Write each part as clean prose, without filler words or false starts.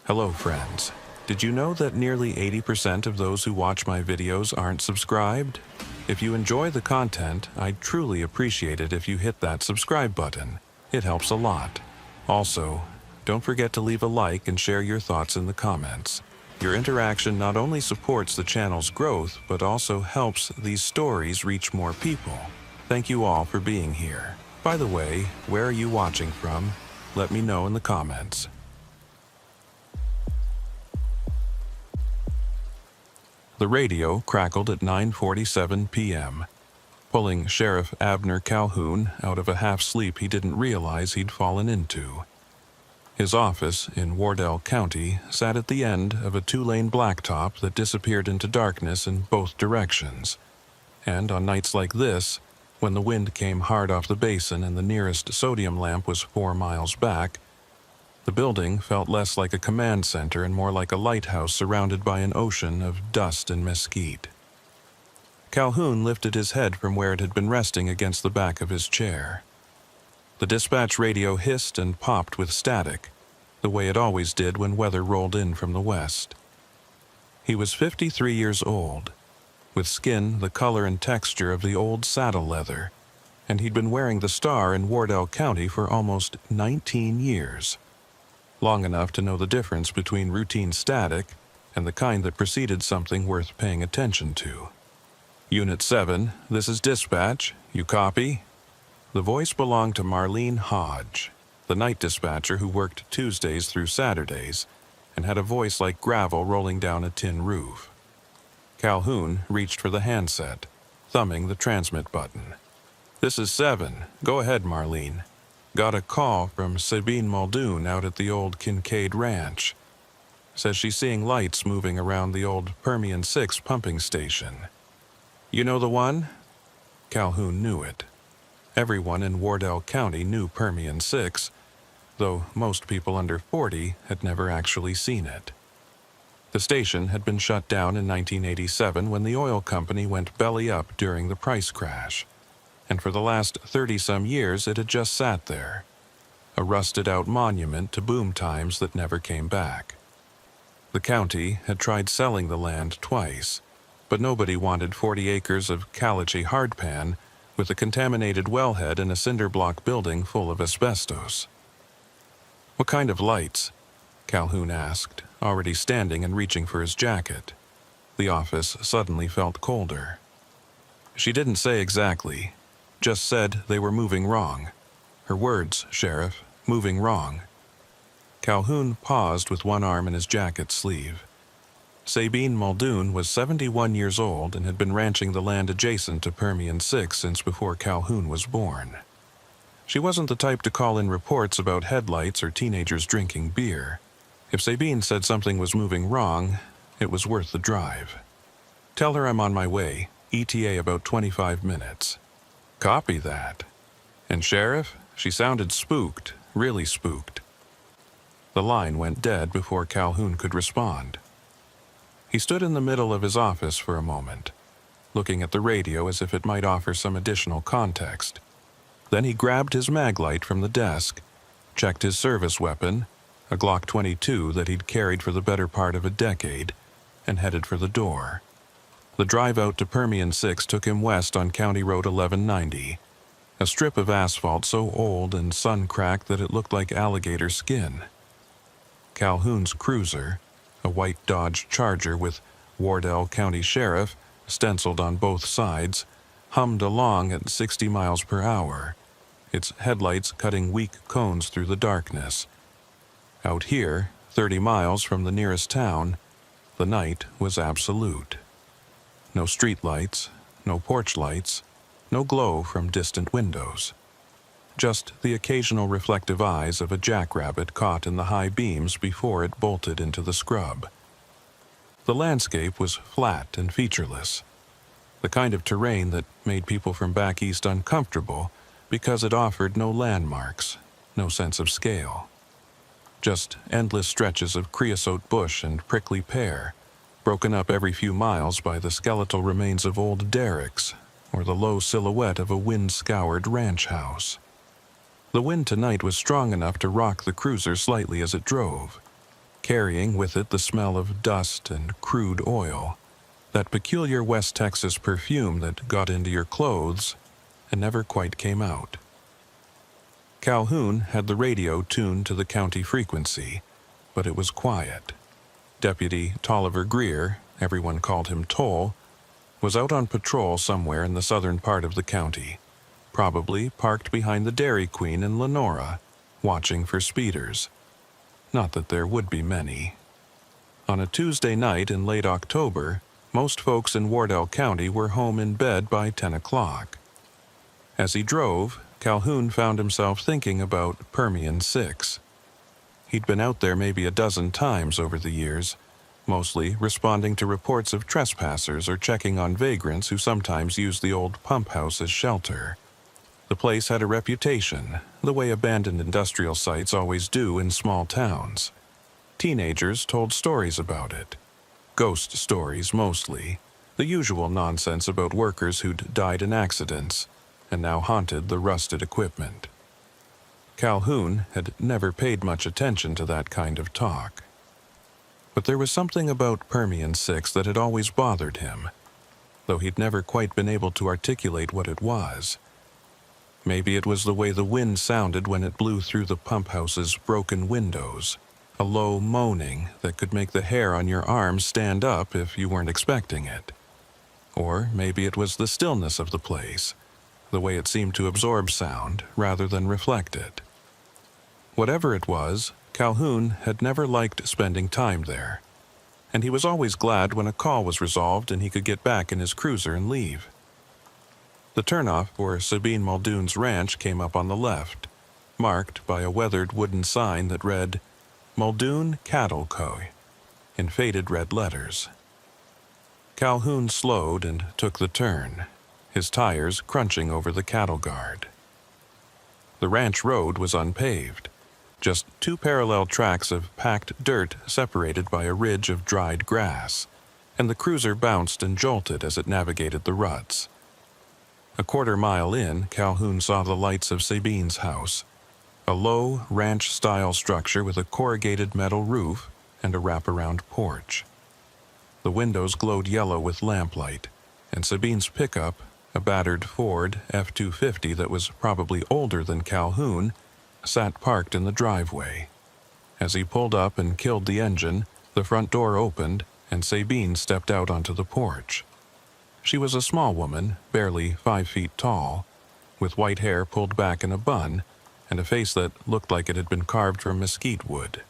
Hello friends. Did you know that nearly 80% of those who watch my videos aren't subscribed? If you enjoy the content, I'd truly appreciate it if you hit that subscribe button. It helps a lot. Also, don't forget to leave a like and share your thoughts in the comments. Your interaction not only supports the channel's growth, but also helps these stories reach more people. Thank you all for being here. By the way, where are you watching from? Let me know in the comments. The radio crackled at 9:47 p.m., pulling Sheriff Abner Calhoun out of a half-sleep he didn't realize he'd fallen into. His office in Wardell County sat at the end of a two-lane blacktop that disappeared into darkness in both directions. And on nights like this, when the wind came hard off the basin and the nearest sodium lamp was 4 miles back, the building felt less like a command center and more like a lighthouse surrounded by an ocean of dust and mesquite. Calhoun lifted his head from where it had been resting against the back of his chair. The dispatch radio hissed and popped with static, the way it always did when weather rolled in from the west. He was 53 years old, with skin the color and texture of the old saddle leather, and he'd been wearing the star in Wardell County for almost 19 years. Long enough to know the difference between routine static and the kind that preceded something worth paying attention to. Unit 7, this is dispatch. You copy? The voice belonged to Marlene Hodge, the night dispatcher who worked Tuesdays through Saturdays and had a voice like gravel rolling down a tin roof. Calhoun reached for the handset, thumbing the transmit button. This is 7. Go ahead, Marlene. Got a call from Sabine Muldoon out at the old Kincaid Ranch. Says she's seeing lights moving around the old Permian 6 pumping station. You know the one? Calhoun knew it. Everyone in Wardell County knew Permian 6, though most people under 40 had never actually seen it. The station had been shut down in 1987 when the oil company went belly up during the price crash. And for the last 30-some years it had just sat there, a rusted-out monument to boom times that never came back. The county had tried selling the land twice, but nobody wanted 40 acres of caliche hardpan with a contaminated wellhead and a cinder block building full of asbestos. What kind of lights? Calhoun asked, already standing and reaching for his jacket. The office suddenly felt colder. She didn't say exactly. Just said they were moving wrong. Her words, Sheriff, moving wrong. Calhoun paused with one arm in his jacket sleeve. Sabine Muldoon was 71 years old and had been ranching the land adjacent to Permian 6 since before Calhoun was born. She wasn't the type to call in reports about headlights or teenagers drinking beer. If Sabine said something was moving wrong, it was worth the drive. Tell her I'm on my way, ETA about 25 minutes. Copy that. And Sheriff, she sounded spooked, really spooked. The line went dead before Calhoun could respond. He stood in the middle of his office for a moment, looking at the radio as if it might offer some additional context. Then he grabbed his maglite from the desk, checked his service weapon, a Glock 22 that he'd carried for the better part of a decade, and headed for the door. The drive out to Permian 6 took him west on County Road 1190, a strip of asphalt so old and sun-cracked that it looked like alligator skin. Calhoun's cruiser, a white Dodge Charger with Wardell County Sheriff stenciled on both sides, hummed along at 60 miles per hour, its headlights cutting weak cones through the darkness. Out here, 30 miles from the nearest town, the night was absolute. No street lights, no porch lights, no glow from distant windows. Just the occasional reflective eyes of a jackrabbit caught in the high beams before it bolted into the scrub. The landscape was flat and featureless, the kind of terrain that made people from back east uncomfortable because it offered no landmarks, no sense of scale. Just endless stretches of creosote bush and prickly pear, broken up every few miles by the skeletal remains of old derricks or the low silhouette of a wind-scoured ranch house. The wind tonight was strong enough to rock the cruiser slightly as it drove. carrying with it the smell of dust and crude oil, that peculiar West Texas perfume that got into your clothes and never quite came out. Calhoun had the radio tuned to the county frequency, but it was quiet. Deputy Tolliver Greer, everyone called him Toll, was out on patrol somewhere in the southern part of the county, probably parked behind the Dairy Queen in Lenora, watching for speeders. Not that there would be many. On a Tuesday night in late October, most folks in Wardell County were home in bed by 10 o'clock. As he drove, Calhoun found himself thinking about Permian 6. He'd been out there maybe a dozen times over the years, mostly responding to reports of trespassers or checking on vagrants who sometimes used the old pump house as shelter. The place had a reputation, the way abandoned industrial sites always do in small towns. Teenagers told stories about it. Ghost stories mostly, the usual nonsense about workers who'd died in accidents and now haunted the rusted equipment. Calhoun had never paid much attention to that kind of talk. But there was something about Permian 6 that had always bothered him, though he'd never quite been able to articulate what it was. Maybe it was the way the wind sounded when it blew through the pump house's broken windows, a low moaning that could make the hair on your arms stand up if you weren't expecting it. Or maybe it was the stillness of the place, the way it seemed to absorb sound rather than reflect it. Whatever it was, Calhoun had never liked spending time there, and he was always glad when a call was resolved and he could get back in his cruiser and leave. The turnoff for Sabine Muldoon's ranch came up on the left, marked by a weathered wooden sign that read, Muldoon Cattle Co., in faded red letters. Calhoun slowed and took the turn, his tires crunching over the cattle guard. The ranch road was unpaved, just two parallel tracks of packed dirt separated by a ridge of dried grass, and the cruiser bounced and jolted as it navigated the ruts. A quarter-mile in, Calhoun saw the lights of Sabine's house, a low, ranch-style structure with a corrugated metal roof and a wraparound porch. The windows glowed yellow with lamplight, and Sabine's pickup, a battered Ford F-250 that was probably older than Calhoun, sat parked in the driveway. As he pulled up and killed the engine, the front door opened, and Sabine stepped out onto the porch. She was a small woman, barely 5 feet tall, with white hair pulled back in a bun, and a face that looked like it had been carved from mesquite wood.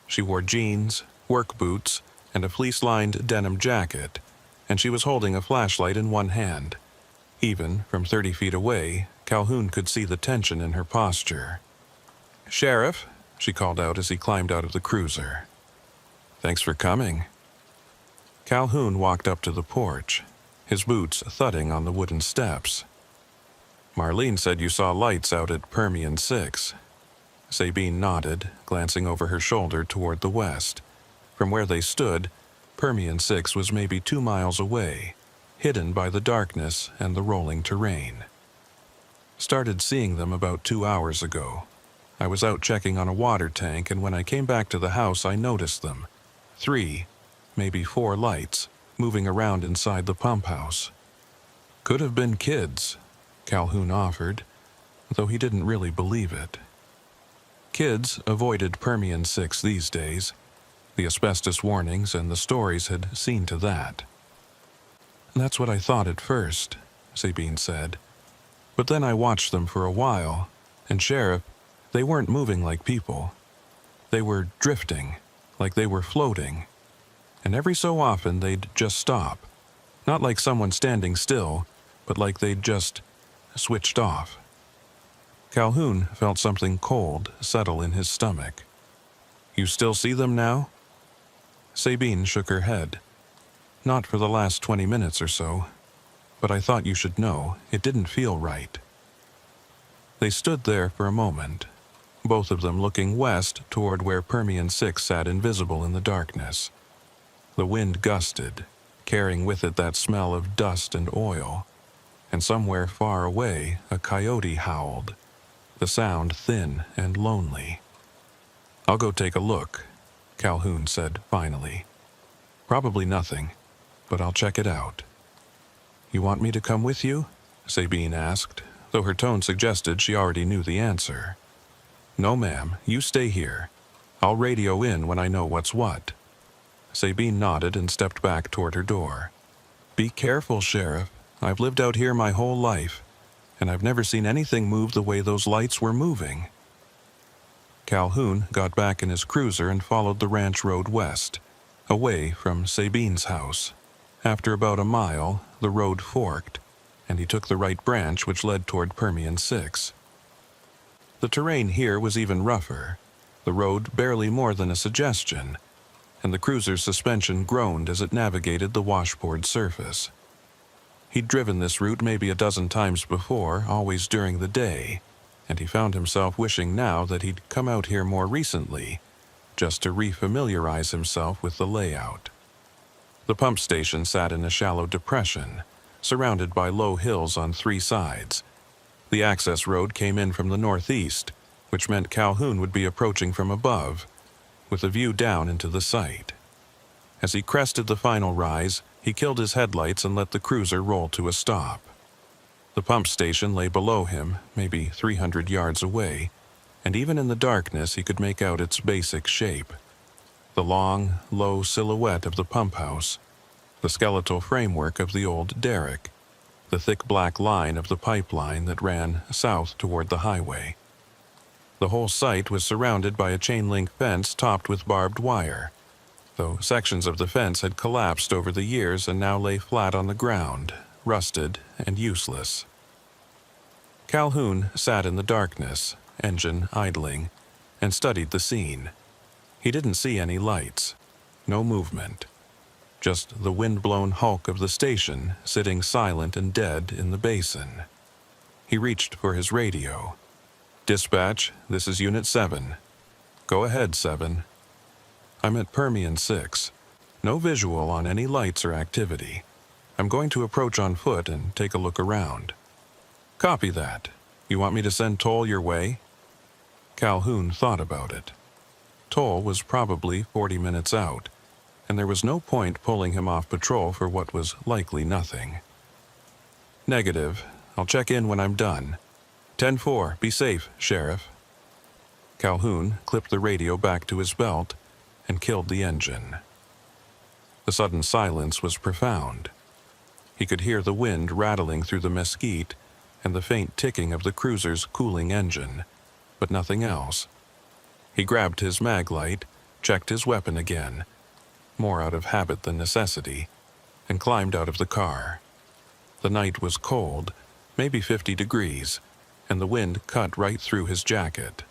She wore jeans, work boots, and a fleece-lined denim jacket, and she was holding a flashlight in one hand. Even from 30 feet away, Calhoun could see the tension in her posture. "Sheriff," she called out as he climbed out of the cruiser. "Thanks for coming." Calhoun walked up to the porch, his boots thudding on the wooden steps. "Marlene said you saw lights out at Permian 6. Sabine nodded, glancing over her shoulder toward the west. From where they stood, Permian 6 was maybe 2 miles away, hidden by the darkness and the rolling terrain. "Started seeing them about 2 hours ago. I was out checking on a water tank, and when I came back to the house I noticed them. 3, maybe 4 lights, moving around inside the pump house." "Could have been kids," Calhoun offered, though he didn't really believe it. Kids avoided Permian 6 these days. The asbestos warnings and the stories had seen to that. "That's what I thought at first," Sabine said. "But then I watched them for a while, and Sheriff, they weren't moving like people. They were drifting, like they were floating. And every so often they'd just stop. Not like someone standing still, but like they'd just switched off." Calhoun felt something cold settle in his stomach. "You still see them now?" Sabine shook her head. "Not for the last 20 minutes or so. But I thought you should know, it didn't feel right." They stood there for a moment, both of them looking west toward where Permian 6 sat invisible in the darkness. The wind gusted, carrying with it that smell of dust and oil, and somewhere far away a coyote howled, the sound thin and lonely. "I'll go take a look," Calhoun said finally. "Probably nothing, but I'll check it out." "You want me to come with you?" Sabine asked, though her tone suggested she already knew the answer. "No, ma'am, you stay here. I'll radio in when I know what's what." Sabine nodded and stepped back toward her door. "Be careful, Sheriff. I've lived out here my whole life, and I've never seen anything move the way those lights were moving." Calhoun got back in his cruiser and followed the ranch road west, away from Sabine's house. After about a mile, the road forked, and he took the right branch which led toward Permian 6. The terrain here was even rougher, the road barely more than a suggestion, and the cruiser's suspension groaned as it navigated the washboard surface. He'd driven this route maybe a dozen times before, always during the day, and he found himself wishing now that he'd come out here more recently, just to refamiliarize himself with the layout. The pump station sat in a shallow depression, surrounded by low hills on 3 sides. The access road came in from the northeast, which meant Calhoun would be approaching from above, with a view down into the site. As he crested the final rise, he killed his headlights and let the cruiser roll to a stop. The pump station lay below him, maybe 300 yards away, and even in the darkness he could make out its basic shape. The long, low silhouette of the pump house, the skeletal framework of the old derrick, the thick black line of the pipeline that ran south toward the highway. The whole site was surrounded by a chain-link fence topped with barbed wire, though sections of the fence had collapsed over the years and now lay flat on the ground, rusted and useless. Calhoun sat in the darkness, engine idling, and studied the scene. He didn't see any lights, no movement, just the wind-blown hulk of the station sitting silent and dead in the basin. He reached for his radio. "Dispatch, this is Unit 7. Go ahead, 7. I'm at Permian 6. No visual on any lights or activity. I'm going to approach on foot and take a look around." "Copy that. You want me to send Toll your way?" Calhoun thought about it. Toll was probably 40 minutes out, and there was no point pulling him off patrol for what was likely nothing. "Negative. I'll check in when I'm done. 10-4, be safe, Sheriff." Calhoun clipped the radio back to his belt and killed the engine. The sudden silence was profound. He could hear the wind rattling through the mesquite and the faint ticking of the cruiser's cooling engine, but nothing else. He grabbed his mag light, checked his weapon again, more out of habit than necessity, and climbed out of the car. The night was cold, maybe 50 degrees, and the wind cut right through his jacket.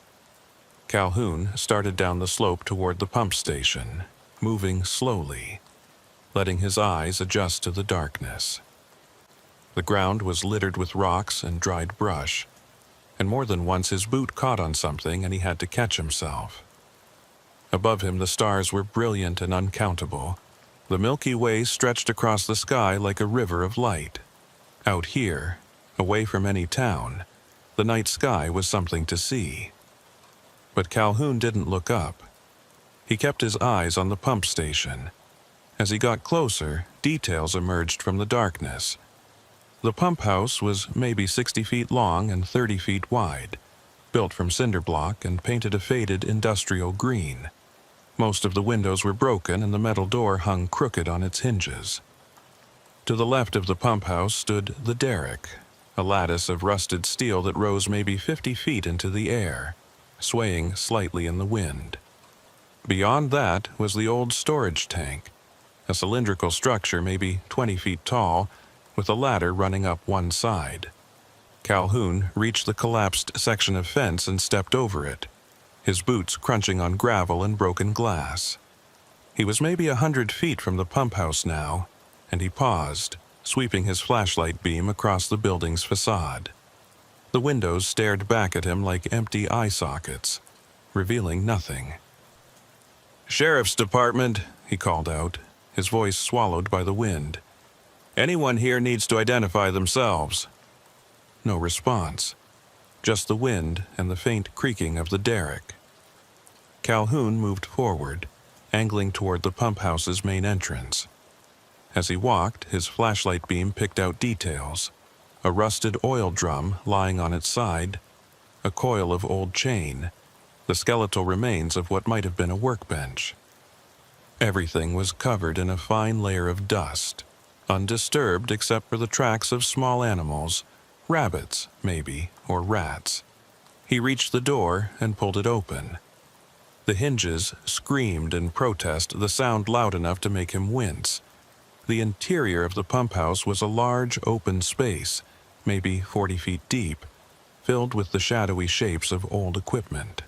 Calhoun started down the slope toward the pump station, moving slowly, letting his eyes adjust to the darkness. The ground was littered with rocks and dried brush, and more than once his boot caught on something and he had to catch himself. Above him the stars were brilliant and uncountable. The Milky Way stretched across the sky like a river of light. Out here, away from any town, the night sky was something to see. But Calhoun didn't look up. He kept his eyes on the pump station. As he got closer, details emerged from the darkness. The pump house was maybe 60 feet long and 30 feet wide, built from cinder block and painted a faded industrial green. Most of the windows were broken and the metal door hung crooked on its hinges. To the left of the pump house stood the derrick, a lattice of rusted steel that rose maybe 50 feet into the air, swaying slightly in the wind. Beyond that was the old storage tank, a cylindrical structure maybe 20 feet tall, with a ladder running up one side. Calhoun reached the collapsed section of fence and stepped over it, his boots crunching on gravel and broken glass. He was maybe 100 feet from the pump house now, and he paused, sweeping his flashlight beam across the building's facade. The windows stared back at him like empty eye sockets, revealing nothing. "Sheriff's Department," he called out, his voice swallowed by the wind. "Anyone here needs to identify themselves." No response, just the wind and the faint creaking of the derrick. Calhoun moved forward, angling toward the pump house's main entrance. As he walked, his flashlight beam picked out details: a rusted oil drum lying on its side, a coil of old chain, the skeletal remains of what might have been a workbench. Everything was covered in a fine layer of dust, undisturbed except for the tracks of small animals, rabbits, maybe, or rats. He reached the door and pulled it open. The hinges screamed in protest, the sound loud enough to make him wince. The interior of the pump house was a large open space, maybe 40 feet deep, filled with the shadowy shapes of old equipment.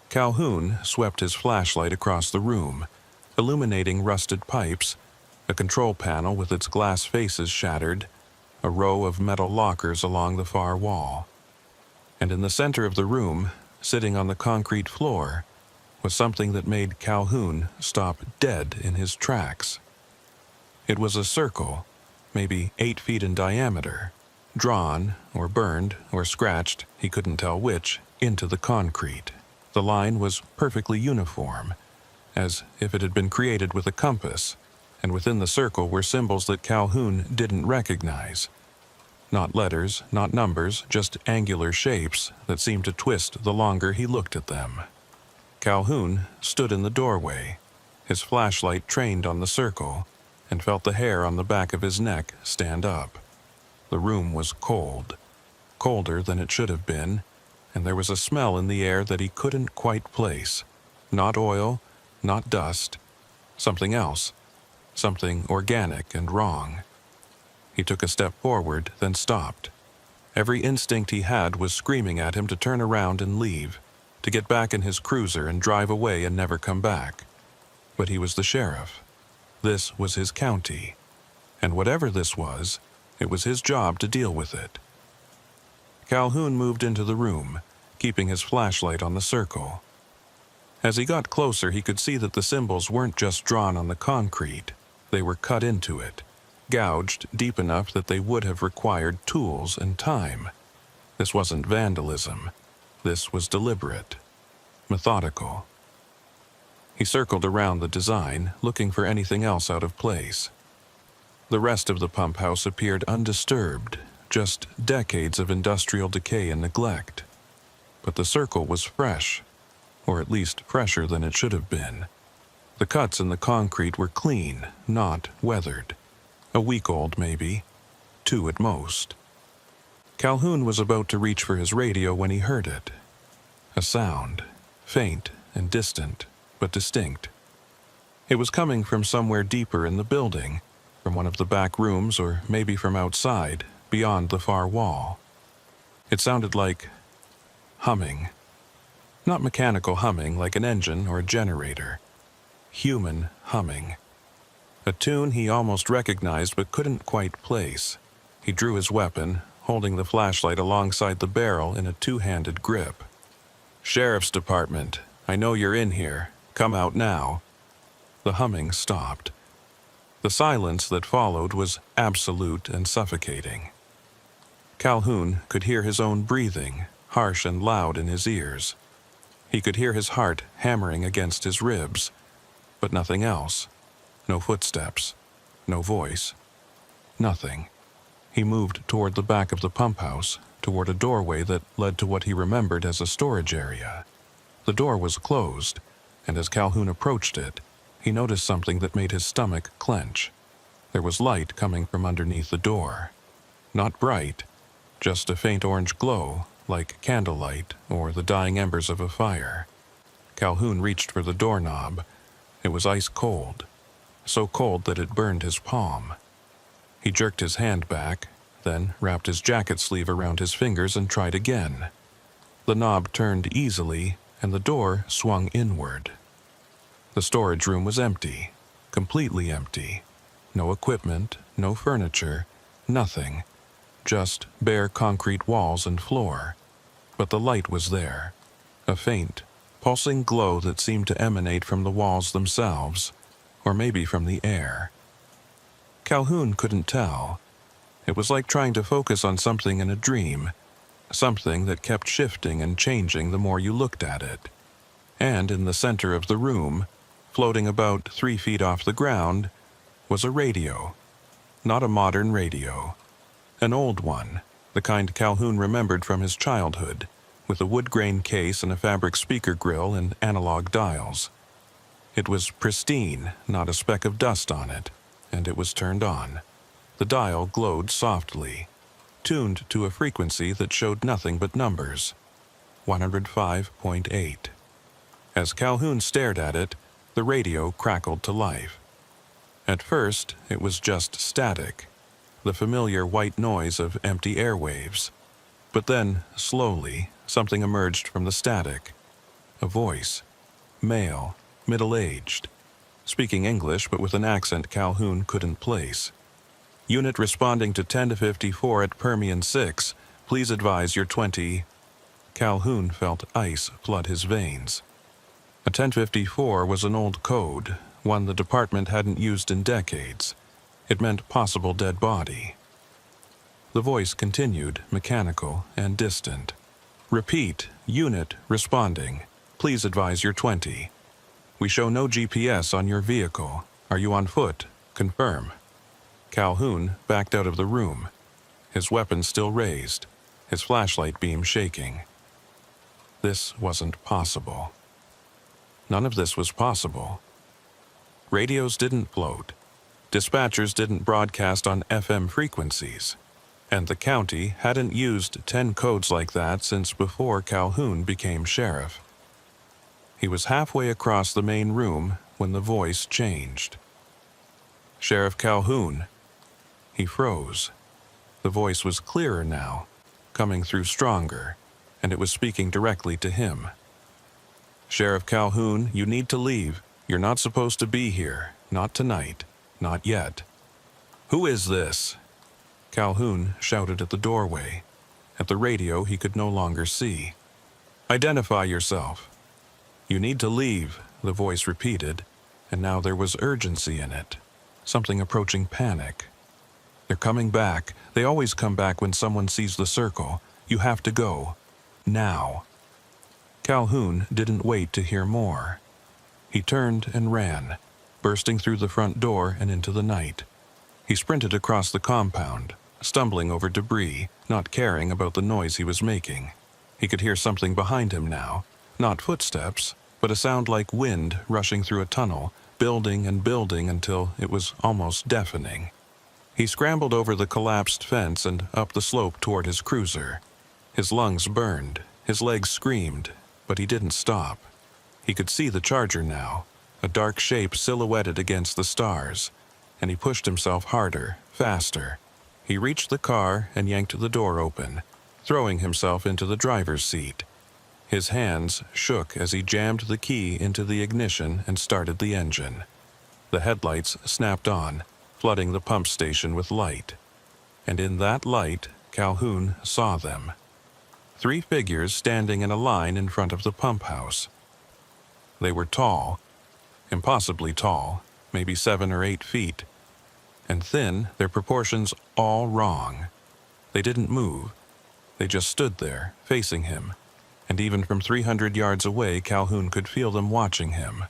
Calhoun swept his flashlight across the room, illuminating rusted pipes, a control panel with its glass faces shattered, a row of metal lockers along the far wall. And in the center of the room, sitting on the concrete floor, was something that made Calhoun stop dead in his tracks. It was a circle, maybe 8 feet in diameter, drawn, or burned, or scratched, he couldn't tell which, into the concrete. The line was perfectly uniform, as if it had been created with a compass, and within the circle were symbols that Calhoun didn't recognize. Not letters, not numbers, just angular shapes that seemed to twist the longer he looked at them. Calhoun stood in the doorway, his flashlight trained on the circle, and felt the hair on the back of his neck stand up. The room was cold, colder than it should have been, and there was a smell in the air that he couldn't quite place. Not oil, not dust, something else, something organic and wrong. He took a step forward, then stopped. Every instinct he had was screaming at him to turn around and leave, to get back in his cruiser and drive away and never come back. But he was the sheriff. This was his county. And whatever this was, it was his job to deal with it. Calhoun moved into the room, keeping his flashlight on the circle. As he got closer, he could see that the symbols weren't just drawn on the concrete. They were cut into it, gouged deep enough that they would have required tools and time. This wasn't vandalism. This was deliberate, methodical. He circled around the design, looking for anything else out of place. The rest of the pump house appeared undisturbed, just decades of industrial decay and neglect. But the circle was fresh, or at least fresher than it should have been. The cuts in the concrete were clean, not weathered. A week old, maybe. 2 at most. Calhoun was about to reach for his radio when he heard it. A sound, faint and distant, but distinct. It was coming from somewhere deeper in the building, from one of the back rooms, or maybe from outside, beyond the far wall. It sounded like humming. Not mechanical humming like an engine or a generator. Human humming. A tune he almost recognized but couldn't quite place. He drew his weapon, holding the flashlight alongside the barrel in a 2-handed grip. "Sheriff's Department, I know you're in here. Come out now." The humming stopped. The silence that followed was absolute and suffocating. Calhoun could hear his own breathing, harsh and loud in his ears. He could hear his heart hammering against his ribs, but nothing else. No footsteps, no voice, nothing. He moved toward the back of the pump house, toward a doorway that led to what he remembered as a storage area. The door was closed, and as Calhoun approached it, he noticed something that made his stomach clench. There was light coming from underneath the door. Not bright, just a faint orange glow, like candlelight or the dying embers of a fire. Calhoun reached for the doorknob. It was ice cold, so cold that it burned his palm. He jerked his hand back, then wrapped his jacket sleeve around his fingers and tried again. The knob turned easily, and the door swung inward. The storage room was empty, completely empty. No equipment, no furniture, nothing. Just bare concrete walls and floor. But the light was there, a faint, pulsing glow that seemed to emanate from the walls themselves, or maybe from the air. Calhoun couldn't tell. It was like trying to focus on something in a dream, something that kept shifting and changing the more you looked at it. And in the center of the room, floating about 3 feet off the ground, was a radio. Not a modern radio. An old one, the kind Calhoun remembered from his childhood, with a wood-grain case and a fabric speaker grill and analog dials. It was pristine, not a speck of dust on it, and it was turned on. The dial glowed softly, tuned to a frequency that showed nothing but numbers, 105.8. As Calhoun stared at it, the radio crackled to life. At first, it was just static, the familiar white noise of empty airwaves. But then, slowly, something emerged from the static. A voice, male, middle-aged, speaking English but with an accent Calhoun couldn't place. Unit responding to 10 to 54 at Permian 6, please advise your 20. Calhoun felt ice flood his veins. A 1054 was an old code, one the department hadn't used in decades. It meant possible dead body. The voice continued, mechanical and distant. Repeat, unit responding. Please advise your 20. We show no GPS on your vehicle. Are you on foot? Confirm. Calhoun backed out of the room, his weapon still raised, his flashlight beam shaking. This wasn't possible. None of this was possible. Radios didn't float. Dispatchers didn't broadcast on FM frequencies. And the county hadn't used 10 codes like that since before Calhoun became sheriff. He was halfway across the main room when the voice changed. Sheriff Calhoun. He froze. The voice was clearer now, coming through stronger, and it was speaking directly to him. Sheriff Calhoun, you need to leave. You're not supposed to be here. Not tonight. Not yet. Who is this? Calhoun shouted at the doorway. At the radio he could no longer see. Identify yourself. You need to leave, the voice repeated, and now there was urgency in it. Something approaching panic. They're coming back. They always come back when someone sees the circle. You have to go. Now. Calhoun didn't wait to hear more. He turned and ran, bursting through the front door and into the night. He sprinted across the compound, stumbling over debris, not caring about the noise he was making. He could hear something behind him now, not footsteps, but a sound like wind rushing through a tunnel, building and building until it was almost deafening. He scrambled over the collapsed fence and up the slope toward his cruiser. His lungs burned, his legs screamed, but he didn't stop. He could see the Charger now, a dark shape silhouetted against the stars, and he pushed himself harder, faster. He reached the car and yanked the door open, throwing himself into the driver's seat. His hands shook as he jammed the key into the ignition and started the engine. The headlights snapped on, flooding the pump station with light. And in that light, Calhoun saw them. 3 figures standing in a line in front of the pump house. They were tall, impossibly tall, maybe 7 or 8 feet, and thin, their proportions all wrong. They didn't move. They just stood there, facing him, and even from 300 yards away, Calhoun could feel them watching him.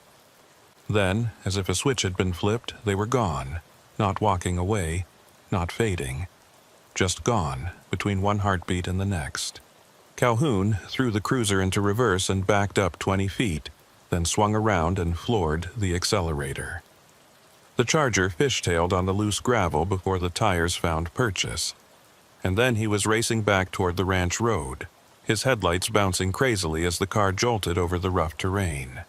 Then, as if a switch had been flipped, they were gone, not walking away, not fading, just gone, between one heartbeat and the next. Calhoun threw the cruiser into reverse and backed up 20 feet, then swung around and floored the accelerator. The Charger fishtailed on the loose gravel before the tires found purchase, and then he was racing back toward the ranch road, his headlights bouncing crazily as the car jolted over the rough terrain.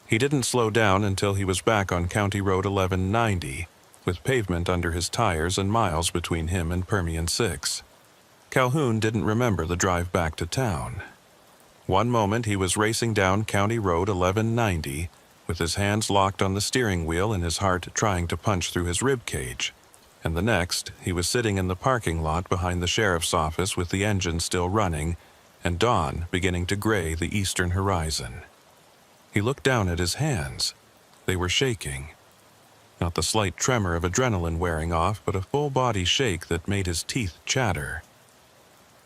He didn't slow down until he was back on County Road 1190, with pavement under his tires and miles between him and Permian 6. Calhoun didn't remember the drive back to town. One moment he was racing down County Road 1190, with his hands locked on the steering wheel and his heart trying to punch through his rib cage, and the next he was sitting in the parking lot behind the sheriff's office with the engine still running and dawn beginning to gray the eastern horizon. He looked down at his hands. They were shaking. Not the slight tremor of adrenaline wearing off, but a full-body shake that made his teeth chatter.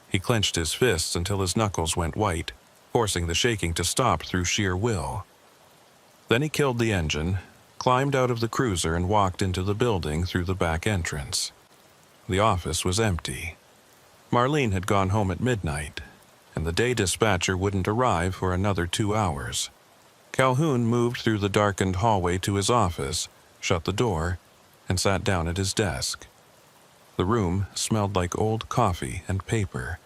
He clenched his fists until his knuckles went white, forcing the shaking to stop through sheer will. Then he killed the engine, climbed out of the cruiser and walked into the building through the back entrance. The office was empty. Marlene had gone home at midnight, and the day dispatcher wouldn't arrive for another 2 hours. Calhoun moved through the darkened hallway to his office, shut the door, and sat down at his desk. The room smelled like old coffee and paper,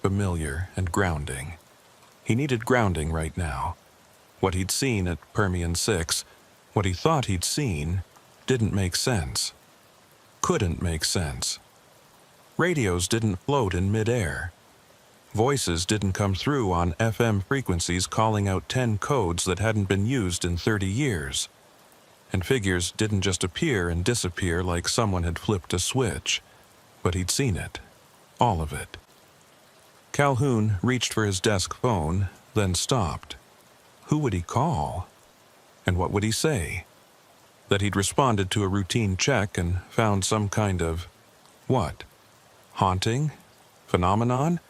familiar and grounding. He needed grounding right now. What he'd seen at Permian 6, what he thought he'd seen, didn't make sense. Couldn't make sense. Radios didn't float in midair. Voices didn't come through on FM frequencies calling out 10 codes that hadn't been used in 30 years. And figures didn't just appear and disappear like someone had flipped a switch, but he'd seen it. All of it. Calhoun reached for his desk phone, then stopped. Who would he call? And what would he say? That he'd responded to a routine check and found some kind of... what? Haunting? Phenomenon?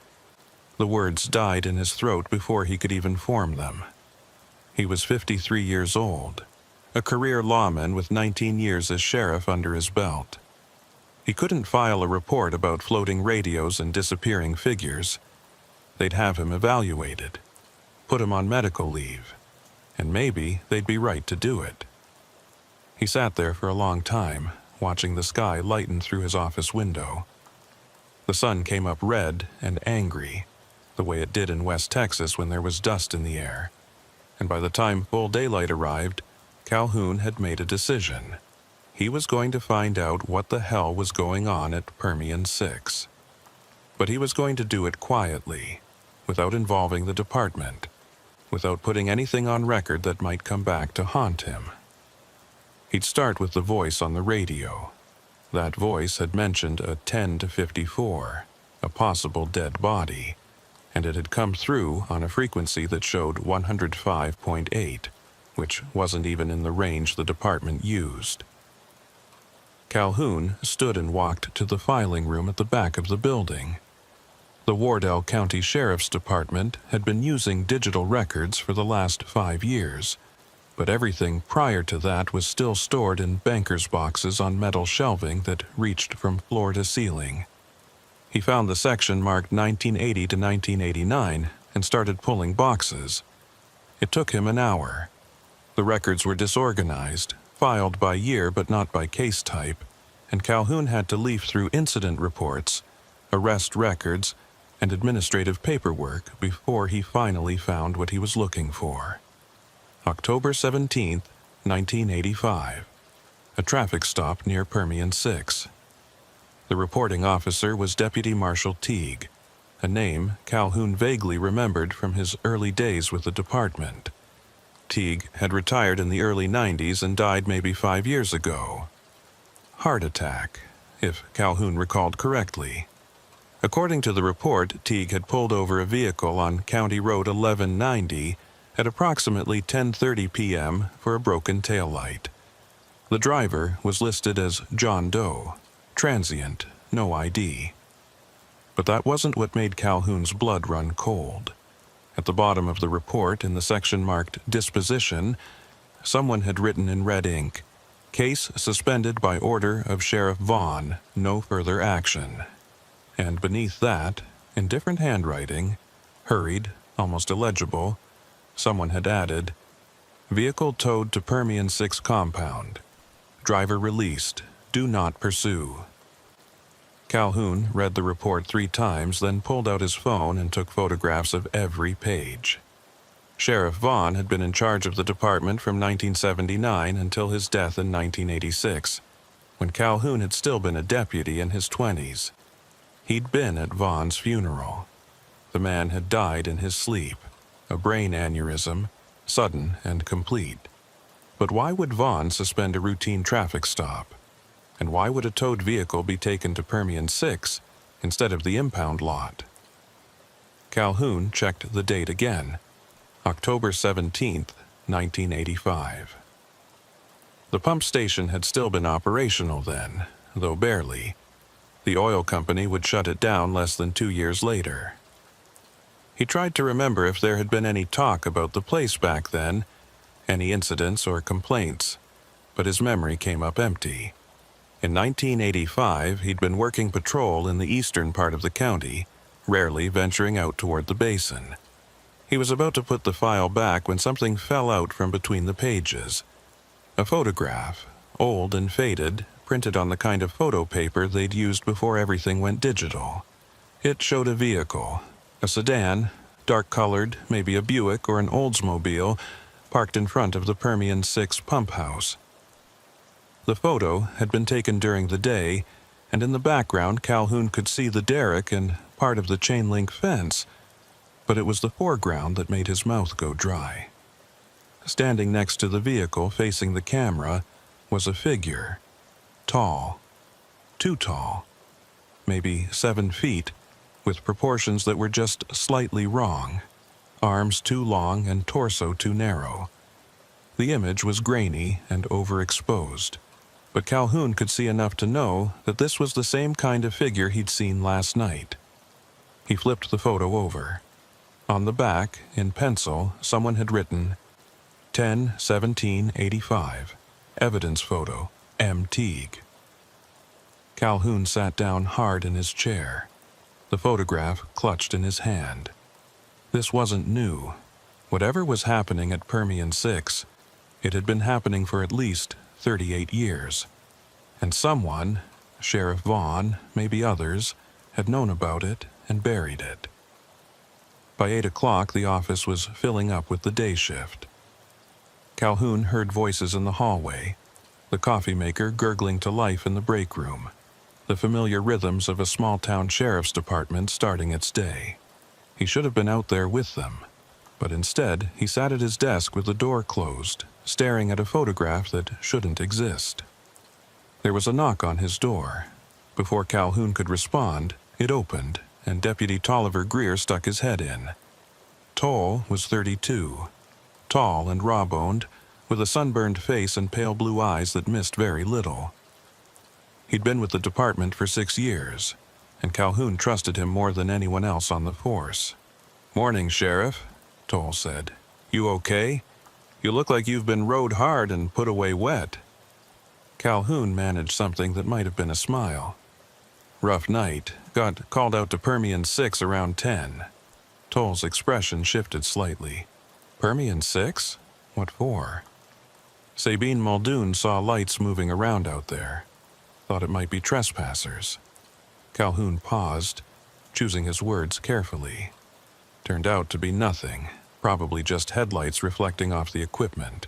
The words died in his throat before he could even form them. He was 53 years old, a career lawman with 19 years as sheriff under his belt. He couldn't file a report about floating radios and disappearing figures. They'd have him evaluated, put him on medical leave, and maybe they'd be right to do it. He sat there for a long time, watching the sky lighten through his office window. The sun came up red and angry, the way it did in West Texas when there was dust in the air. And by the time full daylight arrived, Calhoun had made a decision. He was going to find out what the hell was going on at Permian 6. But he was going to do it quietly, without involving the department, without putting anything on record that might come back to haunt him. He'd start with the voice on the radio. That voice had mentioned a 10 to 54, a possible dead body, and it had come through on a frequency that showed 105.8, which wasn't even in the range the department used. Calhoun stood and walked to the filing room at the back of the building. The Wardell County Sheriff's Department had been using digital records for the last 5 years, but everything prior to that was still stored in banker's boxes on metal shelving that reached from floor to ceiling. He found the section marked 1980 to 1989 and started pulling boxes. It took him an hour. The records were disorganized, filed by year but not by case type, and Calhoun had to leaf through incident reports, arrest records, and administrative paperwork before he finally found what he was looking for. October 17, 1985. A traffic stop near Permian 6. The reporting officer was Deputy Marshal Teague, a name Calhoun vaguely remembered from his early days with the department. Teague had retired in the early 90s and died maybe 5 years ago. Heart attack, if Calhoun recalled correctly. According to the report, Teague had pulled over a vehicle on County Road 1190 at approximately 10:30 p.m. for a broken taillight. The driver was listed as John Doe, transient, no ID. But that wasn't what made Calhoun's blood run cold. At the bottom of the report, in the section marked Disposition, someone had written in red ink, "Case suspended by order of Sheriff Vaughn, no further action." And beneath that, in different handwriting, hurried, almost illegible, someone had added, "Vehicle towed to Permian 6 compound. Driver released. Do not pursue." Calhoun read the report 3 times, then pulled out his phone and took photographs of every page. Sheriff Vaughn had been in charge of the department from 1979 until his death in 1986, when Calhoun had still been a deputy in his 20s. He'd been at Vaughn's funeral. The man had died in his sleep, a brain aneurysm, sudden and complete. But why would Vaughn suspend a routine traffic stop? And why would a towed vehicle be taken to Permian 6 instead of the impound lot? Calhoun checked the date again, October 17, 1985. The pump station had still been operational then, though barely. The oil company would shut it down less than 2 years later. He tried to remember if there had been any talk about the place back then, any incidents or complaints, but his memory came up empty. In 1985, he'd been working patrol in the eastern part of the county, rarely venturing out toward the basin. He was about to put the file back when something fell out from between the pages. A photograph, old and faded, printed on the kind of photo paper they'd used before everything went digital. It showed a vehicle, a sedan, dark-colored, maybe a Buick or an Oldsmobile, parked in front of the Permian 6 pump house. The photo had been taken during the day, and in the background Calhoun could see the derrick and part of the chain-link fence, but it was the foreground that made his mouth go dry. Standing next to the vehicle facing the camera was a figure, tall, too tall, maybe 7 feet, with proportions that were just slightly wrong, arms too long and torso too narrow. The image was grainy and overexposed, but Calhoun could see enough to know that this was the same kind of figure he'd seen last night. He flipped the photo over. On the back, in pencil, someone had written, 10/17/85, evidence photo, M. Teague. Calhoun sat down hard in his chair, the photograph clutched in his hand. This wasn't new. Whatever was happening at Permian 6, it had been happening for at least 38 years. And someone, Sheriff Vaughn, maybe others, had known about it and buried it. By 8 o'clock, the office was filling up with the day shift. Calhoun heard voices in the hallway, the coffee maker gurgling to life in the break room, the familiar rhythms of a small-town sheriff's department starting its day. He should have been out there with them, but instead he sat at his desk with the door closed, staring at a photograph that shouldn't exist. There was a knock on his door. Before Calhoun could respond, it opened, and Deputy Tolliver Greer stuck his head in. Toll was 32, tall and raw-boned, with a sunburned face and pale blue eyes that missed very little. He'd been with the department for 6 years, and Calhoun trusted him more than anyone else on the force. "Morning, Sheriff," Toll said. "You okay? You look like you've been rode hard and put away wet." Calhoun managed something that might have been a smile. "Rough night. Got called out to Permian 6 around 10. Toll's expression shifted slightly. "Permian 6? What for?" "Sabine Muldoon saw lights moving around out there. Thought it might be trespassers." Calhoun paused, choosing his words carefully. Turned out to be nothing, probably just headlights reflecting off the equipment.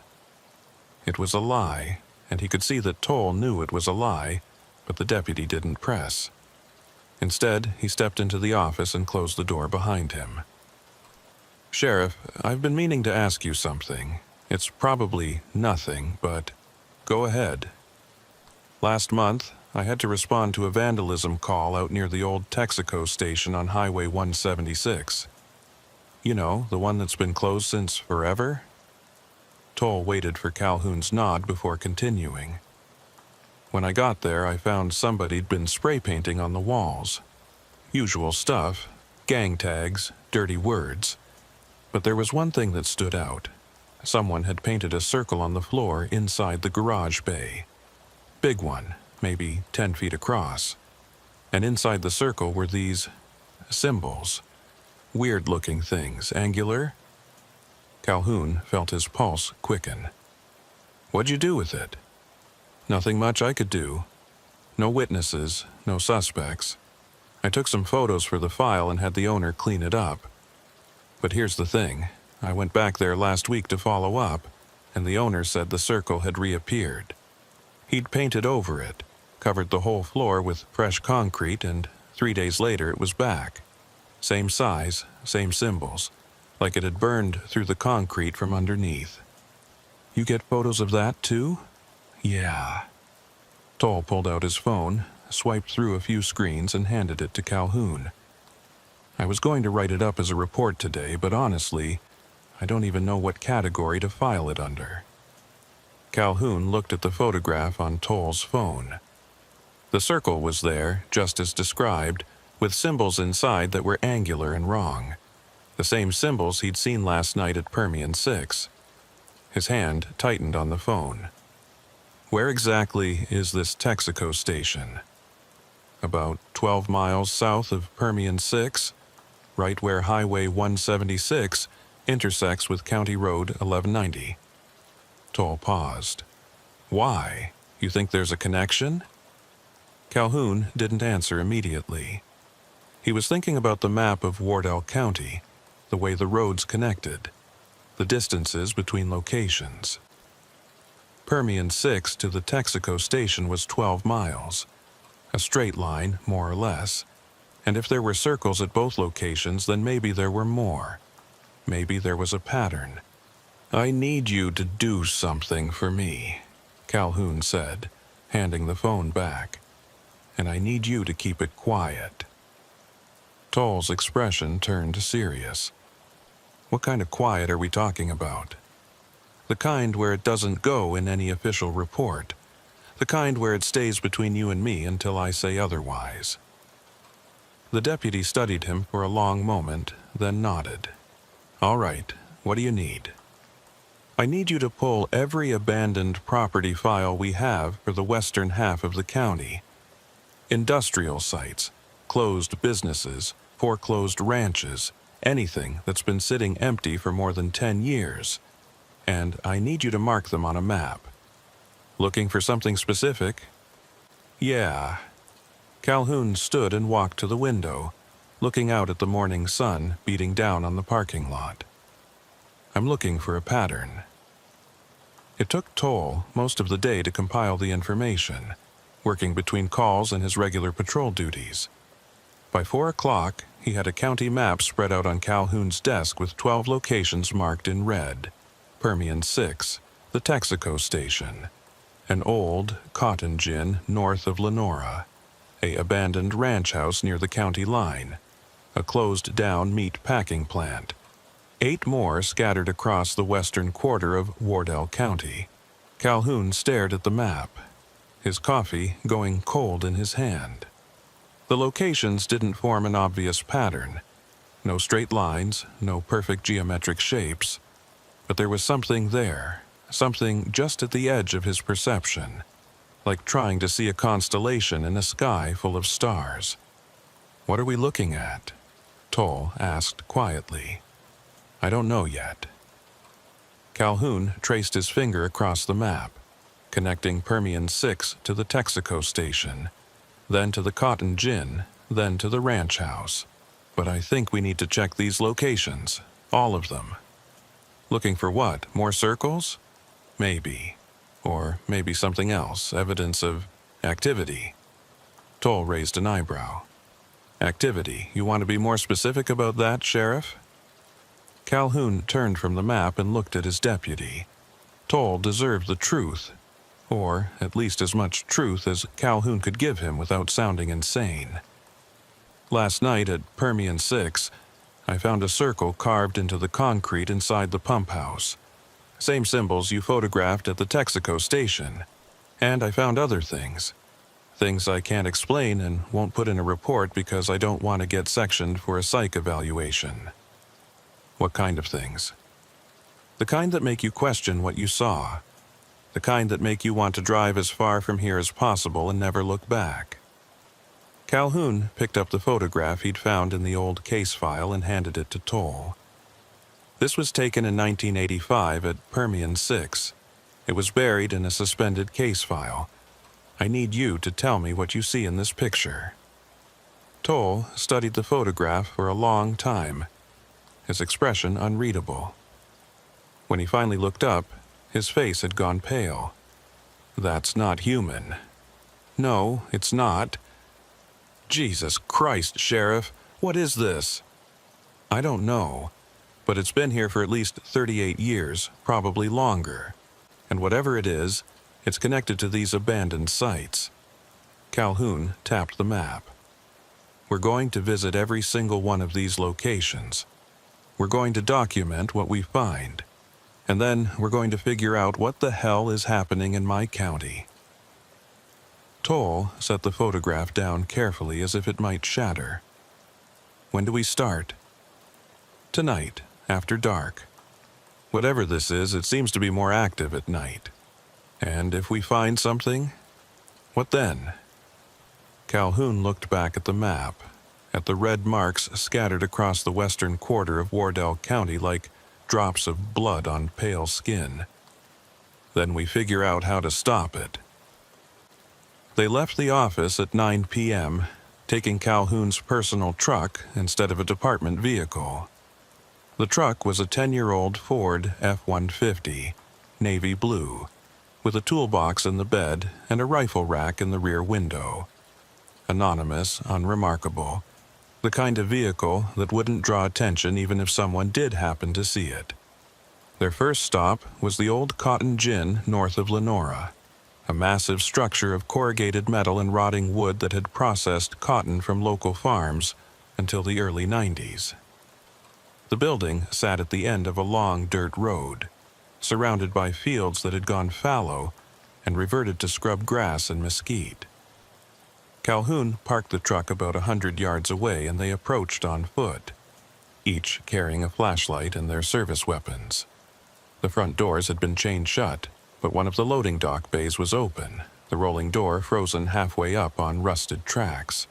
It was a lie, and he could see that Toll knew it was a lie, but the deputy didn't press. Instead, he stepped into the office and closed the door behind him. "Sheriff, I've been meaning to ask you something. It's probably nothing, but go ahead. Last month, I had to respond to a vandalism call out near the old Texaco station on Highway 176. You know, the one that's been closed since forever?" Toll waited for Calhoun's nod before continuing. "When I got there, I found somebody'd been spray painting on the walls. Usual stuff, gang tags, dirty words. But there was one thing that stood out. Someone had painted a circle on the floor inside the garage bay. Big one, maybe 10 feet across. And inside the circle were these symbols. Weird-looking things, angular." Calhoun felt his pulse quicken. "What'd you do with it?" "Nothing much I could do. No witnesses, no suspects. I took some photos for the file and had the owner clean it up. But here's the thing. I went back there last week to follow up, and the owner said the circle had reappeared. He'd painted over it, covered the whole floor with fresh concrete, and 3 days later it was back. Same size, same symbols, like it had burned through the concrete from underneath." "You get photos of that too?" "Yeah." Toll pulled out his phone, swiped through a few screens, and handed it to Calhoun. "I was going to write it up as a report today, but honestly, I don't even know what category to file it under." Calhoun looked at the photograph on Toll's phone. The circle was there, just as described, with symbols inside that were angular and wrong. The same symbols he'd seen last night at Permian 6. His hand tightened on the phone. Where exactly is this Texaco station? About 12 miles south of Permian 6, right where Highway 176 intersects with County Road 1190. Toll paused. Why? You think there's a connection? Calhoun didn't answer immediately. He was thinking about the map of Wardell County, the way the roads connected, the distances between locations. Permian 6 to the Texaco station was 12 miles, a straight line, more or less, and if there were circles at both locations, then maybe there were more. Maybe there was a pattern. I need you to do something for me, Calhoun said, handing the phone back. And I need you to keep it quiet. Toll's expression turned serious. What kind of quiet are we talking about? The kind where it doesn't go in any official report. The kind where it stays between you and me until I say otherwise. The deputy studied him for a long moment, then nodded. All right, what do you need? I need you to pull every abandoned property file we have for the western half of the county. Industrial sites, closed businesses, foreclosed ranches, anything that's been sitting empty for more than 10 years. And I need you to mark them on a map. Looking for something specific? Yeah. Calhoun stood and walked to the window, looking out at the morning sun beating down on the parking lot. I'm looking for a pattern. It took Toll most of the day to compile the information, working between calls and his regular patrol duties. By 4 o'clock, he had a county map spread out on Calhoun's desk with 12 locations marked in red. Permian 6, the Texaco station, an old cotton gin north of Lenora, a abandoned ranch house near the county line, a closed-down meat packing plant, 8 more scattered across the western quarter of Wardell County. Calhoun stared at the map, his coffee going cold in his hand. The locations didn't form an obvious pattern. No straight lines, no perfect geometric shapes. But there was something there, something just at the edge of his perception, like trying to see a constellation in a sky full of stars. What are we looking at? Toll asked quietly. I don't know yet. Calhoun traced his finger across the map, connecting Permian 6 to the Texaco station, then to the cotton gin, then to the ranch house. But I think we need to check these locations, all of them. Looking for what? More circles? Maybe. Or maybe something else, evidence of activity. Toll raised an eyebrow. Activity. You want to be more specific about that, Sheriff? Calhoun turned from the map and looked at his deputy. Toll deserved the truth, or at least as much truth as Calhoun could give him without sounding insane. Last night at Permian 6, I found a circle carved into the concrete inside the pump house. Same symbols you photographed at the Texaco station. And I found other things. Things I can't explain and won't put in a report because I don't want to get sectioned for a psych evaluation. What kind of things? The kind that make you question what you saw. The kind that make you want to drive as far from here as possible and never look back. Calhoun picked up the photograph he'd found in the old case file and handed it to Toll. This was taken in 1985 at Permian 6. It was buried in a suspended case file. I need you to tell me what you see in this picture. Toll studied the photograph for a long time, his expression unreadable. When he finally looked up, his face had gone pale. That's not human. No, it's not. Jesus Christ, Sheriff, what is this? I don't know, but it's been here for at least 38 years, probably longer. And whatever it is, it's connected to these abandoned sites. Calhoun tapped the map. We're going to visit every single one of these locations. We're going to document what we find. And then we're going to figure out what the hell is happening in my county. Toll set the photograph down carefully as if it might shatter. When do we start? Tonight, after dark. Whatever this is, it seems to be more active at night. And if we find something, what then? Calhoun looked back at the map, at the red marks scattered across the western quarter of Wardell County like drops of blood on pale skin. Then we figure out how to stop it. They left the office at 9 p.m., taking Calhoun's personal truck instead of a department vehicle. The truck was a 10-year-old Ford F-150, navy blue, with a toolbox in the bed and a rifle rack in the rear window. Anonymous, unremarkable. The kind of vehicle that wouldn't draw attention even if someone did happen to see it. Their first stop was the old Cotton Gin north of Lenora, a massive structure of corrugated metal and rotting wood that had processed cotton from local farms until the early 90s. The building sat at the end of a long dirt road, surrounded by fields that had gone fallow and reverted to scrub grass and mesquite. Calhoun parked the truck about 100 yards away and they approached on foot, each carrying a flashlight and their service weapons. The front doors had been chained shut, but one of the loading dock bays was open, the rolling door frozen halfway up on rusted tracks.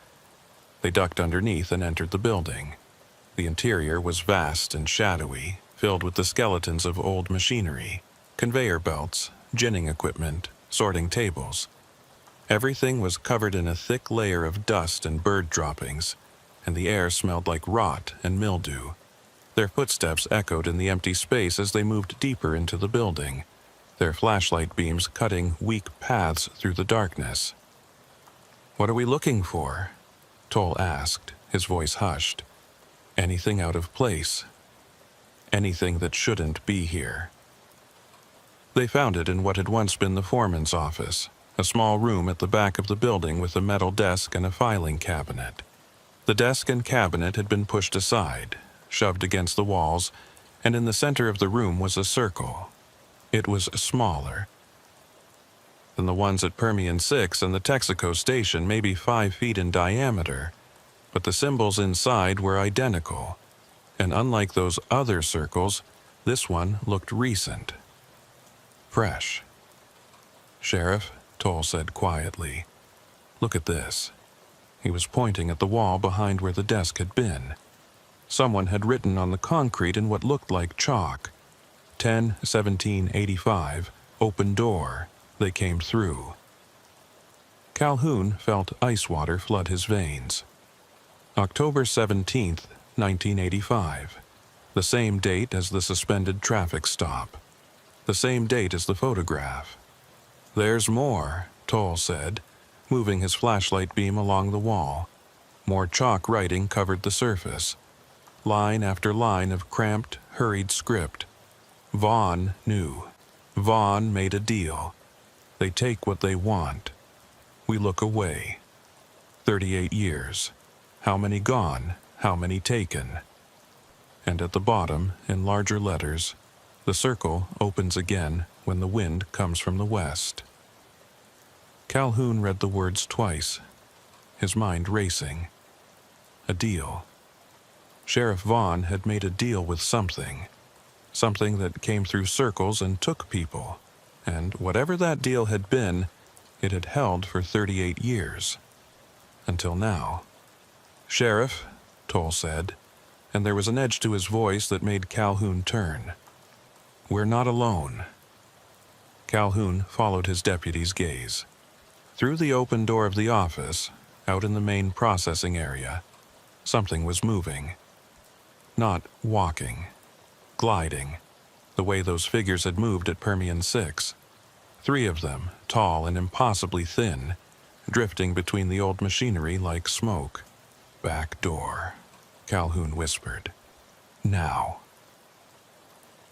They ducked underneath and entered the building. The interior was vast and shadowy, filled with the skeletons of old machinery, conveyor belts, ginning equipment, sorting tables. Everything was covered in a thick layer of dust and bird droppings, and the air smelled like rot and mildew. Their footsteps echoed in the empty space as they moved deeper into the building, their flashlight beams cutting weak paths through the darkness. "What are we looking for?" Toll asked, his voice hushed. "Anything out of place. Anything that shouldn't be here." They found it in what had once been the foreman's office, a small room at the back of the building with a metal desk and a filing cabinet. The desk and cabinet had been pushed aside, shoved against the walls, and in the center of the room was a circle. It was smaller than the ones at Permian 6 and the Texaco station, maybe 5 feet in diameter, but the symbols inside were identical, and unlike those other circles, this one looked recent. Fresh. "Sheriff," Toll said quietly, "look at this." He was pointing at the wall behind where the desk had been. Someone had written on the concrete in what looked like chalk, 10/17/85, open door, they came through. Calhoun felt ice water flood his veins. October 17th, 1985, the same date as the suspended traffic stop, the same date as the photograph. "There's more," Toll said, moving his flashlight beam along the wall. More chalk writing covered the surface. Line after line of cramped, hurried script. Vaughn knew. Vaughn made a deal. They take what they want. We look away. 38 years. How many gone? How many taken? And at the bottom, in larger letters, the circle opens again when the wind comes from the west. Calhoun read the words twice, his mind racing. A deal. Sheriff Vaughn had made a deal with something that came through circles and took people, and whatever that deal had been, it had held for 38 years. Until now. "Sheriff," Toll said, and there was an edge to his voice that made Calhoun turn. "We're not alone." Calhoun followed his deputy's gaze. Through the open door of the office, out in the main processing area, something was moving. Not walking, gliding, the way those figures had moved at Permian 6. 3 of them, tall and impossibly thin, drifting between the old machinery like smoke. "Back door," Calhoun whispered. "Now."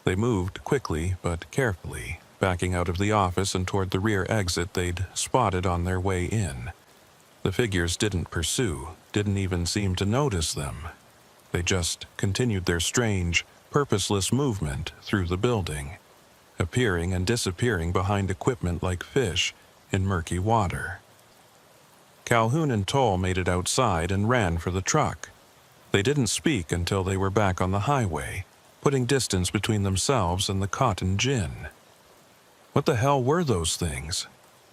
They moved quickly but carefully, backing out of the office and toward the rear exit they'd spotted on their way in. The figures didn't pursue, didn't even seem to notice them. They just continued their strange, purposeless movement through the building, appearing and disappearing behind equipment like fish in murky water. Calhoun and Toll made it outside and ran for the truck. They didn't speak until they were back on the highway, putting distance between themselves and the cotton gin. What the hell were those things?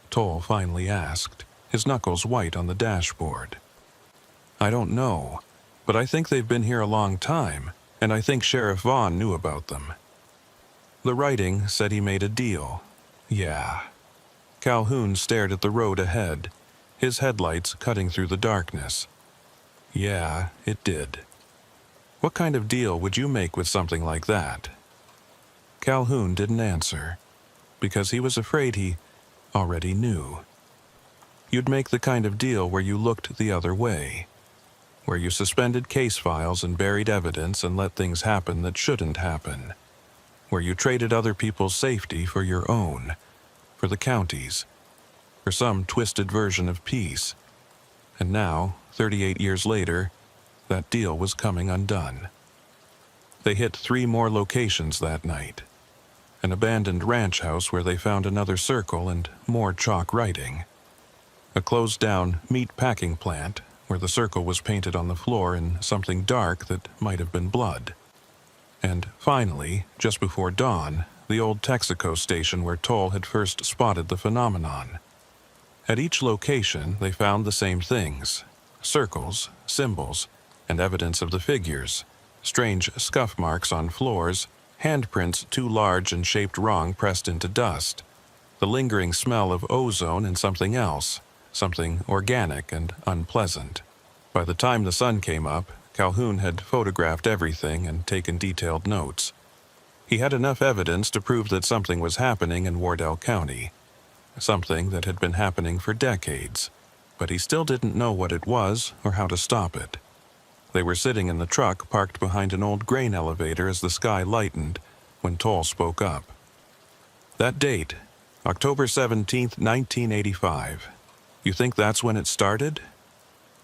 Toll finally asked, his knuckles white on the dashboard. I don't know, but I think they've been here a long time, and I think Sheriff Vaughn knew about them. The writing said he made a deal. Yeah. Calhoun stared at the road ahead, his headlights cutting through the darkness. Yeah, it did. What kind of deal would you make with something like that? Calhoun didn't answer, because he was afraid he already knew. You'd make the kind of deal where you looked the other way, where you suspended case files and buried evidence and let things happen that shouldn't happen, where you traded other people's safety for your own, for the county's, for some twisted version of peace. And now, 38 years later, that deal was coming undone. They hit 3 more locations that night. An abandoned ranch house where they found another circle and more chalk writing. A closed-down meat packing plant where the circle was painted on the floor in something dark that might have been blood. And finally, just before dawn, the old Texaco station where Toll had first spotted the phenomenon. At each location, they found the same things: circles, symbols, and evidence of the figures, strange scuff marks on floors, handprints too large and shaped wrong pressed into dust, the lingering smell of ozone and something else, something organic and unpleasant. By the time the sun came up, Calhoun had photographed everything and taken detailed notes. He had enough evidence to prove that something was happening in Wardell County, something that had been happening for decades, but he still didn't know what it was or how to stop it. They were sitting in the truck parked behind an old grain elevator as the sky lightened when Toll spoke up. That date, October 17th, 1985. You think that's when it started?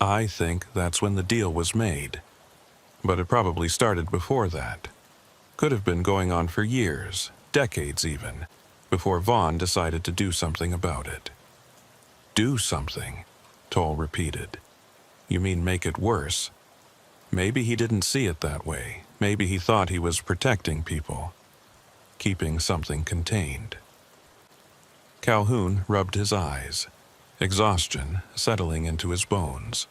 I think that's when the deal was made. But it probably started before that. Could have been going on for years, decades even, before Vaughn decided to do something about it. Do something, Toll repeated. You mean make it worse? Maybe he didn't see it that way. Maybe he thought he was protecting people, keeping something contained. Calhoun rubbed his eyes, exhaustion settling into his bones.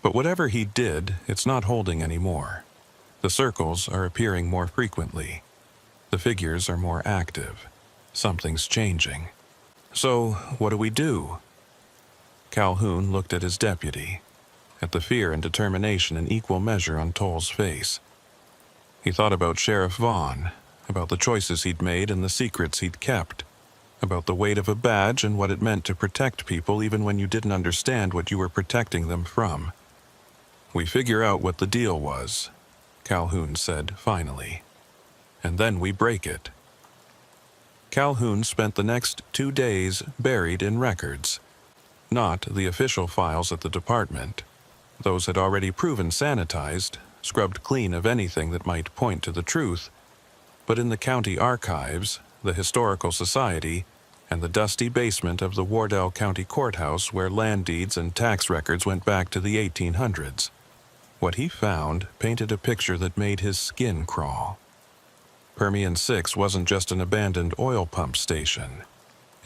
But whatever he did, it's not holding anymore. The circles are appearing more frequently. The figures are more active. Something's changing. So, what do we do? Calhoun looked at his deputy, at the fear and determination in equal measure on Toll's face. He thought about Sheriff Vaughn, about the choices he'd made and the secrets he'd kept, about the weight of a badge and what it meant to protect people even when you didn't understand what you were protecting them from. We figure out what the deal was, Calhoun said finally, and then we break it. Calhoun spent the next 2 days buried in records, not the official files at the department. Those had already proven sanitized, scrubbed clean of anything that might point to the truth, but in the county archives, the historical society, and the dusty basement of the Wardell County Courthouse where land deeds and tax records went back to the 1800s. What he found painted a picture that made his skin crawl. Permian 6 wasn't just an abandoned oil pump station.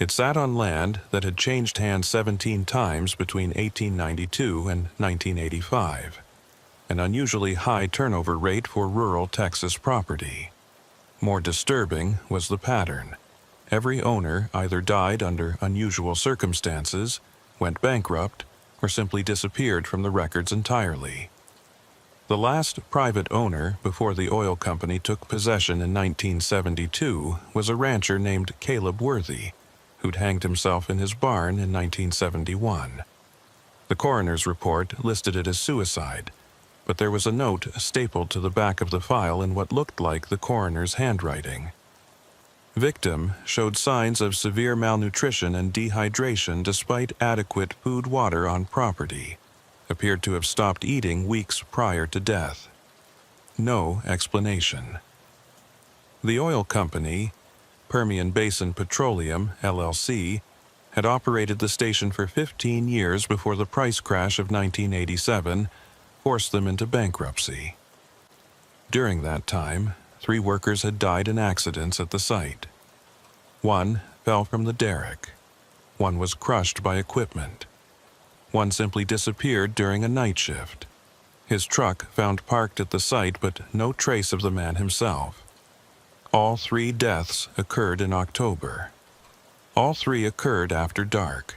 It sat on land that had changed hands 17 times between 1892 and 1985, an unusually high turnover rate for rural Texas property. More disturbing was the pattern. Every owner either died under unusual circumstances, went bankrupt, or simply disappeared from the records entirely. The last private owner before the oil company took possession in 1972 was a rancher named Caleb Worthy, who'd hanged himself in his barn in 1971. The coroner's report listed it as suicide, but there was a note stapled to the back of the file in what looked like the coroner's handwriting. Victim showed signs of severe malnutrition and dehydration despite adequate food-water on property. Appeared to have stopped eating weeks prior to death. No explanation. The oil company, Permian Basin Petroleum, LLC, had operated the station for 15 years before the price crash of 1987 forced them into bankruptcy. During that time, 3 workers had died in accidents at the site. 1 fell from the derrick. 1 was crushed by equipment. 1 simply disappeared during a night shift. His truck found parked at the site, but no trace of the man himself. All 3 deaths occurred in October. All 3 occurred after dark.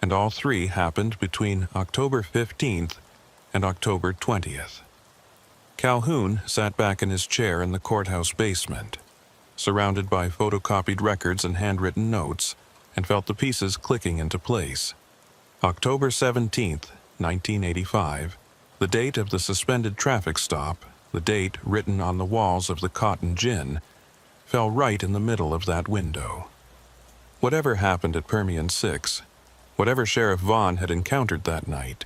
And all 3 happened between October 15th and October 20th. Calhoun sat back in his chair in the courthouse basement, surrounded by photocopied records and handwritten notes, and felt the pieces clicking into place. October 17th, 1985, the date of the suspended traffic stop, the date written on the walls of the Cotton Gin, fell right in the middle of that window. Whatever happened at Permian 6, whatever Sheriff Vaughn had encountered that night,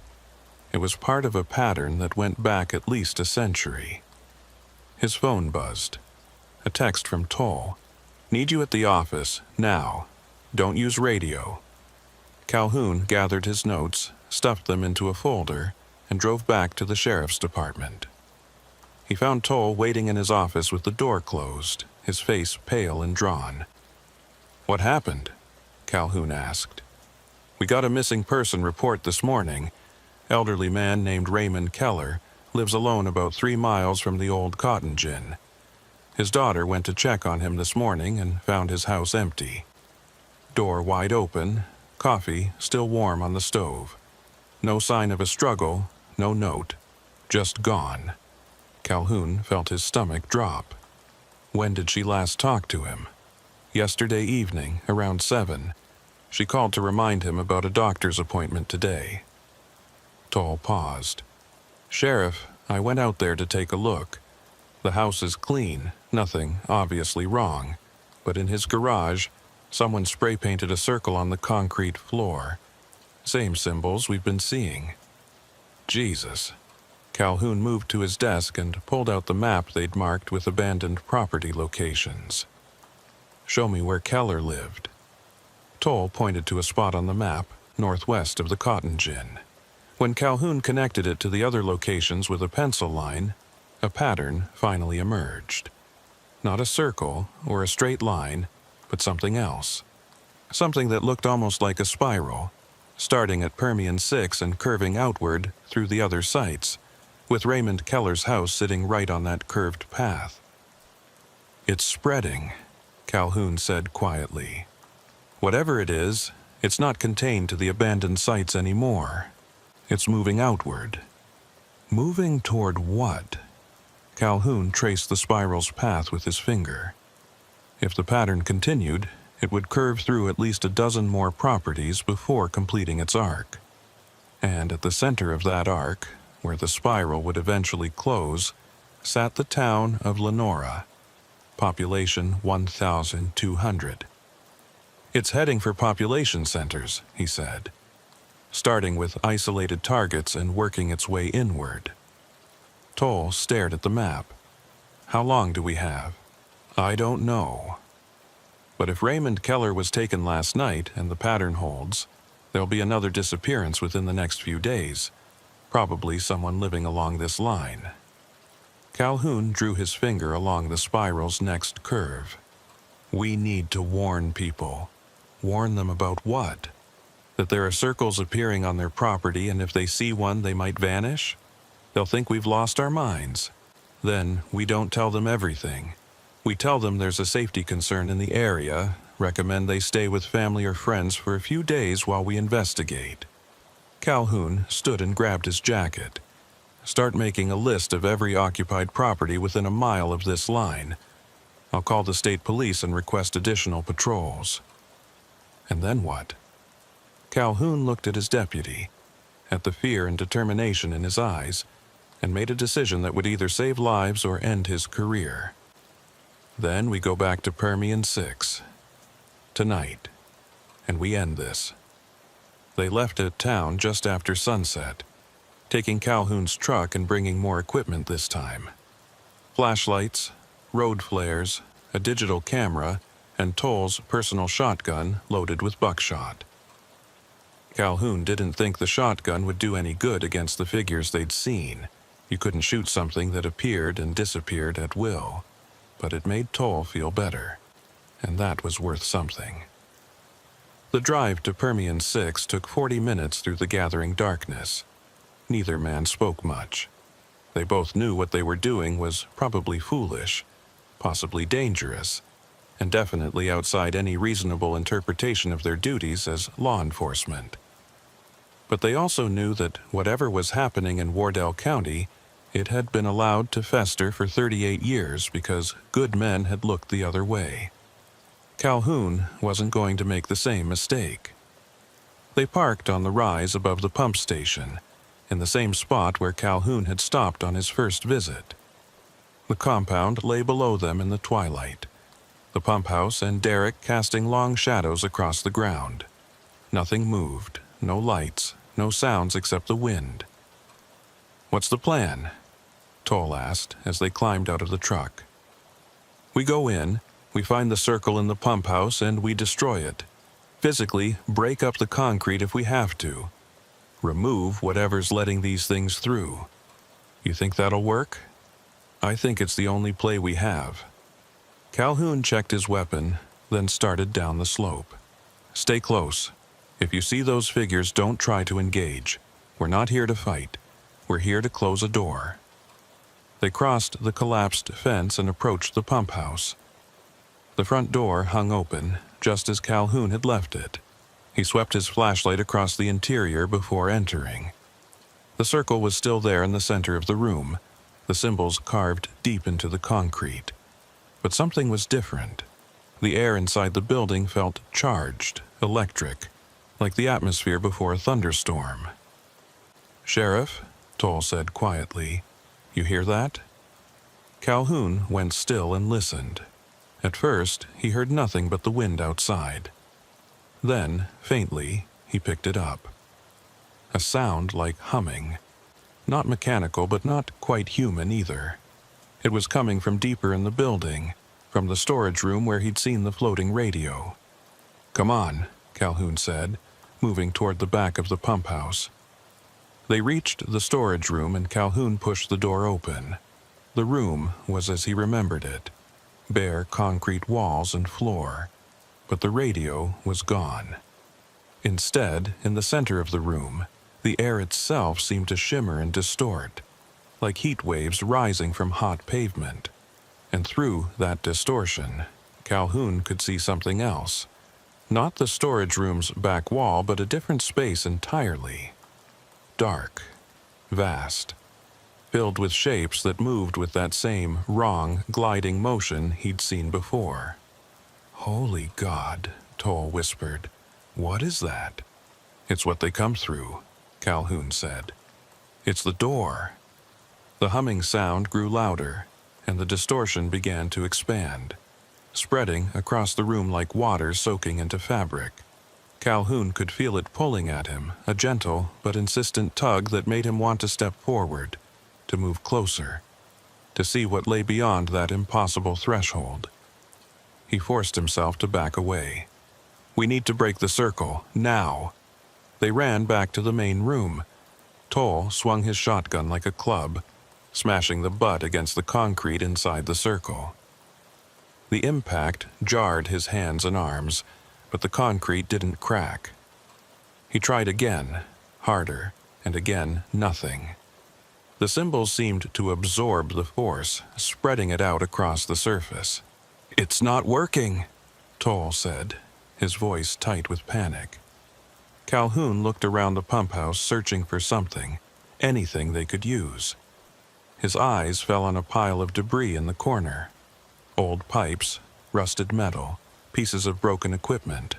it was part of a pattern that went back at least a century. His phone buzzed. A text from Toll. "Need you at the office, now. Don't use radio." Calhoun gathered his notes, stuffed them into a folder, and drove back to the sheriff's department. He found Toll waiting in his office with the door closed, his face pale and drawn. "What happened?" Calhoun asked. "We got a missing person report this morning. Elderly man named Raymond Keller lives alone about 3 miles from the old Cotton Gin. His daughter went to check on him this morning and found his house empty. Door wide open, coffee still warm on the stove. No sign of a struggle, no note, just gone." Calhoun felt his stomach drop. When did she last talk to him? Yesterday evening, around 7. She called to remind him about a doctor's appointment today. Toll paused. "Sheriff, I went out there to take a look. The house is clean, nothing obviously wrong, but in his garage, someone spray-painted a circle on the concrete floor. Same symbols we've been seeing." Jesus. Calhoun moved to his desk and pulled out the map they'd marked with abandoned property locations. "Show me where Keller lived." Toll pointed to a spot on the map, northwest of the Cotton Gin. When Calhoun connected it to the other locations with a pencil line, a pattern finally emerged. Not a circle or a straight line, but something else. Something that looked almost like a spiral, starting at Permian 6 and curving outward through the other sites, with Raymond Keller's house sitting right on that curved path. "It's spreading," Calhoun said quietly. "Whatever it is, it's not contained to the abandoned sites anymore. It's moving outward." Moving toward what? Calhoun traced the spiral's path with his finger. If the pattern continued, it would curve through at least a dozen more properties before completing its arc. And at the center of that arc, where the spiral would eventually close, sat the town of Lenora, population 1,200. "It's heading for population centers," he said, starting with isolated targets and working its way inward. Toll stared at the map. "How long do we have?" "I don't know. But if Raymond Keller was taken last night and the pattern holds, there'll be another disappearance within the next few days, probably someone living along this line." Calhoun drew his finger along the spiral's next curve. "We need to warn people." "Warn them about what?" "That there are circles appearing on their property, and if they see one, they might vanish. They'll think we've lost our minds. Then we don't tell them everything. We tell them there's a safety concern in the area, recommend they stay with family or friends for a few days while we investigate." Calhoun stood and grabbed his jacket. "Start making a list of every occupied property within a mile of this line. I'll call the state police and request additional patrols." And then what? Calhoun looked at his deputy, at the fear and determination in his eyes, and made a decision that would either save lives or end his career. "Then we go back to Permian 6. Tonight. And we end this." They left at town just after sunset, taking Calhoun's truck and bringing more equipment this time. Flashlights, road flares, a digital camera, and Toll's personal shotgun loaded with buckshot. Calhoun didn't think the shotgun would do any good against the figures they'd seen. You couldn't shoot something that appeared and disappeared at will. but it made Toll feel better, and that was worth something. The drive to Permian 6 took 40 minutes through the gathering darkness. Neither man spoke much. They both knew what they were doing was probably foolish, possibly dangerous, and definitely outside any reasonable interpretation of their duties as law enforcement. But they also knew that whatever was happening in Wardell County, it had been allowed to fester for 38 years because good men had looked the other way. Calhoun wasn't going to make the same mistake. They parked on the rise above the pump station, in the same spot where Calhoun had stopped on his first visit. The compound lay below them in the twilight, the pump house and derrick casting long shadows across the ground. Nothing moved, no lights, no sounds except the wind. "What's the plan?" Toll asked as they climbed out of the truck. "We go in, we find the circle in the pump house, and we destroy it. Physically break up the concrete if we have to. Remove whatever's letting these things through. You think that'll work?" "I think it's the only play we have." Calhoun checked his weapon, then started down the slope. "Stay close. If you see those figures, don't try to engage. We're not here to fight. We're here to close a door." They crossed the collapsed fence and approached the pump house. The front door hung open, just as Calhoun had left it. He swept his flashlight across the interior before entering. The circle was still there in the center of the room, the symbols carved deep into the concrete. But something was different. The air inside the building felt charged, electric, like the atmosphere before a thunderstorm. "Sheriff," Toll said quietly, "you hear that?" Calhoun went still and listened. At first, he heard nothing but the wind outside. Then, faintly, he picked it up. A sound like humming. Not mechanical, but not quite human either. It was coming from deeper in the building, from the storage room where he'd seen the floating radio. "Come on," Calhoun said, moving toward the back of the pump house. They reached the storage room and Calhoun pushed the door open. The room was as he remembered it, bare concrete walls and floor, but the radio was gone. Instead, in the center of the room, the air itself seemed to shimmer and distort, like heat waves rising from hot pavement. And through that distortion, Calhoun could see something else. Not the storage room's back wall, but a different space entirely. Dark, vast, filled with shapes that moved with that same wrong, gliding motion he'd seen before. "Holy God," Toll whispered. "What is that?" "It's what they come through," Calhoun said. "It's the door." The humming sound grew louder, and the distortion began to expand, spreading across the room like water soaking into fabric. Calhoun could feel it pulling at him, a gentle but insistent tug that made him want to step forward, to move closer, to see what lay beyond that impossible threshold. He forced himself to back away. "We need to break the circle, now." They ran back to the main room. Toll swung his shotgun like a club, smashing the butt against the concrete inside the circle. The impact jarred his hands and arms, but the concrete didn't crack. He tried again, harder, and again nothing. The symbols seemed to absorb the force, spreading it out across the surface. "It's not working," Toll said, his voice tight with panic. Calhoun looked around the pump house searching for something, anything they could use. His eyes fell on a pile of debris in the corner. Old pipes, rusted metal, pieces of broken equipment.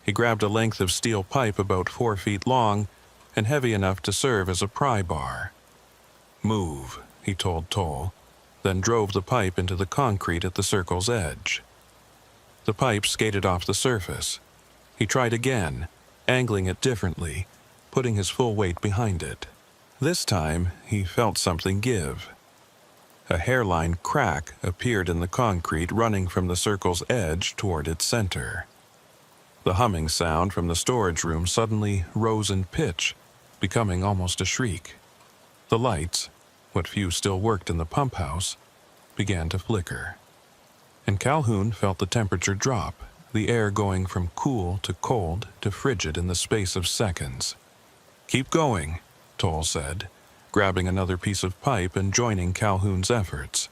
He grabbed a length of steel pipe about 4 feet long and heavy enough to serve as a pry bar. "Move," he told Toll, then drove the pipe into the concrete at the circle's edge. The pipe skated off the surface. He tried again, angling it differently, putting his full weight behind it. This time, he felt something give. A hairline crack appeared in the concrete running from the circle's edge toward its center. The humming sound from the storage room suddenly rose in pitch, becoming almost a shriek. The lights, what few still worked in the pump house, began to flicker. and Calhoun felt the temperature drop, the air going from cool to cold to frigid in the space of seconds. "Keep going," Toll said, grabbing another piece of pipe and joining Calhoun's efforts.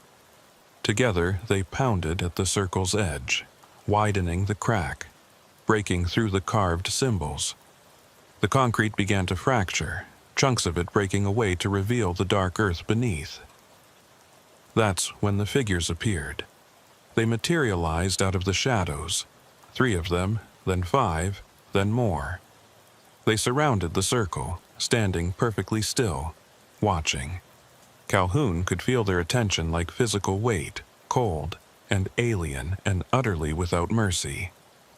Together, they pounded at the circle's edge, widening the crack, breaking through the carved symbols. The concrete began to fracture, chunks of it breaking away to reveal the dark earth beneath. That's when the figures appeared. They materialized out of the shadows, 3 of them, then 5, then more. They surrounded the circle, standing perfectly still, watching. Calhoun could feel their attention like physical weight, cold and alien and utterly without mercy.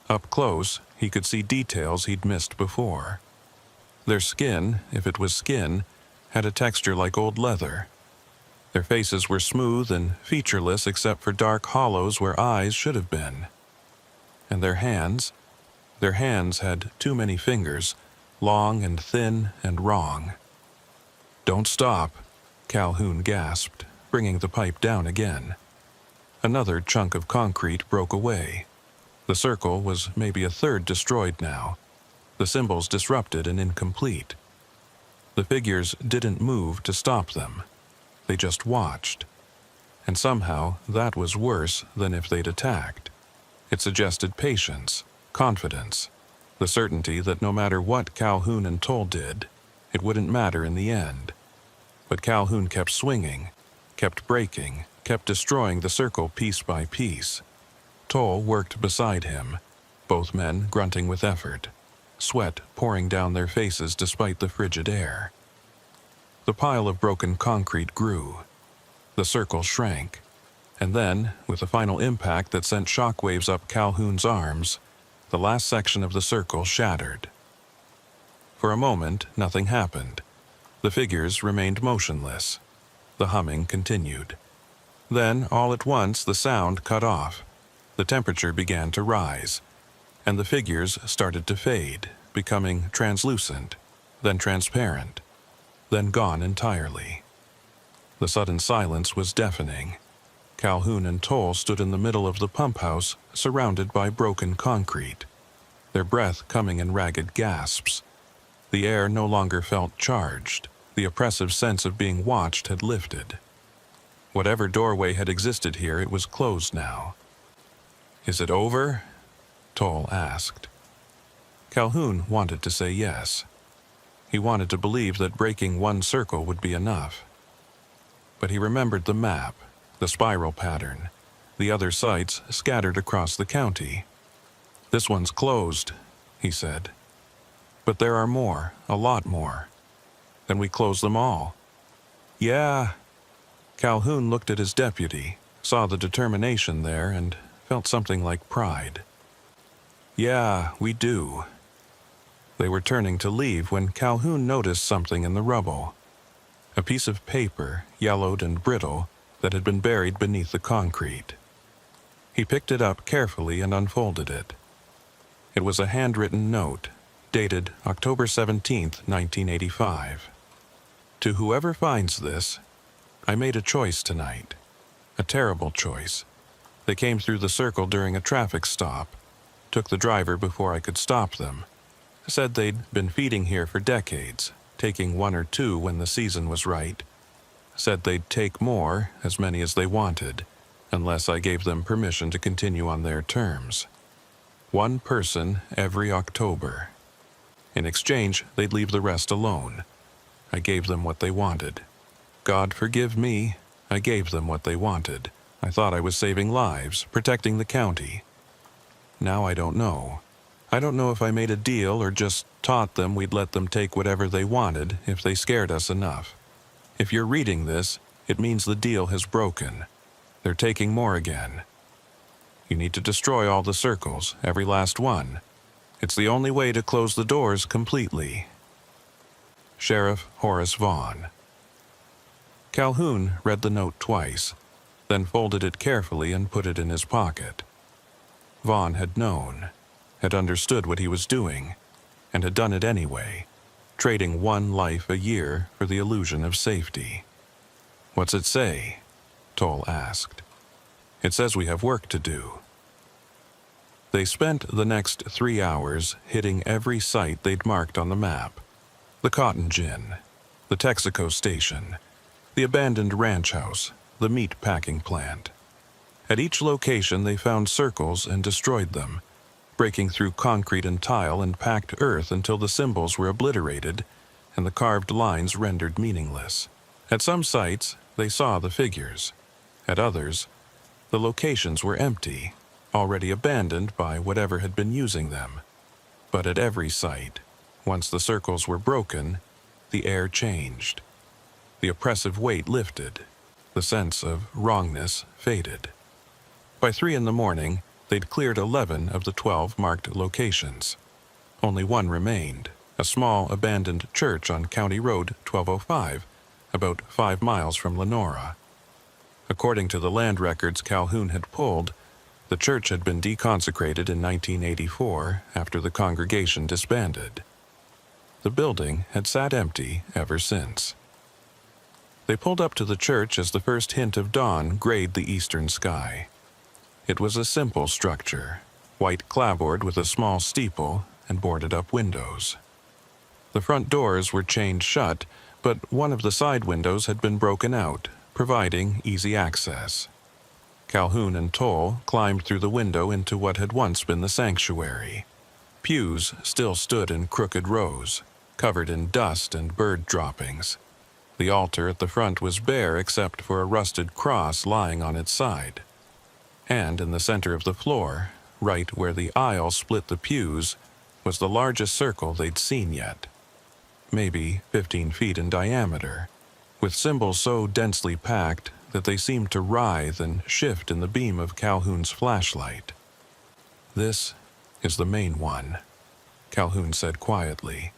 Up close, he could see details he'd missed before. Their skin, if it was skin, had a texture like old leather. Their faces were smooth and featureless except for dark hollows where eyes should have been. And their hands had too many fingers, long and thin and wrong. "Don't stop," Calhoun gasped, bringing the pipe down again. Another chunk of concrete broke away. The circle was maybe a third destroyed now, the symbols disrupted and incomplete. The figures didn't move to stop them. They just watched. And somehow that was worse than if they'd attacked. It suggested patience, confidence, the certainty that no matter what Calhoun and Toll did, it wouldn't matter in the end. But Calhoun kept swinging, kept breaking, kept destroying the circle piece by piece. Toll worked beside him, both men grunting with effort, sweat pouring down their faces despite the frigid air. The pile of broken concrete grew. The circle shrank, and then, with a final impact that sent shockwaves up Calhoun's arms, the last section of the circle shattered. For a moment, nothing happened. The figures remained motionless. The humming continued. Then, all at once, the sound cut off. The temperature began to rise, and the figures started to fade, becoming translucent, then transparent, then gone entirely. The sudden silence was deafening. Calhoun and Toll stood in the middle of the pump house, surrounded by broken concrete, their breath coming in ragged gasps. The air no longer felt charged. The oppressive sense of being watched had lifted. Whatever doorway had existed here, it was closed now. "Is it over?" Toll asked. Calhoun wanted to say yes. He wanted to believe that breaking one circle would be enough. But he remembered the map, the spiral pattern, the other sites scattered across the county. "This one's closed," he said. "But there are more, a lot more. Then we close them all." "Yeah." Calhoun looked at his deputy, saw the determination there, and felt something like pride. "Yeah, we do." They were turning to leave when Calhoun noticed something in the rubble. A piece of paper, yellowed and brittle, that had been buried beneath the concrete. He picked it up carefully and unfolded it. It was a handwritten note, dated October 17th, 1985. "To whoever finds this, I made a choice tonight. A terrible choice. They came through the circle during a traffic stop, took the driver before I could stop them. Said they'd been feeding here for decades, taking 1 or 2 when the season was right. Said they'd take more, as many as they wanted, unless I gave them permission to continue on their terms. 1 person every October. In exchange, they'd leave the rest alone. I gave them what they wanted. God forgive me, I gave them what they wanted. I thought I was saving lives, protecting the county. Now I don't know. I don't know if I made a deal or just taught them we'd let them take whatever they wanted if they scared us enough. If you're reading this, it means the deal has broken. They're taking more again. You need to destroy all the circles, every last one. It's the only way to close the doors completely. Sheriff Horace Vaughn. Calhoun read the note twice, then folded it carefully and put it in his pocket. Vaughn had known, had understood what he was doing, and had done it anyway, trading 1 life a year for the illusion of safety. "What's it say?" Toll asked. It says we have work to do." They spent the next 3 hours hitting every site they'd marked on the map. The cotton gin, the Texaco station, the abandoned ranch house, the meat packing plant. At each location they found circles and destroyed them, breaking through concrete and tile and packed earth until the symbols were obliterated and the carved lines rendered meaningless. At some sites, they saw the figures. At others, the locations were empty, already abandoned by whatever had been using them. But at every site, once the circles were broken, the air changed. The oppressive weight lifted. The sense of wrongness faded. By 3 in the morning, they'd cleared 11 of the 12 marked locations. Only one remained, a small abandoned church on County Road 1205, about 5 miles from Lenora. According to the land records Calhoun had pulled, the church had been deconsecrated in 1984 after the congregation disbanded. The building had sat empty ever since. They pulled up to the church as the first hint of dawn grayed the eastern sky. It was a simple structure, white clapboard with a small steeple and boarded-up windows. The front doors were chained shut, but one of the side windows had been broken out, providing easy access. Calhoun and Toll climbed through the window into what had once been the sanctuary. Pews still stood in crooked rows, covered in dust and bird droppings. The altar at the front was bare except for a rusted cross lying on its side. And in the center of the floor, right where the aisle split the pews, was the largest circle they'd seen yet. Maybe 15 feet in diameter, with symbols so densely packed that they seemed to writhe and shift in the beam of Calhoun's flashlight. "This is the main one," Calhoun said quietly.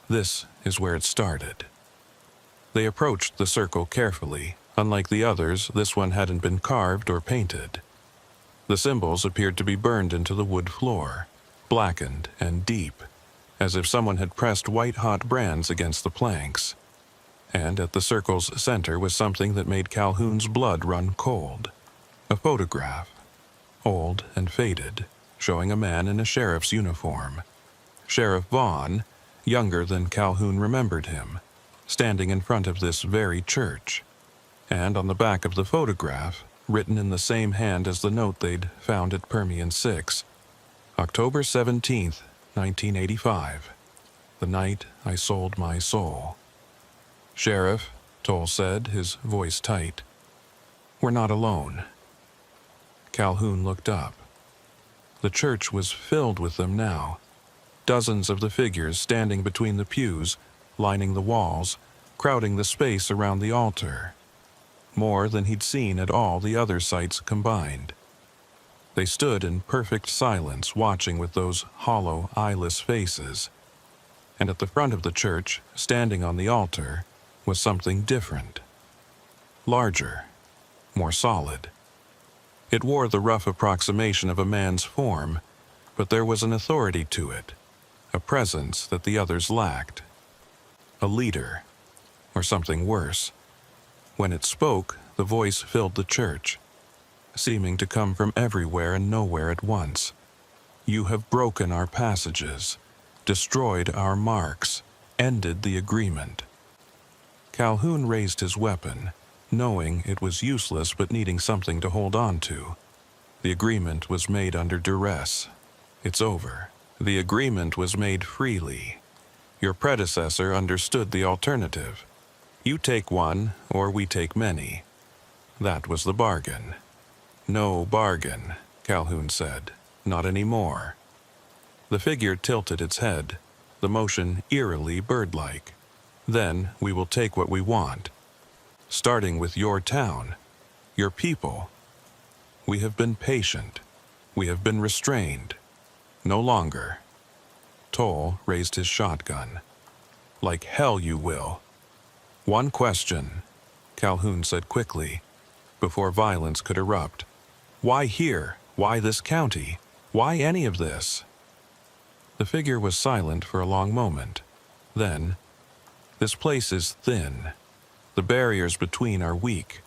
"This is where it started." They approached the circle carefully. Unlike the others, this one hadn't been carved or painted. The symbols appeared to be burned into the wood floor, blackened and deep, as if someone had pressed white-hot brands against the planks. And at the circle's center was something that made Calhoun's blood run cold. A photograph, old and faded, showing a man in a sheriff's uniform. Sheriff Vaughn, younger than Calhoun remembered him, standing in front of this very church. And on the back of the photograph, written in the same hand as the note they'd found at Permian 6, October 17th, 1985, the night I sold my soul. "Sheriff," Toll said, his voice tight, "we're not alone." Calhoun looked up. The church was filled with them now, dozens of the figures standing between the pews, lining the walls, crowding the space around the altar. More than he'd seen at all the other sites combined. They stood in perfect silence, watching with those hollow, eyeless faces. And at the front of the church, standing on the altar, was something different. Larger, more solid. It wore the rough approximation of a man's form, but there was an authority to it, a presence that the others lacked. A leader, or something worse. When it spoke, the voice filled the church, seeming to come from everywhere and nowhere at once. "You have broken our passages, destroyed our marks, ended the agreement." Calhoun raised his weapon, knowing it was useless but needing something to hold on to. The agreement was made under duress. It's over. The agreement was made freely. Your predecessor understood the alternative. You take one, or we take many. That was the bargain. "No bargain," Calhoun said. "Not anymore." The figure tilted its head, the motion eerily bird-like. "Then we will take what we want. Starting with your town, your people. We have been patient. We have been restrained. No longer." Toll raised his shotgun. "Like hell you will." "One question," Calhoun said quickly, before violence could erupt. "Why here? Why this county? Why any of this?" The figure was silent for a long moment. Then, "This place is thin. The barriers between are weak.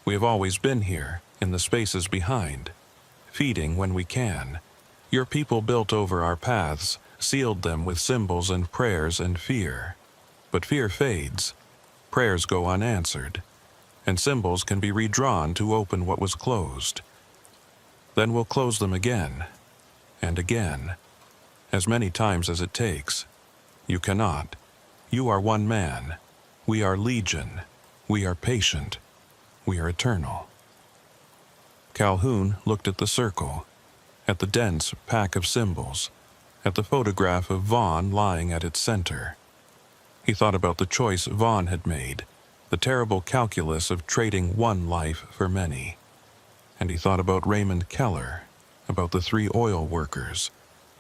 We have always been here, in the spaces behind, feeding when we can. Your people built over our paths, sealed them with symbols and prayers and fear. But fear fades, prayers go unanswered, and symbols can be redrawn to open what was closed. Then we'll close them again, and again, as many times as it takes. You cannot. You are one man. We are legion. We are patient. We are eternal. Calhoun looked at the circle, at the dense pack of symbols, at the photograph of Vaughn lying at its center. He thought about the choice Vaughn had made, the terrible calculus of trading one life for many. And he thought about Raymond Keller, about the 3 oil workers,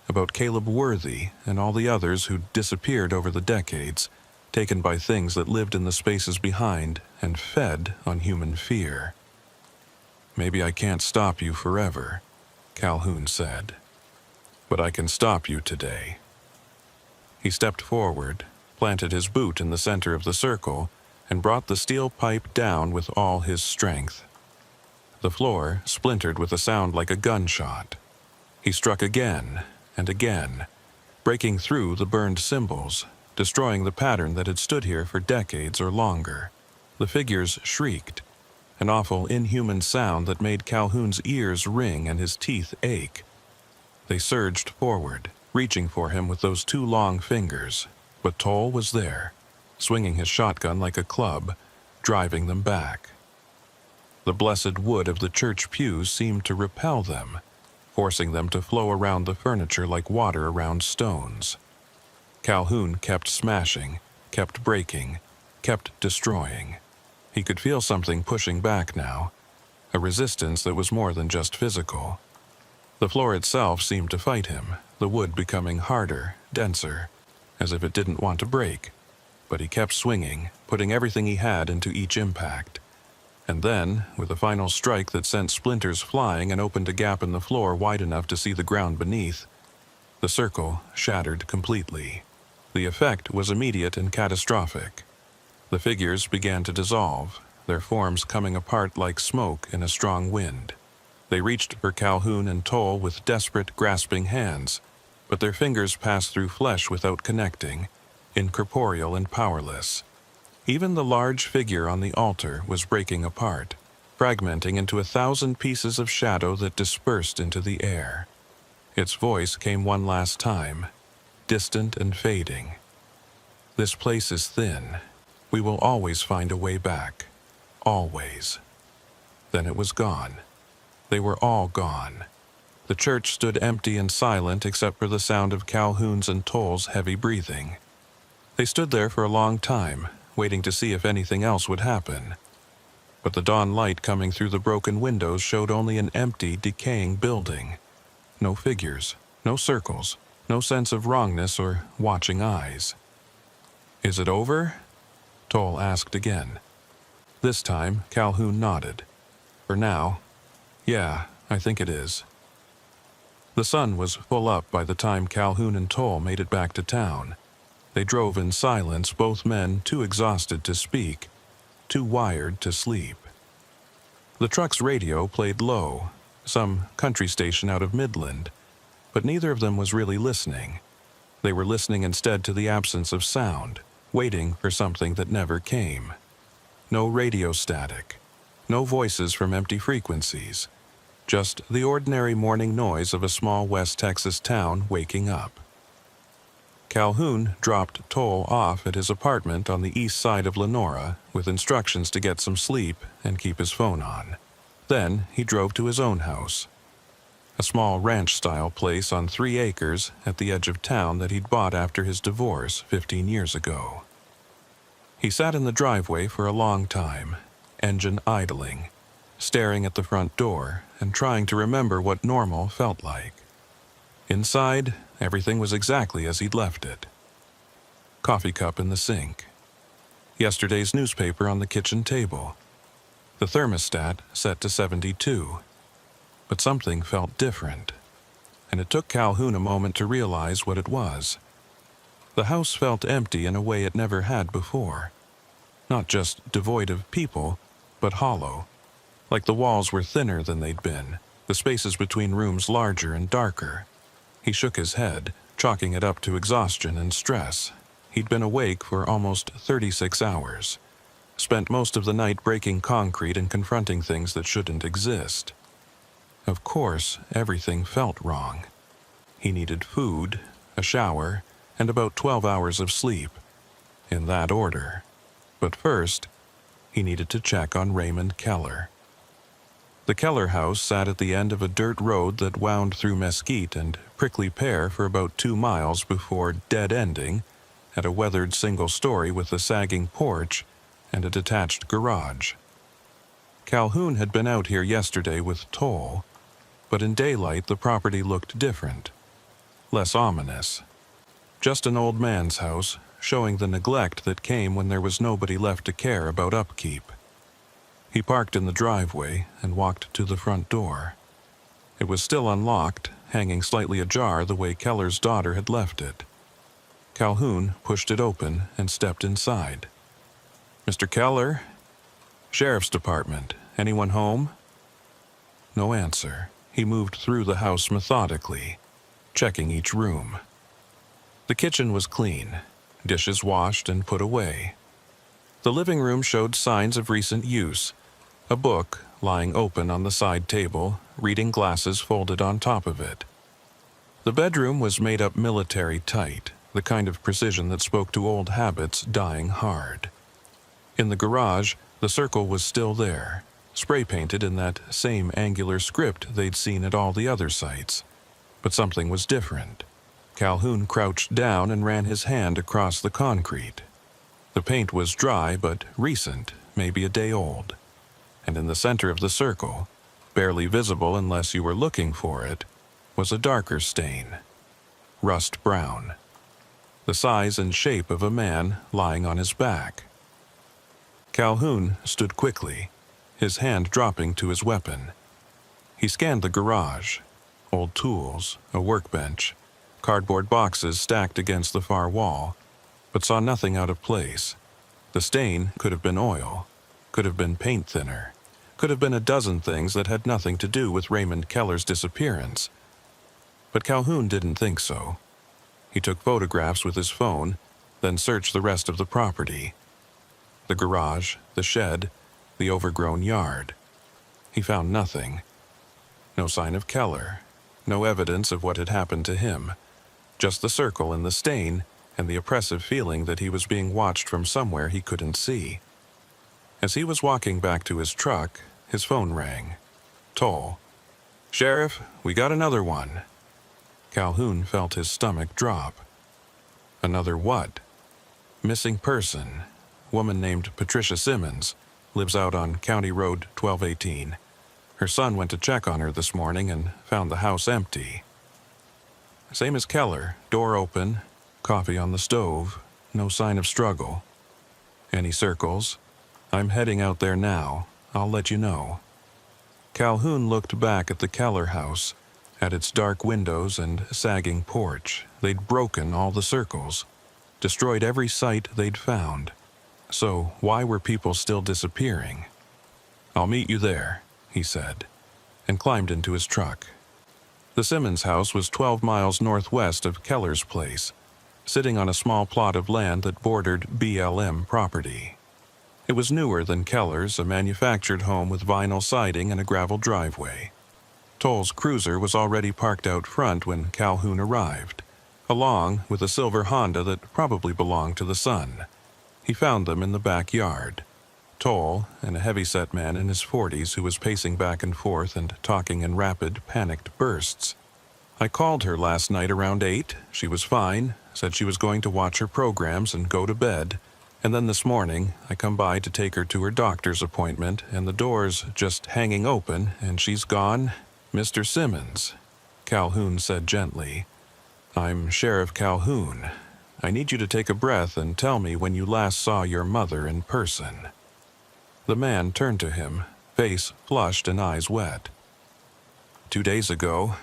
about Caleb Worthy and all the others who disappeared over the decades, taken by things that lived in the spaces behind and fed on human fear. Maybe I can't stop you forever, Calhoun said, but I can stop you today. He stepped forward, planted his boot in the center of the circle, and brought the steel pipe down with all his strength. The floor splintered with a sound like a gunshot. He struck again and again, breaking through the burned symbols, destroying the pattern that had stood here for decades or longer. The figures shrieked, an awful, inhuman sound that made Calhoun's ears ring and his teeth ache. They surged forward, reaching for him with those 2 long fingers, but Toll was there, swinging his shotgun like a club, driving them back. The blessed wood of the church pews seemed to repel them, forcing them to flow around the furniture like water around stones. Calhoun kept smashing, kept breaking, kept destroying. He could feel something pushing back now, a resistance that was more than just physical. The floor itself seemed to fight him, the wood becoming harder, denser, as if it didn't want to break. But he kept swinging, putting everything he had into each impact. And then, with a final strike that sent splinters flying and opened a gap in the floor wide enough to see the ground beneath, the circle shattered completely. The effect was immediate and catastrophic. The figures began to dissolve, their forms coming apart like smoke in a strong wind. They reached for Calhoun and Toll with desperate, grasping hands, but their fingers passed through flesh without connecting, incorporeal and powerless. Even the large figure on the altar was breaking apart, fragmenting into 1,000 pieces of shadow that dispersed into the air. Its voice came one last time, distant and fading. This place is thin. We will always find a way back. Always. Then it was gone. They were all gone. The church stood empty and silent except for the sound of Calhoun's and Toll's heavy breathing. They stood there for a long time, waiting to see if anything else would happen. But the dawn light coming through the broken windows showed only an empty, decaying building. No figures, no circles, no sense of wrongness or watching eyes. "Is it over?" Toll asked again. This time, Calhoun nodded. "For now, yeah, I think it is." The sun was full up by the time Calhoun and Toll made it back to town. They drove in silence, both men too exhausted to speak, too wired to sleep. The truck's radio played low, some country station out of Midland, but neither of them was really listening. They were listening instead to the absence of sound, waiting for something that never came. No radio static, no voices from empty frequencies, just the ordinary morning noise of a small West Texas town waking up. Calhoun dropped Toll off at his apartment on the east side of Lenora with instructions to get some sleep and keep his phone on. Then he drove to his own house, a small ranch-style place on 3 acres at the edge of town that he'd bought after his divorce 15 years ago. He sat in the driveway for a long time, engine idling, staring at the front door and trying to remember what normal felt like. Inside, everything was exactly as he'd left it. Coffee cup in the sink. Yesterday's newspaper on the kitchen table. The thermostat set to 72. But something felt different, and it took Calhoun a moment to realize what it was. The house felt empty in a way it never had before. Not just devoid of people, but hollow. like the walls were thinner than they'd been, the spaces between rooms larger and darker. He shook his head, chalking it up to exhaustion and stress. He'd been awake for almost 36 hours, spent most of the night breaking concrete and confronting things that shouldn't exist. Of course, everything felt wrong. He needed food, a shower, and about 12 hours of sleep, in that order. But first, he needed to check on Raymond Keller. The Keller house sat at the end of a dirt road that wound through mesquite and prickly pear for about 2 miles before dead-ending at a weathered single story with a sagging porch and a detached garage. Calhoun had been out here yesterday with Toll, but in daylight the property looked different, less ominous. Just an old man's house, showing the neglect that came when there was nobody left to care about upkeep. He parked in the driveway and walked to the front door. It was still unlocked, hanging slightly ajar the way Keller's daughter had left it. Calhoun pushed it open and stepped inside. "Mr. Keller? Sheriff's Department. Anyone home?" No answer. He moved through the house methodically, checking each room. The kitchen was clean, dishes washed and put away. The living room showed signs of recent use, a book lying open on the side table, reading glasses folded on top of it. The bedroom was made up military tight, the kind of precision that spoke to old habits dying hard. In the garage, the circle was still there, spray-painted in that same angular script they'd seen at all the other sites. But something was different. Calhoun crouched down and ran his hand across the concrete. The paint was dry but recent, maybe a day old. And in the center of the circle, barely visible unless you were looking for it, was a darker stain. Rust brown. The size and shape of a man lying on his back. Calhoun stood quickly, his hand dropping to his weapon. He scanned the garage. Old tools, a workbench, cardboard boxes stacked against the far wall, but saw nothing out of place. The stain could have been oil, could have been paint thinner, could have been a dozen things that had nothing to do with Raymond Keller's disappearance. But Calhoun didn't think so. He took photographs with his phone, then searched the rest of the property. The garage, the shed, the overgrown yard. He found nothing. No sign of Keller, no evidence of what had happened to him, just the circle and the stain and the oppressive feeling that he was being watched from somewhere he couldn't see. As he was walking back to his truck, his phone rang. Toll. "Sheriff, we got another one." Calhoun felt his stomach drop. Another what? Missing person. Woman named Patricia Simmons. Lives out on County Road 1218. Her son went to check on her this morning and found the house empty. Same as Keller, door open, coffee on the stove, no sign of struggle. Any circles? I'm heading out there now. I'll let you know. Calhoun looked back at the Keller house, at its dark windows and sagging porch. They'd broken all the circles, destroyed every site they'd found. So why were people still disappearing? "I'll meet you there," he said, and climbed into his truck. The Simmons house was 12 miles northwest of Keller's place, sitting on a small plot of land that bordered BLM property. It was newer than Keller's, a manufactured home with vinyl siding and a gravel driveway. Toll's cruiser was already parked out front when Calhoun arrived, along with a silver Honda that probably belonged to the son. He found them in the backyard. Toll, and a heavy-set man in his 40s who was pacing back and forth and talking in rapid, panicked bursts. "I called her last night around 8. She was fine, said she was going to watch her programs and go to bed. And then this morning, I come by to take her to her doctor's appointment, and the door's just hanging open, and she's gone. Mr. Simmons," Calhoun said gently. "I'm Sheriff Calhoun. I need you to take a breath and tell me when you last saw your mother in person." The man turned to him, face flushed and eyes wet. 2 days ago.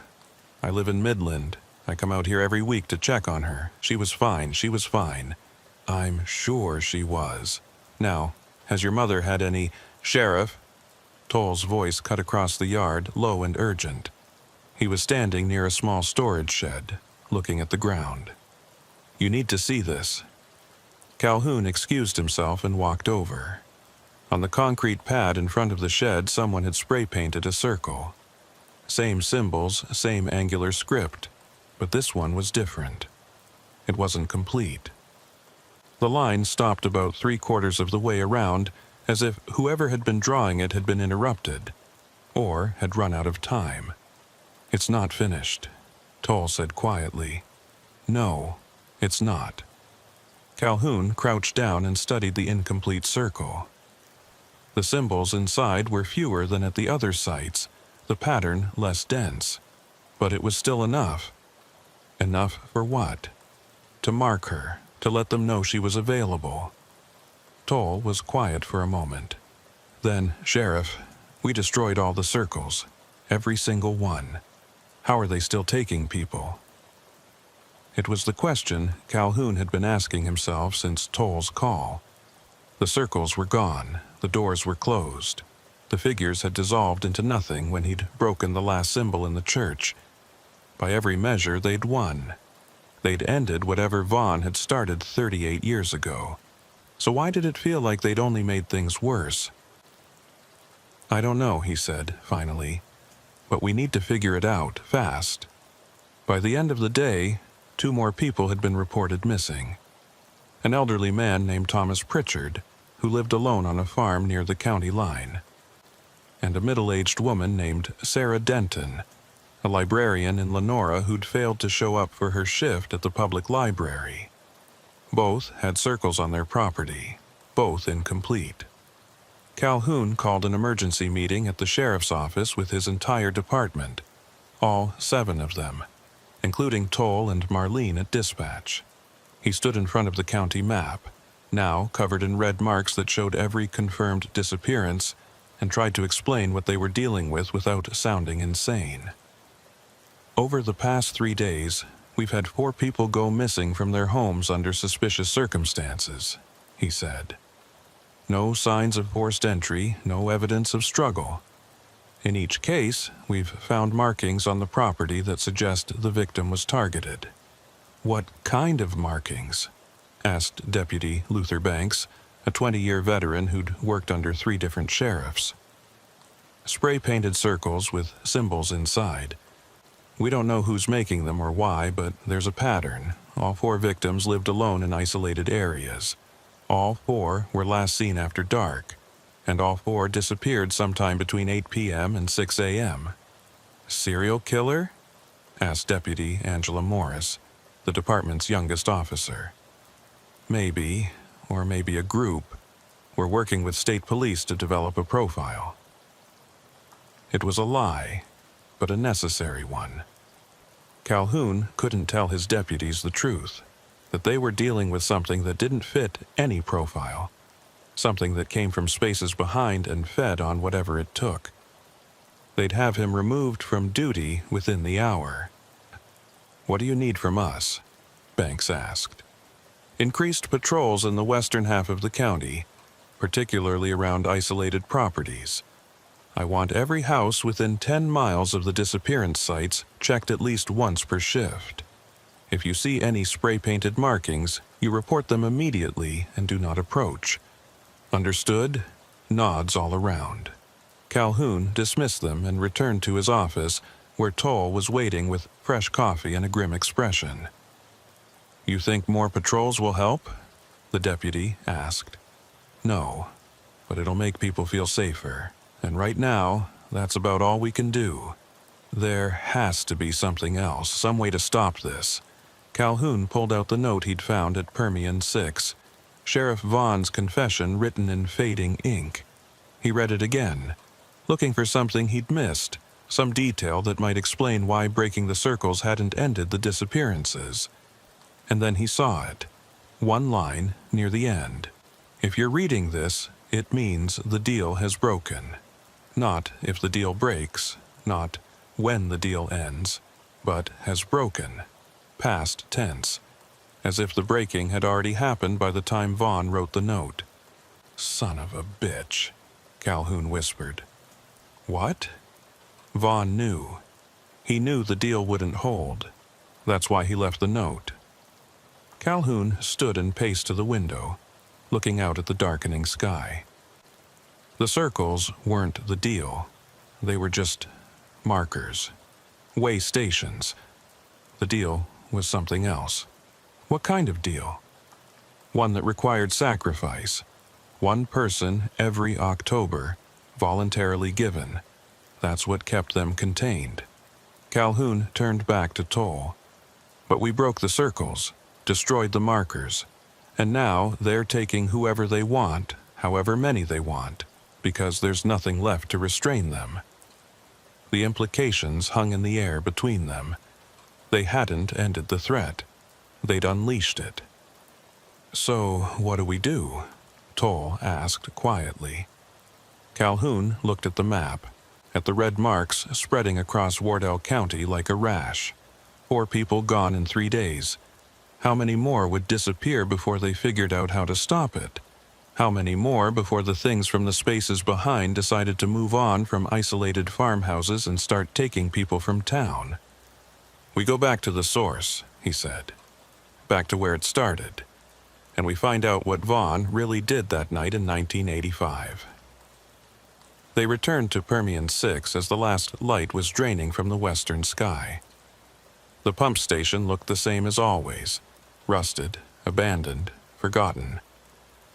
I live in Midland. I come out here every week to check on her. She was fine. I'm sure she was. Now, has your mother had any—" "Sheriff." Toll's voice cut across the yard, low and urgent. He was standing near a small storage shed, looking at the ground. "You need to see this." Calhoun excused himself and walked over. On the concrete pad in front of the shed, someone had spray-painted a circle. Same symbols, same angular script, but this one was different. It wasn't complete. The line stopped about 3/4 of the way around, as if whoever had been drawing it had been interrupted, or had run out of time. "It's not finished," Toll said quietly. "No, it's not." Calhoun crouched down and studied the incomplete circle. The symbols inside were fewer than at the other sites, the pattern less dense. But it was still enough. Enough for what? To mark her, to let them know she was available. Toll was quiet for a moment. Then, "Sheriff, we destroyed all the circles, every single one. How are they still taking people?" It was the question Calhoun had been asking himself since Toll's call. The circles were gone, the doors were closed. The figures had dissolved into nothing when he'd broken the last symbol in the church. By every measure, they'd won. They'd ended whatever Vaughn had started 38 years ago. So why did it feel like they'd only made things worse? "I don't know," he said, finally. "But we need to figure it out, fast." By the end of the day, 2 more people had been reported missing. An elderly man named Thomas Pritchard, who lived alone on a farm near the county line, and a middle-aged woman named Sarah Denton, a librarian in Lenora who'd failed to show up for her shift at the public library. Both had circles on their property, both incomplete. Calhoun called an emergency meeting at the sheriff's office with his entire department, all 7 of them, including Toll and Marlene at dispatch. He stood in front of the county map, now covered in red marks that showed every confirmed disappearance, and tried to explain what they were dealing with without sounding insane. "Over the past 3 days, we've had 4 people go missing from their homes under suspicious circumstances," he said. "No signs of forced entry, no evidence of struggle. In each case, we've found markings on the property that suggest the victim was targeted." "What kind of markings?" asked Deputy Luther Banks, a 20-year veteran who'd worked under 3 different sheriffs. "Spray-painted circles with symbols inside. We don't know who's making them or why, but there's a pattern. All 4 victims lived alone in isolated areas. All 4 were last seen after dark, and all 4 disappeared sometime between 8 p.m. and 6 a.m. "Serial killer?" asked Deputy Angela Morris, the department's youngest officer. "Maybe, or maybe a group. We're working with state police to develop a profile." It was a lie, but a necessary one. Calhoun couldn't tell his deputies the truth, that they were dealing with something that didn't fit any profile, something that came from spaces behind and fed on whatever it took. They'd have him removed from duty within the hour. "What do you need from us?" Banks asked. "Increased patrols in the western half of the county, particularly around isolated properties. I want every house within 10 miles of the disappearance sites checked at least once per shift. If you see any spray-painted markings, you report them immediately and do not approach. Understood?" Nods all around. Calhoun dismissed them and returned to his office, where Toll was waiting with fresh coffee and a grim expression. "You think more patrols will help?" the deputy asked. "No, but it'll make people feel safer, and right now, that's about all we can do. There has to be something else, some way to stop this." Calhoun pulled out the note he'd found at Permian 6, Sheriff Vaughn's confession written in fading ink. He read it again, looking for something he'd missed, some detail that might explain why breaking the circles hadn't ended the disappearances. And then he saw it. One line near the end. "If you're reading this, it means the deal has broken. Not if the deal breaks, not when the deal ends, but has broken. Past tense. As if the breaking had already happened by the time Vaughn wrote the note." "Son of a bitch," Calhoun whispered. What? Vaughn knew. He knew the deal wouldn't hold. That's why he left the note. Calhoun stood and paced to the window, looking out at the darkening sky. The circles weren't the deal. They were just markers, way stations. The deal was something else. What kind of deal? One that required sacrifice. One person every October, voluntarily given. That's what kept them contained. Calhoun turned back to Toll. But we broke the circles, destroyed the markers, and now they're taking whoever they want, however many they want, because there's nothing left to restrain them. The implications hung in the air between them. They hadn't ended the threat. They'd unleashed it. So, what do we do? Toll asked quietly. Calhoun looked at the map, at the red marks spreading across Wardell County like a rash. 4 people gone in 3 days. How many more would disappear before they figured out how to stop it? How many more before the things from the spaces behind decided to move on from isolated farmhouses and start taking people from town? We go back to the source, he said. Back to where it started. And we find out what Vaughn really did that night in 1985. They returned to Permian 6 as the last light was draining from the western sky. The pump station looked the same as always, rusted, abandoned, forgotten.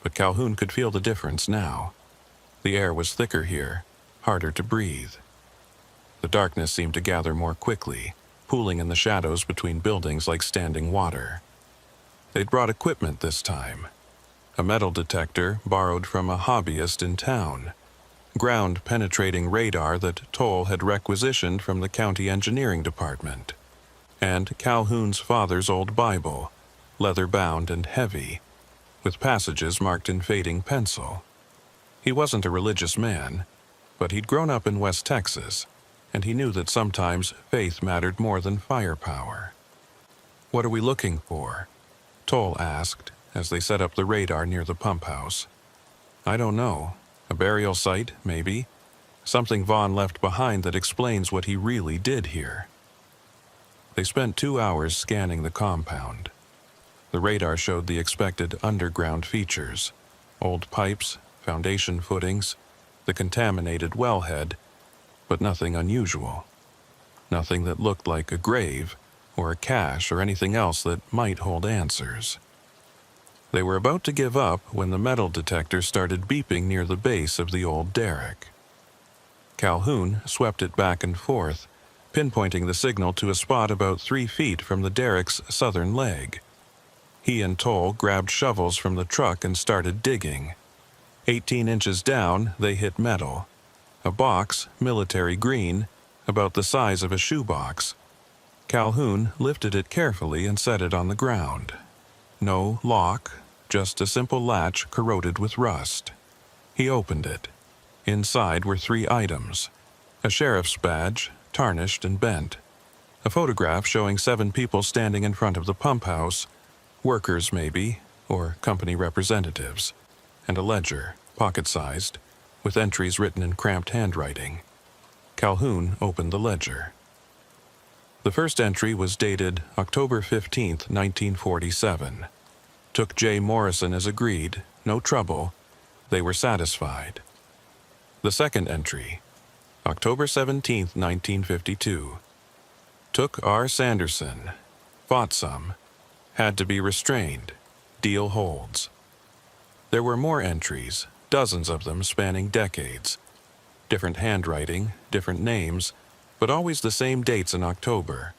But Calhoun could feel the difference now. The air was thicker here, harder to breathe. The darkness seemed to gather more quickly, pooling in the shadows between buildings like standing water. They'd brought equipment this time. A metal detector borrowed from a hobbyist in town. Ground-penetrating radar that Toll had requisitioned from the county engineering department. And Calhoun's father's old Bible, leather-bound and heavy, with passages marked in fading pencil. He wasn't a religious man, but he'd grown up in West Texas, and he knew that sometimes faith mattered more than firepower. "What are we looking for?" Toll asked, as they set up the radar near the pump house. "I don't know. A burial site, maybe. Something Vaughn left behind that explains what he really did here." They spent 2 hours scanning the compound. The radar showed the expected underground features: old pipes, foundation footings, the contaminated wellhead, but nothing unusual. Nothing that looked like a grave, or a cache, or anything else that might hold answers. They were about to give up when the metal detector started beeping near the base of the old derrick. Calhoun swept it back and forth, pinpointing the signal to a spot about 3 feet from the derrick's southern leg. He and Toll grabbed shovels from the truck and started digging. 18 inches down, they hit metal. A box, military green, about the size of a shoebox. Calhoun lifted it carefully and set it on the ground. No lock, just a simple latch corroded with rust. He opened it. Inside were 3 items: a sheriff's badge, tarnished and bent, a photograph showing 7 people standing in front of the pump house, workers maybe, or company representatives, and a ledger, pocket-sized, with entries written in cramped handwriting. Calhoun opened the ledger. The first entry was dated October 15th, 1947. Took J. Morrison as agreed, no trouble. They were satisfied. The second entry, October 17th, 1952. Took R. Sanderson. Fought some. Had to be restrained. Deal holds. There were more entries, dozens of them spanning decades. Different handwriting, different names, but always the same dates in October.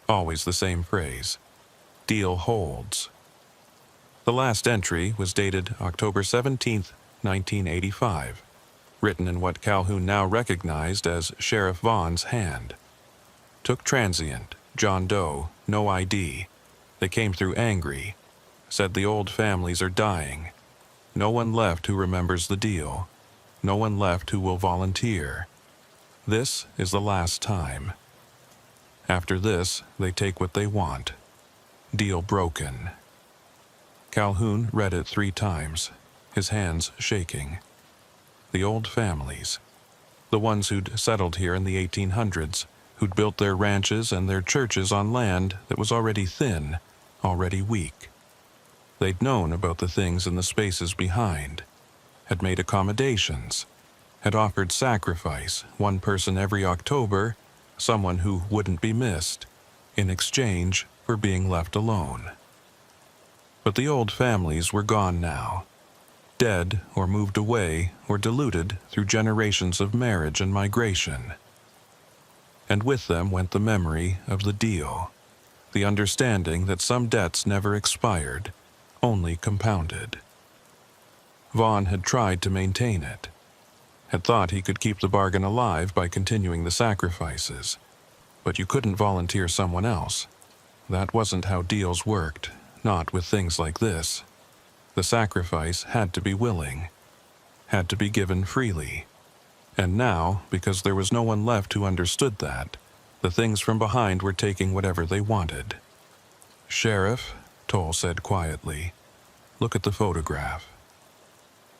Always the same phrase: deal holds. The last entry was dated October 17th, 1985, written in what Calhoun now recognized as Sheriff Vaughn's hand. Took transient, John Doe, no ID. They came through angry. Said the old families are dying. No one left who remembers the deal. No one left who will volunteer. This is the last time. After this, they take what they want. Deal broken. Calhoun read it 3 times, his hands shaking. The old families. The ones who'd settled here in the 1800s, who'd built their ranches and their churches on land that was already thin, already weak. They'd known about the things in the spaces behind, had made accommodations, had offered sacrifice, one person every October, someone who wouldn't be missed, in exchange for being left alone. But the old families were gone now, dead or moved away or diluted through generations of marriage and migration. And with them went the memory of the deal, the understanding that some debts never expired, only compounded. Vaughn had tried to maintain it, had thought he could keep the bargain alive by continuing the sacrifices, but you couldn't volunteer someone else. That wasn't how deals worked, not with things like this. The sacrifice had to be willing, had to be given freely. And now, because there was no one left who understood that, the things from behind were taking whatever they wanted. "Sheriff," Toll said quietly, "look at the photograph."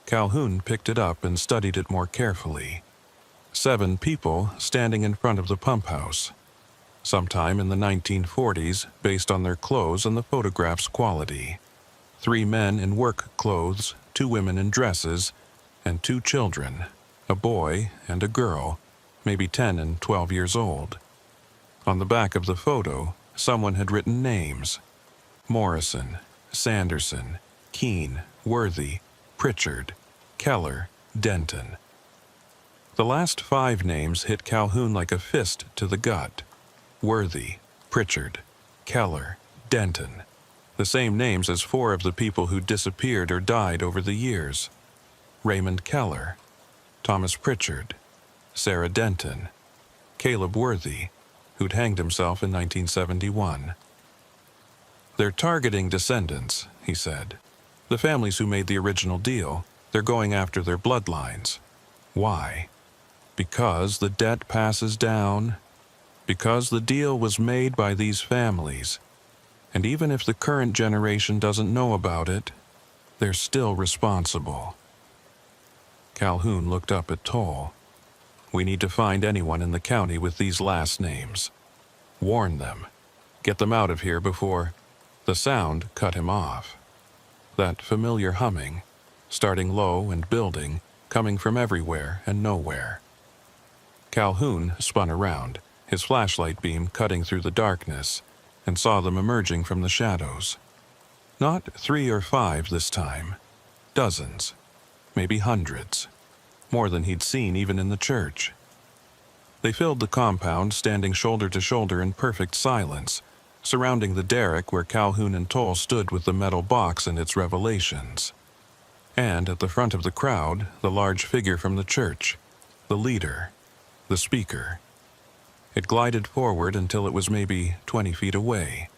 Calhoun picked it up and studied it more carefully. 7 people standing in front of the pump house. Sometime in the 1940s, based on their clothes and the photograph's quality. 3 men in work clothes, 2 women in dresses, and 2 children, a boy and a girl, maybe 10 and 12 years old. On the back of the photo, someone had written names: Morrison, Sanderson, Keene, Worthy, Pritchard, Keller, Denton. The last 5 names hit Calhoun like a fist to the gut. Worthy, Pritchard, Keller, Denton. The same names as 4 of the people who disappeared or died over the years. Raymond Keller, Thomas Pritchard, Sarah Denton, Caleb Worthy, who'd hanged himself in 1971. "They're targeting descendants," he said. "The families who made the original deal, they're going after their bloodlines. Why? Because the debt passes down. Because the deal was made by these families. And even if the current generation doesn't know about it, they're still responsible." Calhoun looked up at Toll. "We need to find anyone in the county with these last names. Warn them. Get them out of here before—" The sound cut him off. That familiar humming, starting low and building, coming from everywhere and nowhere. Calhoun spun around, his flashlight beam cutting through the darkness, and saw them emerging from the shadows. Not 3 or 5 this time. Dozens. Maybe hundreds. More than he'd seen even in the church. They filled the compound, standing shoulder to shoulder in perfect silence, surrounding the derrick where Calhoun and Toll stood with the metal box and its revelations. And at the front of the crowd, the large figure from the church, the leader, the speaker. It glided forward until it was maybe 20 feet away,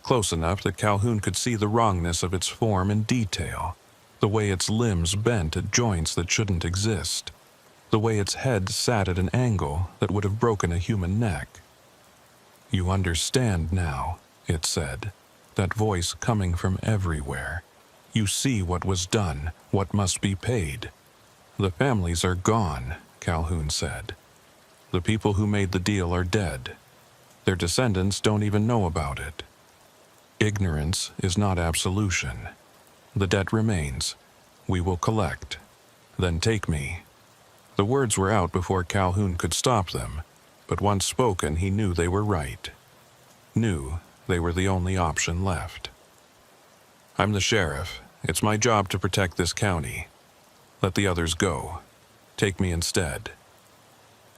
close enough that Calhoun could see the wrongness of its form in detail, the way its limbs bent at joints that shouldn't exist, the way its head sat at an angle that would have broken a human neck. "You understand now," it said, that voice coming from everywhere. "You see what was done, what must be paid." "The families are gone," Calhoun said. "The people who made the deal are dead. Their descendants don't even know about it. Ignorance is not absolution. The debt remains. We will collect. Then take me." The words were out before Calhoun could stop them, but once spoken he knew they were right. Knew they were the only option left. "I'm the sheriff. It's my job to protect this county. Let the others go. Take me instead."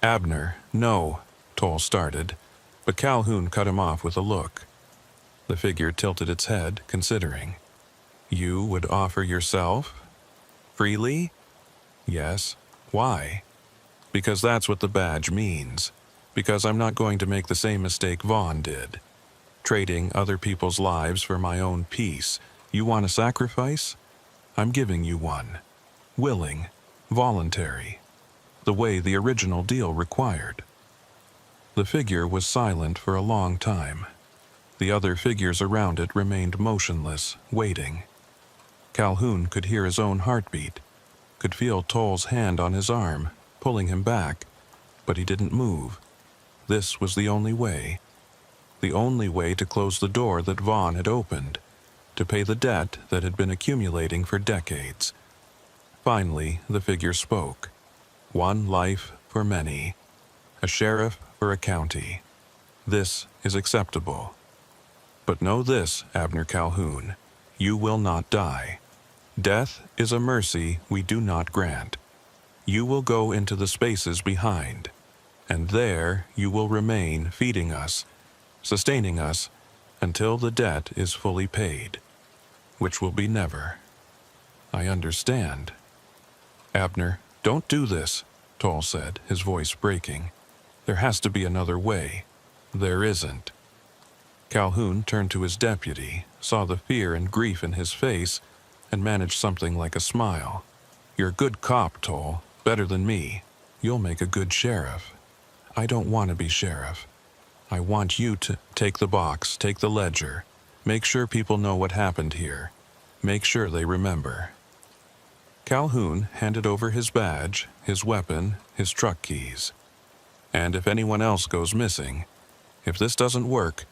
"Abner, no," Toll started, but Calhoun cut him off with a look. The figure tilted its head, considering. "You would offer yourself? Freely?" "Yes. Why?" "Because that's what the badge means. Because I'm not going to make the same mistake Vaughn did. Trading other people's lives for my own peace. You want a sacrifice? I'm giving you one. Willing. Voluntary. The way the original deal required." The figure was silent for a long time. The other figures around it remained motionless, waiting. Calhoun could hear his own heartbeat, could feel Toll's hand on his arm, pulling him back, but he didn't move. This was the only way. The only way to close the door that Vaughn had opened, to pay the debt that had been accumulating for decades. Finally, the figure spoke. One life for many. A sheriff for a county. This is acceptable. But know this, Abner Calhoun. You will not die. Death is a mercy we do not grant. You will go into the spaces behind, and there you will remain feeding us, sustaining us, until the debt is fully paid, which will be never. I understand. Abner, don't do this, Toll said, his voice breaking. There has to be another way. There isn't. Calhoun turned to his deputy, saw the fear and grief in his face, and managed something like a smile. You're a good cop, Toll, better than me. You'll make a good sheriff. I don't want to be sheriff. I want you to take the box, take the ledger, make sure people know what happened here, make sure they remember. Calhoun handed over his badge, his weapon, his truck keys. And if anyone else goes missing, if this doesn't work,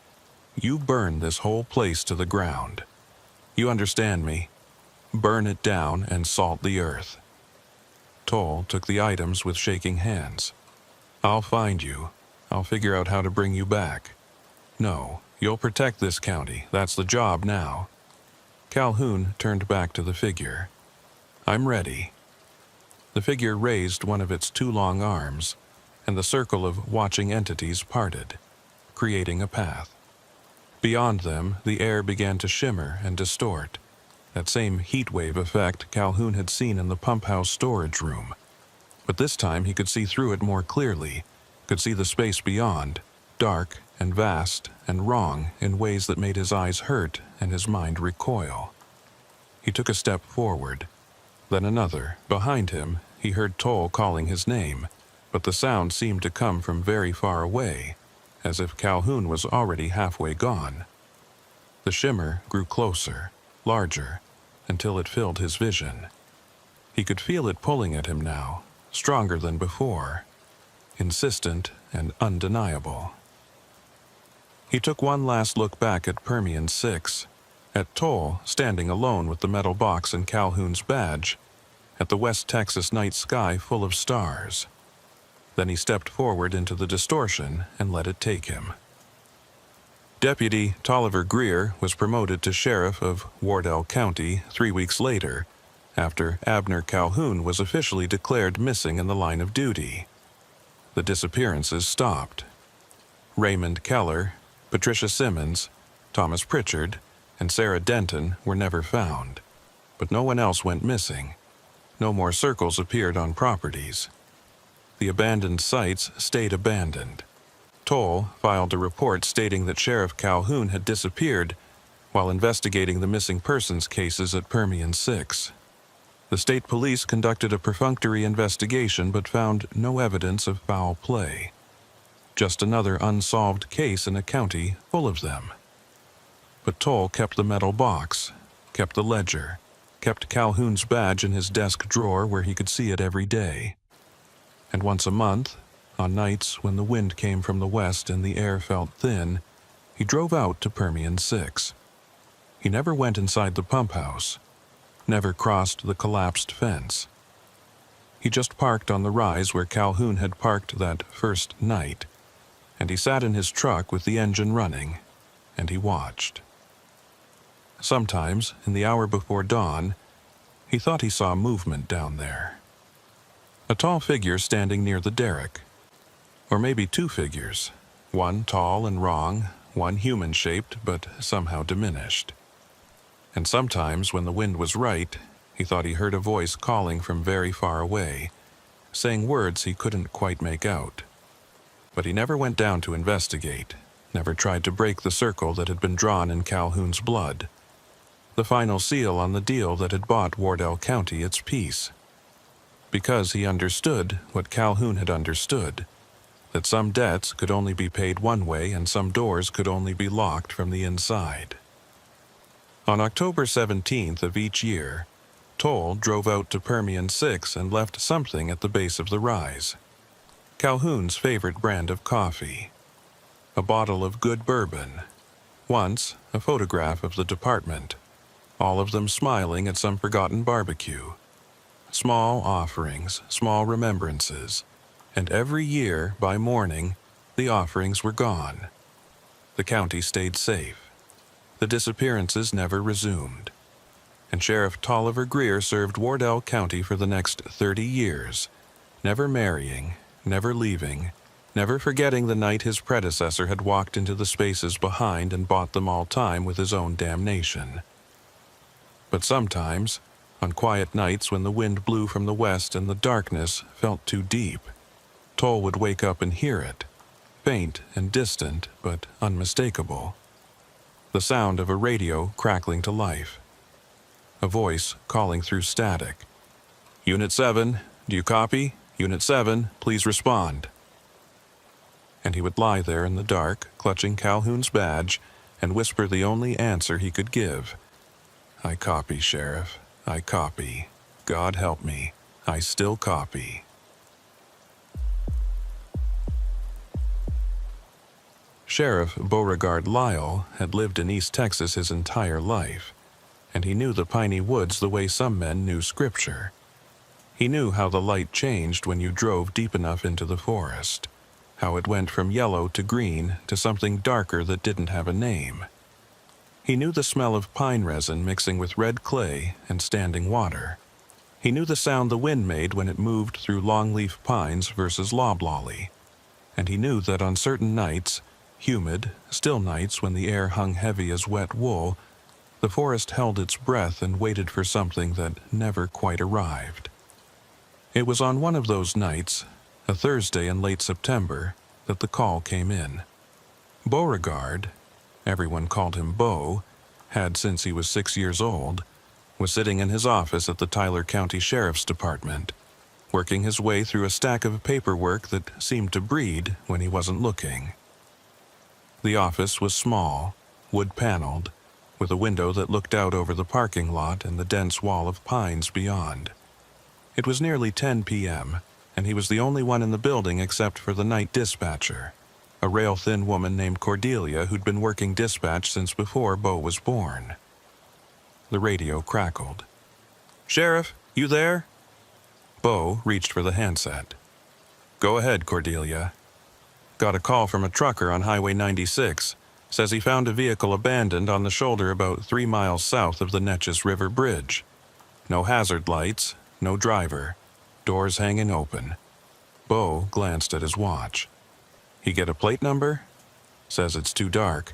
you burn this whole place to the ground. You understand me? Burn it down and salt the earth. Toll took the items with shaking hands. I'll find you. I'll figure out how to bring you back. No, you'll protect this county. That's the job now. Calhoun turned back to the figure. I'm ready. The figure raised one of its two long arms, and the circle of watching entities parted, creating a path. Beyond them, the air began to shimmer and distort, that same heat wave effect Calhoun had seen in the pump house storage room. But this time he could see through it more clearly, could see the space beyond, dark and vast and wrong in ways that made his eyes hurt and his mind recoil. He took a step forward, then another. Behind him, he heard Toll calling his name, but the sound seemed to come from very far away, as if Calhoun was already halfway gone. The shimmer grew closer, larger, until it filled his vision. He could feel it pulling at him now, stronger than before, insistent and undeniable. He took one last look back at Permian 6, at Toll standing alone with the metal box and Calhoun's badge, at the West Texas night sky full of stars. Then he stepped forward into the distortion and let it take him. Deputy Tolliver Greer was promoted to sheriff of Wardell County 3 weeks later, after Abner Calhoun was officially declared missing in the line of duty. The disappearances stopped. Raymond Keller, Patricia Simmons, Thomas Pritchard, and Sarah Denton were never found, but no one else went missing. No more circles appeared on properties. The abandoned sites stayed abandoned. Toll filed a report stating that Sheriff Calhoun had disappeared while investigating the missing persons cases at Permian 6. The state police conducted a perfunctory investigation but found no evidence of foul play. Just another unsolved case in a county full of them. But Toll kept the metal box, kept the ledger, kept Calhoun's badge in his desk drawer where he could see it every day. And once a month, on nights when the wind came from the west and the air felt thin, he drove out to Permian 6. He never went inside the pump house, never crossed the collapsed fence. He just parked on the rise where Calhoun had parked that first night, and he sat in his truck with the engine running, and he watched. Sometimes, in the hour before dawn, he thought he saw movement down there. A tall figure standing near the derrick. Or maybe two figures, one tall and wrong, one human-shaped but somehow diminished. And sometimes, when the wind was right, he thought he heard a voice calling from very far away, saying words he couldn't quite make out. But he never went down to investigate, never tried to break the circle that had been drawn in Calhoun's blood, the final seal on the deal that had bought Wardell County its peace. Because he understood what Calhoun had understood, that some debts could only be paid one way and some doors could only be locked from the inside. On October 17th of each year, Toll drove out to Permian 6 and left something at the base of the rise. Calhoun's favorite brand of coffee, a bottle of good bourbon, once a photograph of the department, all of them smiling at some forgotten barbecue. Small offerings, small remembrances, and every year, by morning, the offerings were gone. The county stayed safe. The disappearances never resumed. And Sheriff Tolliver Greer served Wardell County for the next 30 years, never marrying, never leaving, never forgetting the night his predecessor had walked into the spaces behind and bought them all time with his own damnation. But sometimes, on quiet nights when the wind blew from the west and the darkness felt too deep, Toll would wake up and hear it, faint and distant but unmistakable. The sound of a radio crackling to life. A voice calling through static. "Unit 7, do you copy? Unit 7, please respond." And he would lie there in the dark, clutching Calhoun's badge, and whisper the only answer he could give. "I copy, Sheriff. I copy. God help me. I still copy." Sheriff Beauregard Lyle had lived in East Texas his entire life, and he knew the piney woods the way some men knew Scripture. He knew how the light changed when you drove deep enough into the forest, how it went from yellow to green to something darker that didn't have a name. He knew the smell of pine resin mixing with red clay and standing water. He knew the sound the wind made when it moved through longleaf pines versus loblolly. And he knew that on certain nights, humid, still nights when the air hung heavy as wet wool, the forest held its breath and waited for something that never quite arrived. It was on one of those nights, a Thursday in late September, that the call came in. Beauregard, everyone called him Beau, had since he was 6 years old, was sitting in his office at the Tyler County Sheriff's Department, working his way through a stack of paperwork that seemed to breed when he wasn't looking. The office was small, wood-paneled, with a window that looked out over the parking lot and the dense wall of pines beyond. It was nearly 10 p.m., and he was the only one in the building except for the night dispatcher, a rail-thin woman named Cordelia who'd been working dispatch since before Beau was born. The radio crackled. "Sheriff, you there?" Beau reached for the handset. "Go ahead, Cordelia." "Got a call from a trucker on Highway 96. Says he found a vehicle abandoned on the shoulder about 3 miles south of the Neches River Bridge. No hazard lights, no driver, doors hanging open." Beau glanced at his watch. "He get a plate number?" "Says it's too dark,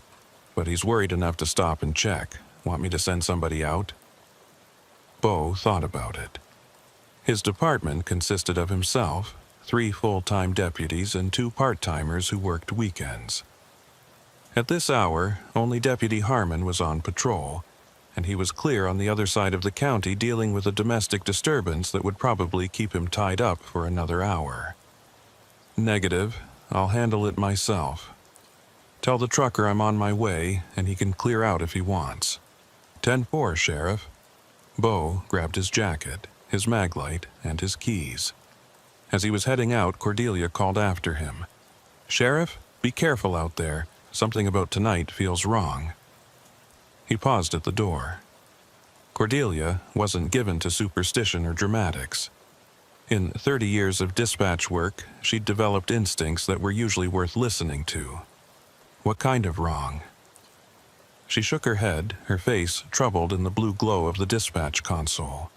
but he's worried enough to stop and check. Want me to send somebody out?" Beau thought about it. His department consisted of himself, 3 full-time deputies, and 2 part-timers who worked weekends. At this hour, only Deputy Harmon was on patrol, and he was clear on the other side of the county dealing with a domestic disturbance that would probably keep him tied up for another hour. "Negative. I'll handle it myself. Tell the trucker I'm on my way, and he can clear out if he wants. 10-4, Sheriff." Beau grabbed his jacket, his maglite, and his keys. As he was heading out, Cordelia called after him. "Sheriff, be careful out there. Something about tonight feels wrong." He paused at the door. Cordelia wasn't given to superstition or dramatics. In 30 years of dispatch work, she'd developed instincts that were usually worth listening to. What kind of wrong? She shook her head, her face troubled in the blue glow of the dispatch console.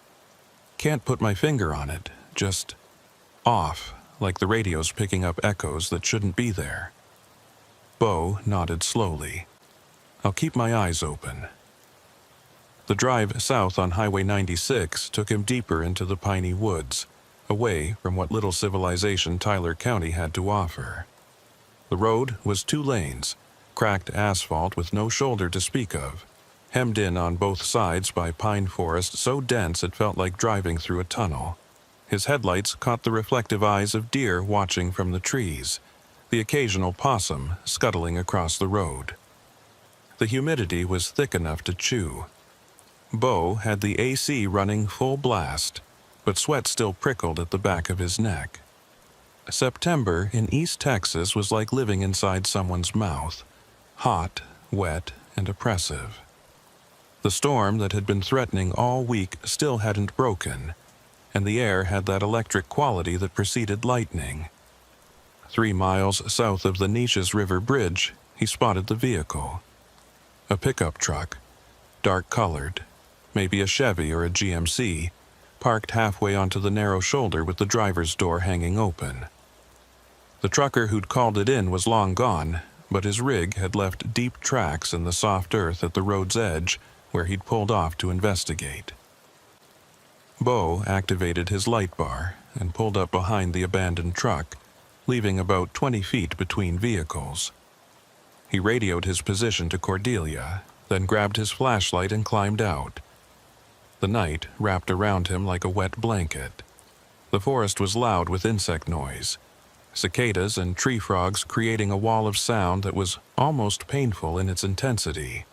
"Can't put my finger on it, just off, like the radio's picking up echoes that shouldn't be there." Beau nodded slowly. "I'll keep my eyes open." The drive south on Highway 96 took him deeper into the piney woods, away from what little civilization Tyler County had to offer. The road was 2 lanes, cracked asphalt with no shoulder to speak of, hemmed in on both sides by pine forest so dense it felt like driving through a tunnel. His headlights caught the reflective eyes of deer watching from the trees, the occasional possum scuttling across the road. The humidity was thick enough to chew. Beau had the AC running full blast, but sweat still prickled at the back of his neck. September in East Texas was like living inside someone's mouth, hot, wet, and oppressive. The storm that had been threatening all week still hadn't broken, and the air had that electric quality that preceded lightning. 3 miles south of the Neches River Bridge, he spotted the vehicle. A pickup truck, dark-colored, maybe a Chevy or a GMC, parked halfway onto the narrow shoulder with the driver's door hanging open. The trucker who'd called it in was long gone, but his rig had left deep tracks in the soft earth at the road's edge where he'd pulled off to investigate. Bo activated his light bar and pulled up behind the abandoned truck, leaving about 20 feet between vehicles. He radioed his position to Cordelia, then grabbed his flashlight and climbed out. The night wrapped around him like a wet blanket. The forest was loud with insect noise, cicadas and tree frogs creating a wall of sound that was almost painful in its intensity.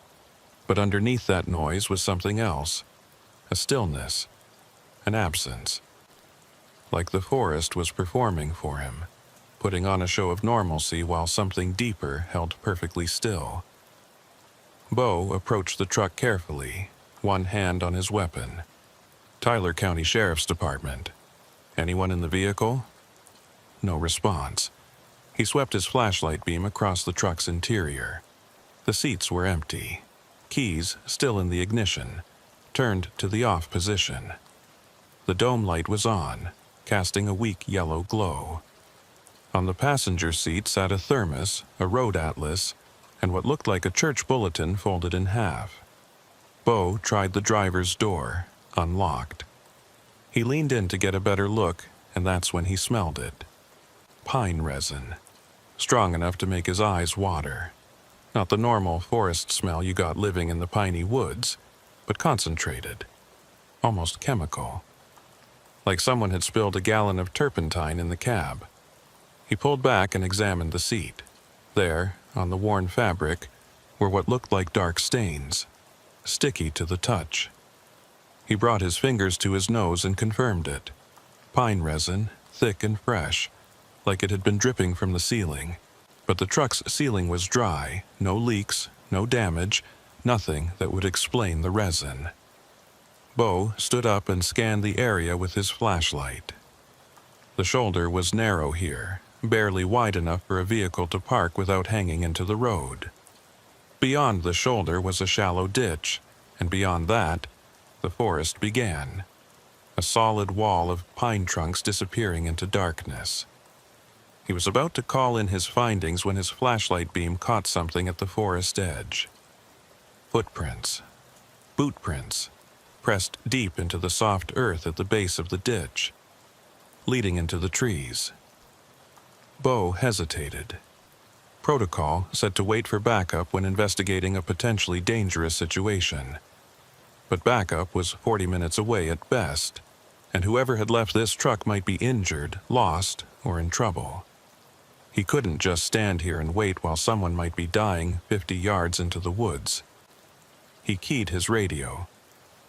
But underneath that noise was something else, a stillness, an absence. Like the forest was performing for him, putting on a show of normalcy while something deeper held perfectly still. Bo approached the truck carefully, one hand on his weapon. Tyler County Sheriff's Department. Anyone in the vehicle? No response. He swept his flashlight beam across the truck's interior. The seats were empty. Keys, still in the ignition, turned to the off position. The dome light was on, casting a weak yellow glow. On the passenger seat sat a thermos, a road atlas, and what looked like a church bulletin folded in half. Bo tried the driver's door, unlocked. He leaned in to get a better look, and that's when he smelled it. Pine resin, strong enough to make his eyes water. Not the normal forest smell you got living in the piney woods, but concentrated, almost chemical. Like someone had spilled a gallon of turpentine in the cab. He pulled back and examined the seat. There, on the worn fabric, were what looked like dark stains, sticky to the touch. He brought his fingers to his nose and confirmed it. Pine resin, thick and fresh, like it had been dripping from the ceiling. But the truck's ceiling was dry, no leaks, no damage, nothing that would explain the resin. Bo stood up and scanned the area with his flashlight. The shoulder was narrow here, barely wide enough for a vehicle to park without hanging into the road. Beyond the shoulder was a shallow ditch, and beyond that, the forest began. A solid wall of pine trunks disappearing into darkness. He was about to call in his findings when his flashlight beam caught something at the forest edge. Footprints. Boot prints, pressed deep into the soft earth at the base of the ditch, leading into the trees. Bo hesitated. Protocol said to wait for backup when investigating a potentially dangerous situation. But backup was 40 minutes away at best, and whoever had left this truck might be injured, lost, or in trouble. He couldn't just stand here and wait while someone might be dying 50 yards into the woods. He keyed his radio.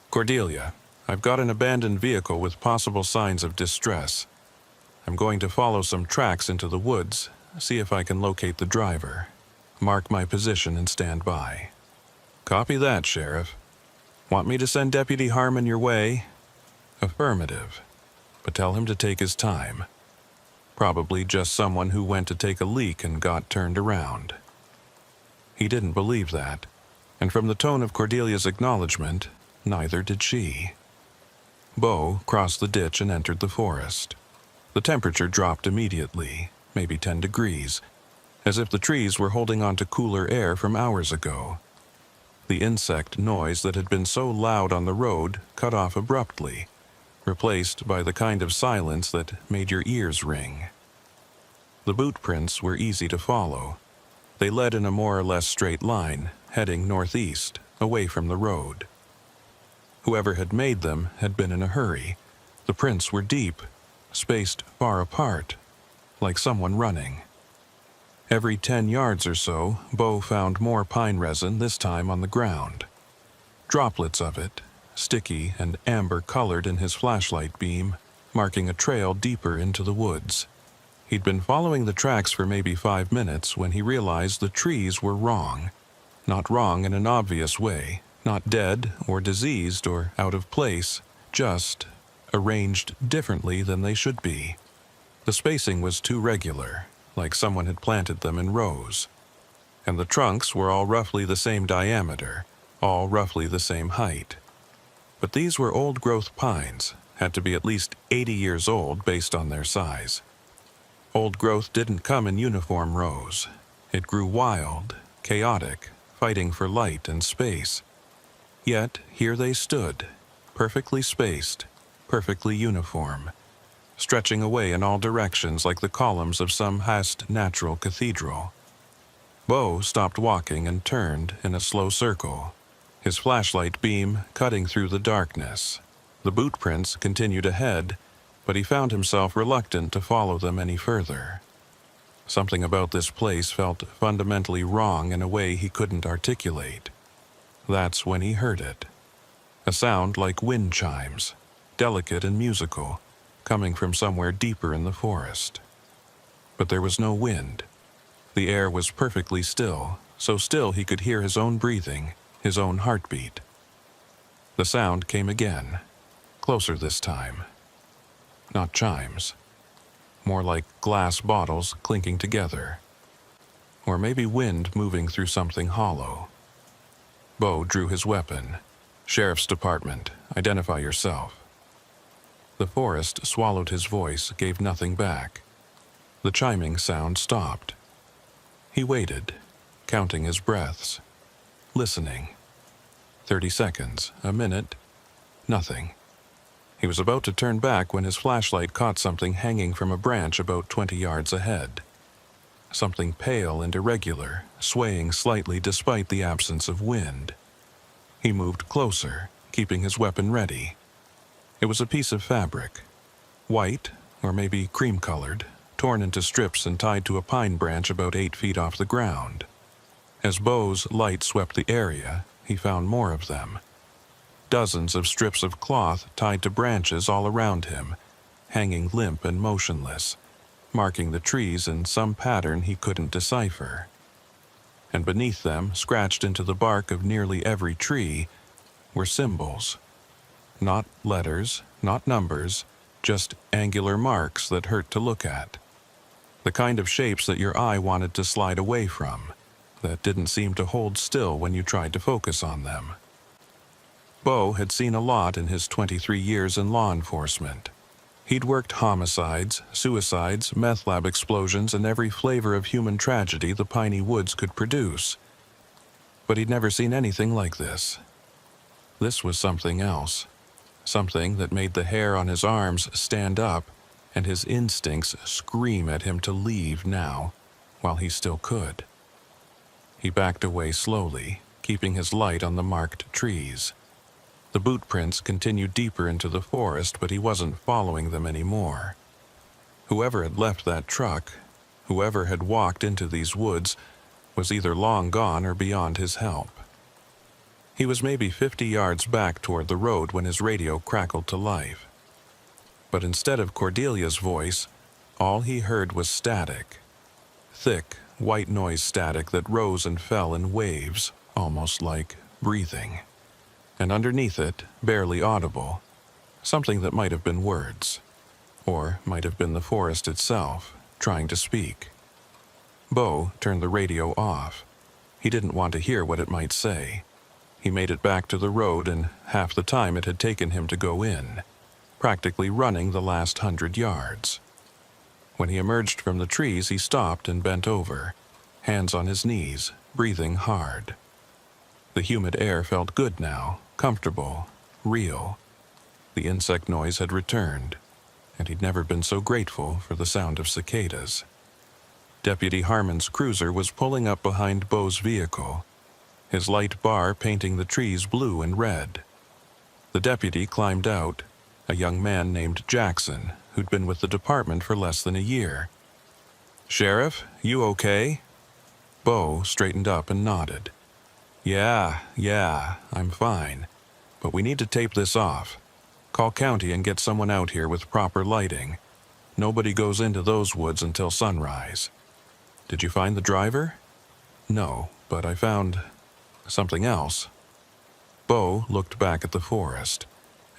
"Cordelia, I've got an abandoned vehicle with possible signs of distress. I'm going to follow some tracks into the woods, see if I can locate the driver. Mark my position and stand by." "Copy that, Sheriff. Want me to send Deputy Harmon your way?" "Affirmative. But tell him to take his time. Probably just someone who went to take a leak and got turned around." He didn't believe that, and from the tone of Cordelia's acknowledgement, neither did she. Bo crossed the ditch and entered the forest. The temperature dropped immediately, maybe 10 degrees, as if the trees were holding on to cooler air from hours ago. The insect noise that had been so loud on the road cut off abruptly, replaced by the kind of silence that made your ears ring. The boot prints were easy to follow. They led in a more or less straight line, heading northeast, away from the road. Whoever had made them had been in a hurry. The prints were deep, spaced far apart, like someone running. Every 10 yards or so, Bo found more pine resin, this time on the ground. Droplets of it, sticky and amber-colored in his flashlight beam, marking a trail deeper into the woods. He'd been following the tracks for maybe 5 minutes when he realized the trees were wrong. Not wrong in an obvious way, not dead or diseased or out of place, just arranged differently than they should be. The spacing was too regular, like someone had planted them in rows. And the trunks were all roughly the same diameter, all roughly the same height. But these were old-growth pines, had to be at least 80 years old based on their size. Old growth didn't come in uniform rows. It grew wild, chaotic, fighting for light and space. Yet here they stood, perfectly spaced, perfectly uniform, stretching away in all directions like the columns of some vast natural cathedral. Bo stopped walking and turned in a slow circle, his flashlight beam cutting through the darkness. The boot prints continued ahead, but he found himself reluctant to follow them any further. Something about this place felt fundamentally wrong in a way he couldn't articulate. That's when he heard it. A sound like wind chimes, delicate and musical, coming from somewhere deeper in the forest. But there was no wind. The air was perfectly still, so still he could hear his own breathing, his own heartbeat. The sound came again, closer this time. Not chimes. More like glass bottles clinking together. Or maybe wind moving through something hollow. Bo drew his weapon. "Sheriff's Department, identify yourself." The forest swallowed his voice, gave nothing back. The chiming sound stopped. He waited, counting his breaths, listening. 30 seconds, a minute, nothing. He was about to turn back when his flashlight caught something hanging from a branch about 20 yards ahead. Something pale and irregular, swaying slightly despite the absence of wind. He moved closer, keeping his weapon ready. It was a piece of fabric, white, or maybe cream-colored, torn into strips and tied to a pine branch about 8 feet off the ground. As Bo's light swept the area, he found more of them. Dozens of strips of cloth tied to branches all around him, hanging limp and motionless, marking the trees in some pattern he couldn't decipher. And beneath them, scratched into the bark of nearly every tree, were symbols. Not letters, not numbers, just angular marks that hurt to look at. The kind of shapes that your eye wanted to slide away from, that didn't seem to hold still when you tried to focus on them. Bo had seen a lot in his 23 years in law enforcement. He'd worked homicides, suicides, meth lab explosions, and every flavor of human tragedy the piney woods could produce. But he'd never seen anything like this. This was something else. Something that made the hair on his arms stand up and his instincts scream at him to leave now, while he still could. He backed away slowly, keeping his light on the marked trees. The boot prints continued deeper into the forest, but he wasn't following them anymore. Whoever had left that truck, whoever had walked into these woods, was either long gone or beyond his help. He was maybe 50 yards back toward the road when his radio crackled to life. But instead of Cordelia's voice, all he heard was static. Thick, white noise static that rose and fell in waves, almost like breathing. And underneath it, barely audible, something that might have been words, or might have been the forest itself, trying to speak. Bo turned the radio off. He didn't want to hear what it might say. He made it back to the road in half the time it had taken him to go in, practically running the last 100 yards. When he emerged from the trees, he stopped and bent over, hands on his knees, breathing hard. The humid air felt good now, comfortable, real. The insect noise had returned, and he'd never been so grateful for the sound of cicadas. Deputy Harmon's cruiser was pulling up behind Bo's vehicle, his light bar painting the trees blue and red. The deputy climbed out, a young man named Jackson, who'd been with the department for less than a year. "Sheriff, you okay?" Bo straightened up and nodded. Yeah, I'm fine. But we need to tape this off. Call county and get someone out here with proper lighting. Nobody goes into those woods until sunrise. Did you find the driver? No, but I found something else. Bo looked back at the forest,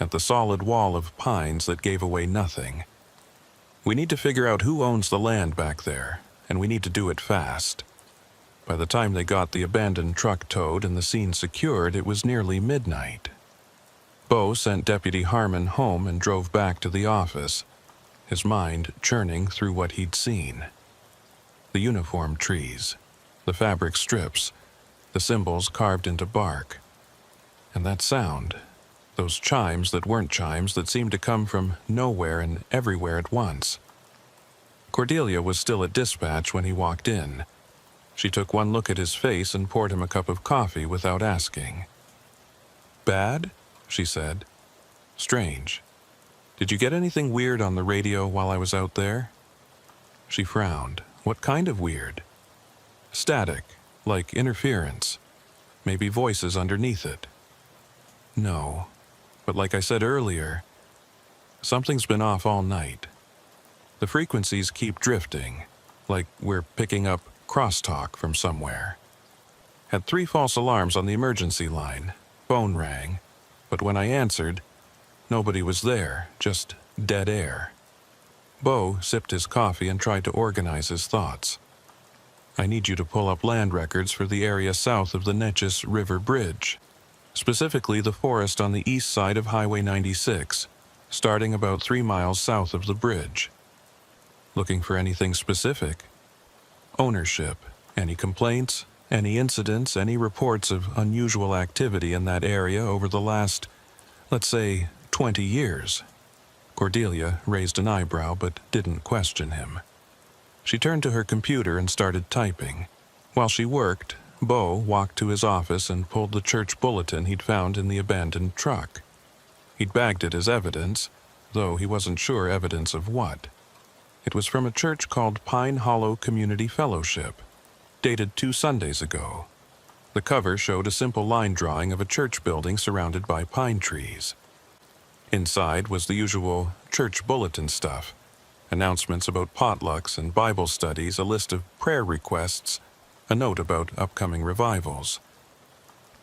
at the solid wall of pines that gave away nothing. We need to figure out who owns the land back there, and we need to do it fast. By the time they got the abandoned truck towed and the scene secured, it was nearly midnight. Bo sent Deputy Harmon home and drove back to the office, his mind churning through what he'd seen. The uniform trees, the fabric strips, the symbols carved into bark. And that sound, those chimes that weren't chimes that seemed to come from nowhere and everywhere at once. Cordelia was still at dispatch when he walked in. She took one look at his face and poured him a cup of coffee without asking. "Bad?" she said. "Strange. Did you get anything weird on the radio while I was out there?" She frowned. "What kind of weird?" "Static, like interference. Maybe voices underneath it." "No, but like I said earlier, something's been off all night. The frequencies keep drifting, like we're picking up crosstalk from somewhere. Had 3 false alarms on the emergency line. Phone rang, but when I answered, nobody was there, just dead air." Bo sipped his coffee and tried to organize his thoughts. "I need you to pull up land records for the area south of the Neches River Bridge, specifically the forest on the east side of Highway 96, starting about 3 miles south of the bridge." "Looking for anything specific?" "Ownership, any complaints, any incidents, any reports of unusual activity in that area over the last, let's say, 20 years. Cordelia raised an eyebrow but didn't question him. She turned to her computer and started typing. While she worked, Bo walked to his office and pulled the church bulletin he'd found in the abandoned truck. He'd bagged it as evidence, though he wasn't sure evidence of what. It was from a church called Pine Hollow Community Fellowship, dated 2 Sundays ago. The cover showed a simple line drawing of a church building surrounded by pine trees. Inside was the usual church bulletin stuff: announcements about potlucks and Bible studies, a list of prayer requests, a note about upcoming revivals.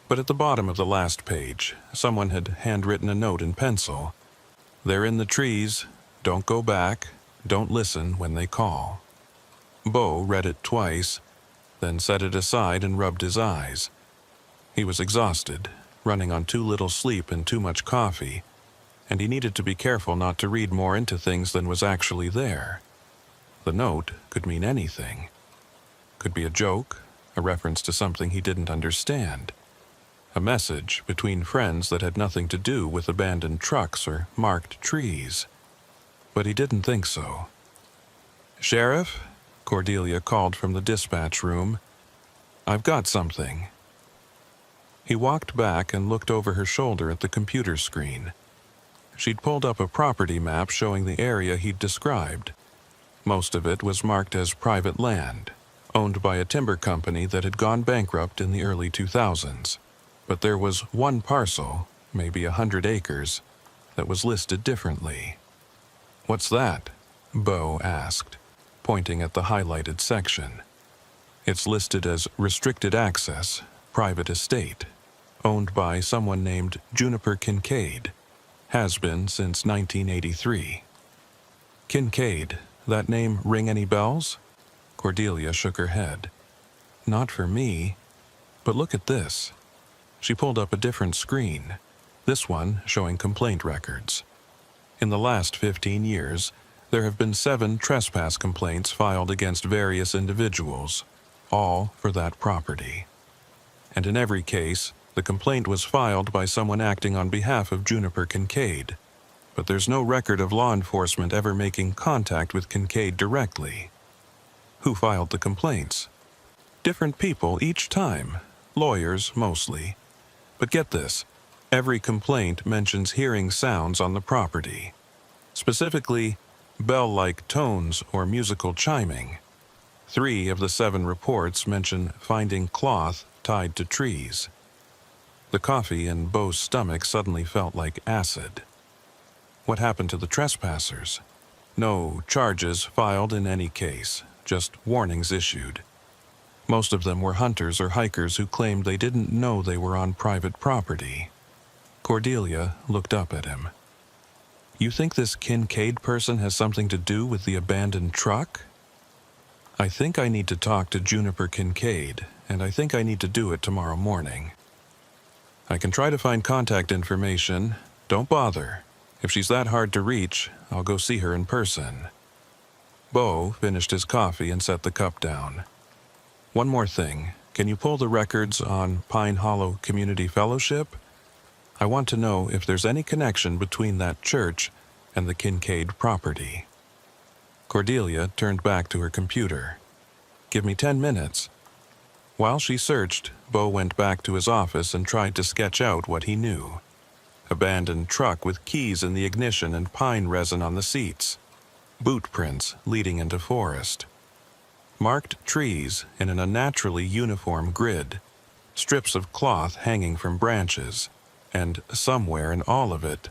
But at the bottom of the last page, someone had handwritten a note in pencil. "They're in the trees. Don't go back. Don't listen when they call." Bo read it twice, then set it aside and rubbed his eyes. He was exhausted, running on too little sleep and too much coffee, and he needed to be careful not to read more into things than was actually there. The note could mean anything. Could be a joke, a reference to something he didn't understand, a message between friends that had nothing to do with abandoned trucks or marked trees. But he didn't think so. "Sheriff?" Cordelia called from the dispatch room. "I've got something." He walked back and looked over her shoulder at the computer screen. She'd pulled up a property map showing the area he'd described. Most of it was marked as private land, owned by a timber company that had gone bankrupt in the early 2000s. But there was one parcel, maybe 100 acres, that was listed differently. "What's that?" Bo asked, pointing at the highlighted section. "It's listed as restricted access, private estate, owned by someone named Juniper Kincaid. Has been since 1983. "Kincaid, that name ring any bells?" Cordelia shook her head. "Not for me. But look at this." She pulled up a different screen, this one showing complaint records. In the last 15 years, there have been 7 trespass complaints filed against various individuals, all for that property. And in every case, the complaint was filed by someone acting on behalf of Juniper Kincaid, but there's no record of law enforcement ever making contact with Kincaid directly. Who filed the complaints? Different people each time, lawyers mostly. But get this, every complaint mentions hearing sounds on the property, specifically bell-like tones or musical chiming. 3 of the 7 reports mention finding cloth tied to trees. The coffee in Bo's stomach suddenly felt like acid. What happened to the trespassers? No charges filed in any case, just warnings issued. Most of them were hunters or hikers who claimed they didn't know they were on private property. Cordelia looked up at him. "You think this Kincaid person has something to do with the abandoned truck?" "I think I need to talk to Juniper Kincaid, and I think I need to do it tomorrow morning. I can try to find contact information. Don't bother. If she's that hard to reach, I'll go see her in person." Bo finished his coffee and set the cup down. "One more thing. Can you pull the records on Pine Hollow Community Fellowship? I want to know if there's any connection between that church and the Kincaid property." Cordelia turned back to her computer. "Give me 10 minutes. While she searched, Bo went back to his office and tried to sketch out what he knew. Abandoned truck with keys in the ignition and pine resin on the seats. Boot prints leading into forest. Marked trees in an unnaturally uniform grid. Strips of cloth hanging from branches. And somewhere in all of it,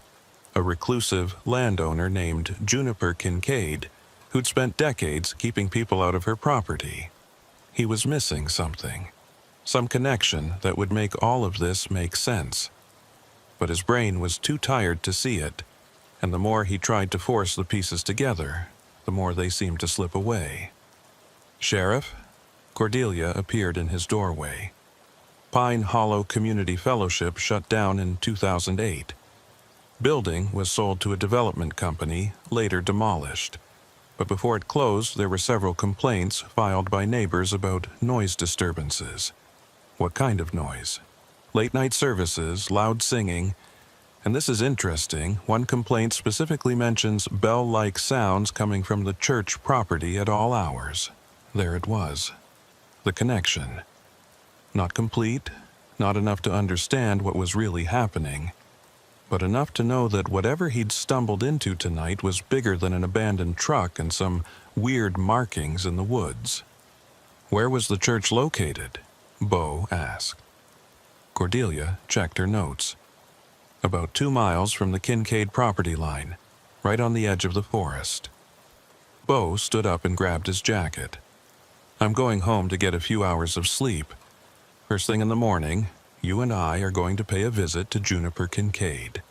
a reclusive landowner named Juniper Kincaid, who'd spent decades keeping people out of her property. He was missing something. Some connection that would make all of this make sense. But his brain was too tired to see it, and the more he tried to force the pieces together, the more they seemed to slip away. "Sheriff?" Cordelia appeared in his doorway. Pine Hollow Community Fellowship shut down in 2008. Building was sold to a development company, later demolished. But before it closed, there were several complaints filed by neighbors about noise disturbances. What kind of noise? Late-night services, loud singing. And this is interesting. One complaint specifically mentions bell-like sounds coming from the church property at all hours. There it was. The connection. Not complete, not enough to understand what was really happening, but enough to know that whatever he'd stumbled into tonight was bigger than an abandoned truck and some weird markings in the woods. "Where was the church located?" Bo asked. Cordelia checked her notes. "About 2 miles from the Kincaid property line, right on the edge of the forest." Bo stood up and grabbed his jacket. "I'm going home to get a few hours of sleep. First thing in the morning, you and I are going to pay a visit to Juniper Kincaid.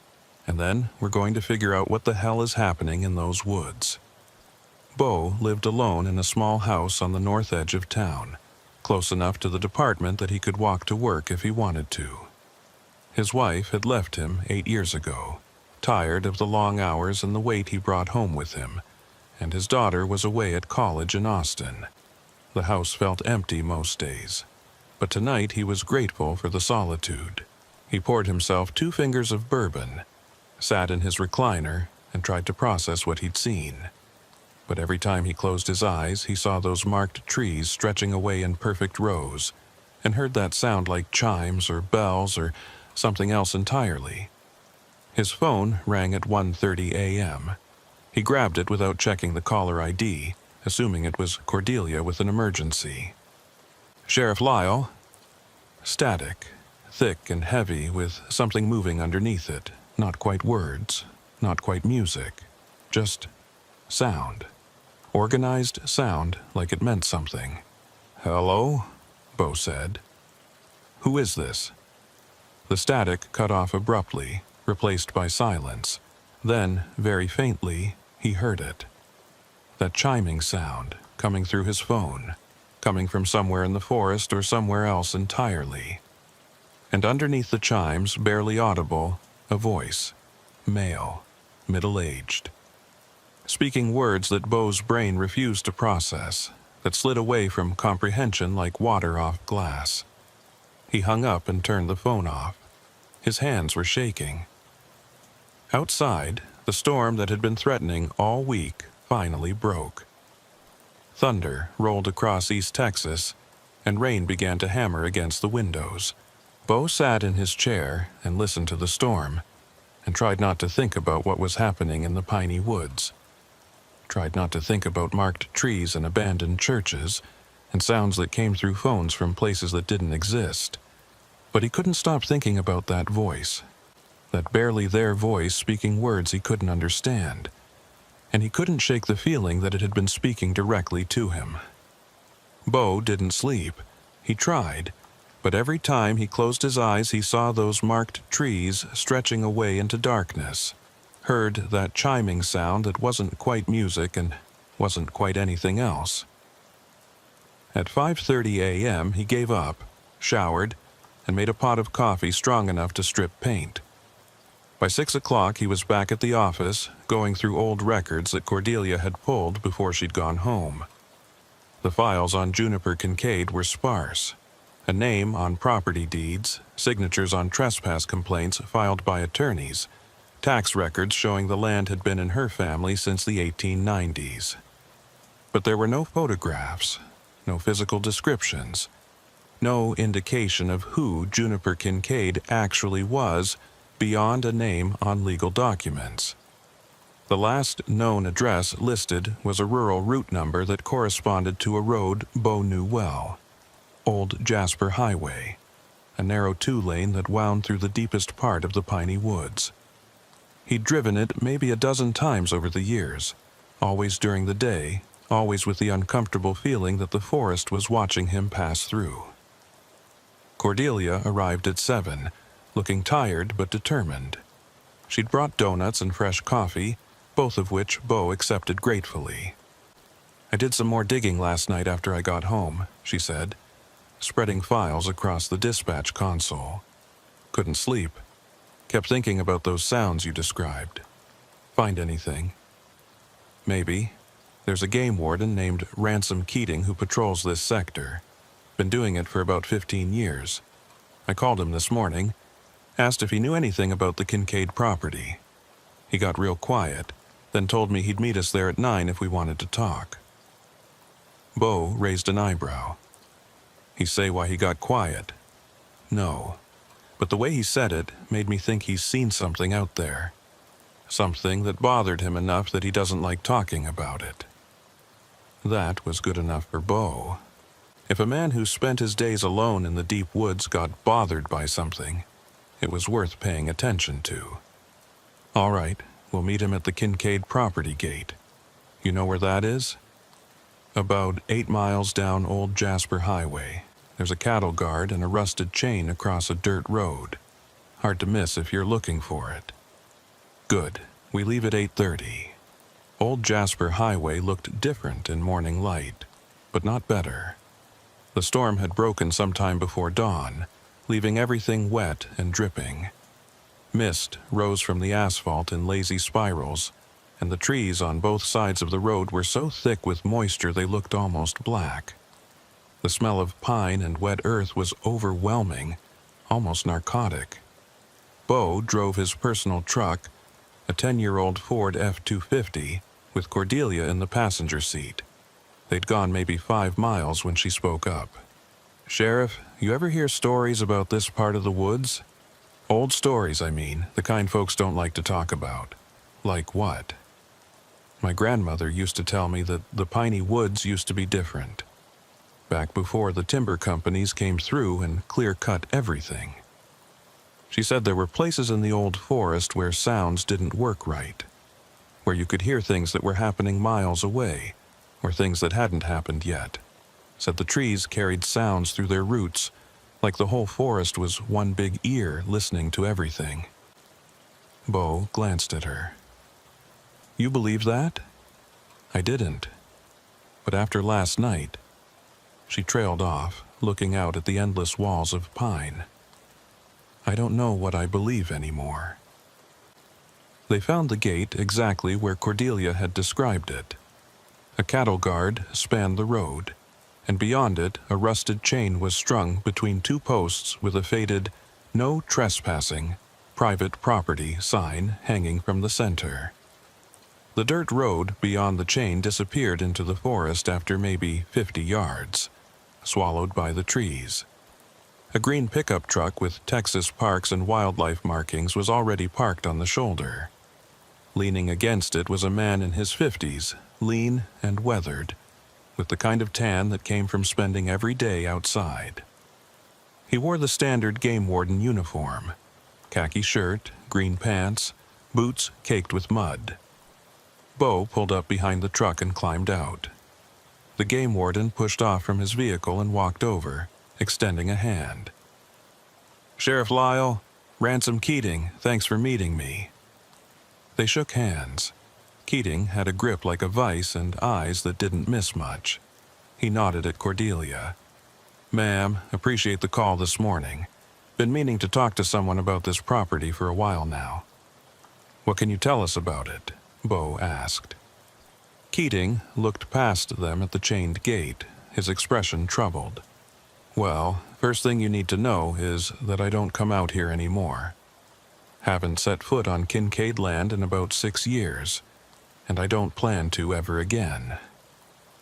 And then we're going to figure out what the hell is happening in those woods." Bo lived alone in a small house on the north edge of town, close enough to the department that he could walk to work if he wanted to. His wife had left him 8 years ago, tired of the long hours and the weight he brought home with him, and his daughter was away at college in Austin. The house felt empty most days. But tonight he was grateful for the solitude. He poured himself 2 fingers of bourbon, sat in his recliner, and tried to process what he'd seen. But every time he closed his eyes, he saw those marked trees stretching away in perfect rows, and heard that sound like chimes or bells or something else entirely. His phone rang at 1:30 a.m. He grabbed it without checking the caller ID, assuming it was Cordelia with an emergency. "Sheriff Lyle?" Static, thick and heavy with something moving underneath it. Not quite words, not quite music, just sound. Organized sound like it meant something. "Hello?" Bo said. "Who is this?" The static cut off abruptly, replaced by silence. Then, very faintly, he heard it. That chiming sound coming through his phone. Coming from somewhere in the forest or somewhere else entirely. And underneath the chimes, barely audible, a voice. Male. Middle-aged. Speaking words that Bo's brain refused to process, that slid away from comprehension like water off glass. He hung up and turned the phone off. His hands were shaking. Outside, the storm that had been threatening all week finally broke. Thunder rolled across East Texas, and rain began to hammer against the windows. Bo sat in his chair and listened to the storm, and tried not to think about what was happening in the piney woods. Tried not to think about marked trees and abandoned churches, and sounds that came through phones from places that didn't exist. But he couldn't stop thinking about that voice. That barely there voice speaking words he couldn't understand. and he couldn't shake the feeling that it had been speaking directly to him. Bo didn't sleep. He tried, but every time he closed his eyes he saw those marked trees stretching away into darkness, heard that chiming sound that wasn't quite music and wasn't quite anything else. At 5:30 a.m. he gave up, showered, and made a pot of coffee strong enough to strip paint. By 6 o'clock he was back at the office, going through old records that Cordelia had pulled before she'd gone home. The files on Juniper Kincaid were sparse. A name on property deeds, signatures on trespass complaints filed by attorneys, tax records showing the land had been in her family since the 1890s. But there were no photographs, no physical descriptions, no indication of who Juniper Kincaid actually was beyond a name on legal documents. The last known address listed was a rural route number that corresponded to a road Bo knew well, Old Jasper Highway, a narrow two-lane that wound through the deepest part of the piney woods. He'd driven it maybe a dozen times over the years, always during the day, always with the uncomfortable feeling that the forest was watching him pass through. Cordelia arrived at 7, looking tired but determined. She'd brought donuts and fresh coffee, both of which Bo accepted gratefully. "I did some more digging last night after I got home," she said, spreading files across the dispatch console. "Couldn't sleep. Kept thinking about those sounds you described. Find anything?" "Maybe. There's a game warden named Ransom Keating who patrols this sector. Been doing it for about 15 years. I called him this morning, asked if he knew anything about the Kincaid property. He got real quiet, then told me he'd meet us there at 9 if we wanted to talk." Bo raised an eyebrow. "He say why he got quiet?" "No, but the way he said it made me think he's seen something out there. Something that bothered him enough that he doesn't like talking about it." That was good enough for Bo. If a man who spent his days alone in the deep woods got bothered by something, it was worth paying attention to. "All right, we'll meet him at the Kincaid property gate. You know where that is?" "About 8 miles down Old Jasper Highway. There's a cattle guard and a rusted chain across a dirt road. Hard to miss if you're looking for it." "Good. We leave at 8:30. Old Jasper Highway looked different in morning light, but not better. The storm had broken sometime before dawn, leaving everything wet and dripping. Mist rose from the asphalt in lazy spirals, and the trees on both sides of the road were so thick with moisture they looked almost black. The smell of pine and wet earth was overwhelming, almost narcotic. Bo drove his personal truck, a 10-year-old Ford F-250, with Cordelia in the passenger seat. They'd gone maybe 5 miles when she spoke up. "Sheriff, you ever hear stories about this part of the woods? Old stories, I mean, the kind folks don't like to talk about." "Like what?" "My grandmother used to tell me that the piney woods used to be different. Back before the timber companies came through and clear-cut everything. She said there were places in the old forest where sounds didn't work right, where you could hear things that were happening miles away, or things that hadn't happened yet. Said the trees carried sounds through their roots, like the whole forest was one big ear listening to everything." Bo glanced at her. "You believe that?" "I didn't. But after last night..." She trailed off, looking out at the endless walls of pine. "I don't know what I believe anymore." They found the gate exactly where Cordelia had described it. A cattle guard spanned the road, and beyond it a rusted chain was strung between 2 posts with a faded "No Trespassing, Private Property" sign hanging from the center. The dirt road beyond the chain disappeared into the forest after maybe 50 yards, swallowed by the trees. A green pickup truck with Texas Parks and Wildlife markings was already parked on the shoulder. Leaning against it was a man in his 50s, lean and weathered, with the kind of tan that came from spending every day outside. He wore the standard game warden uniform: khaki shirt, green pants, boots caked with mud. Bo pulled up behind the truck and climbed out. The game warden pushed off from his vehicle and walked over, extending a hand. "Sheriff Lyle, Ransom Keating, thanks for meeting me." They shook hands. Keating had a grip like a vice and eyes that didn't miss much. He nodded at Cordelia. "Ma'am, appreciate the call this morning. Been meaning to talk to someone about this property for a while now." "What can you tell us about it?" Bo asked. Keating looked past them at the chained gate, his expression troubled. "Well, first thing you need to know is that I don't come out here anymore. Haven't set foot on Kincaid land in about 6 years, and I don't plan to ever again."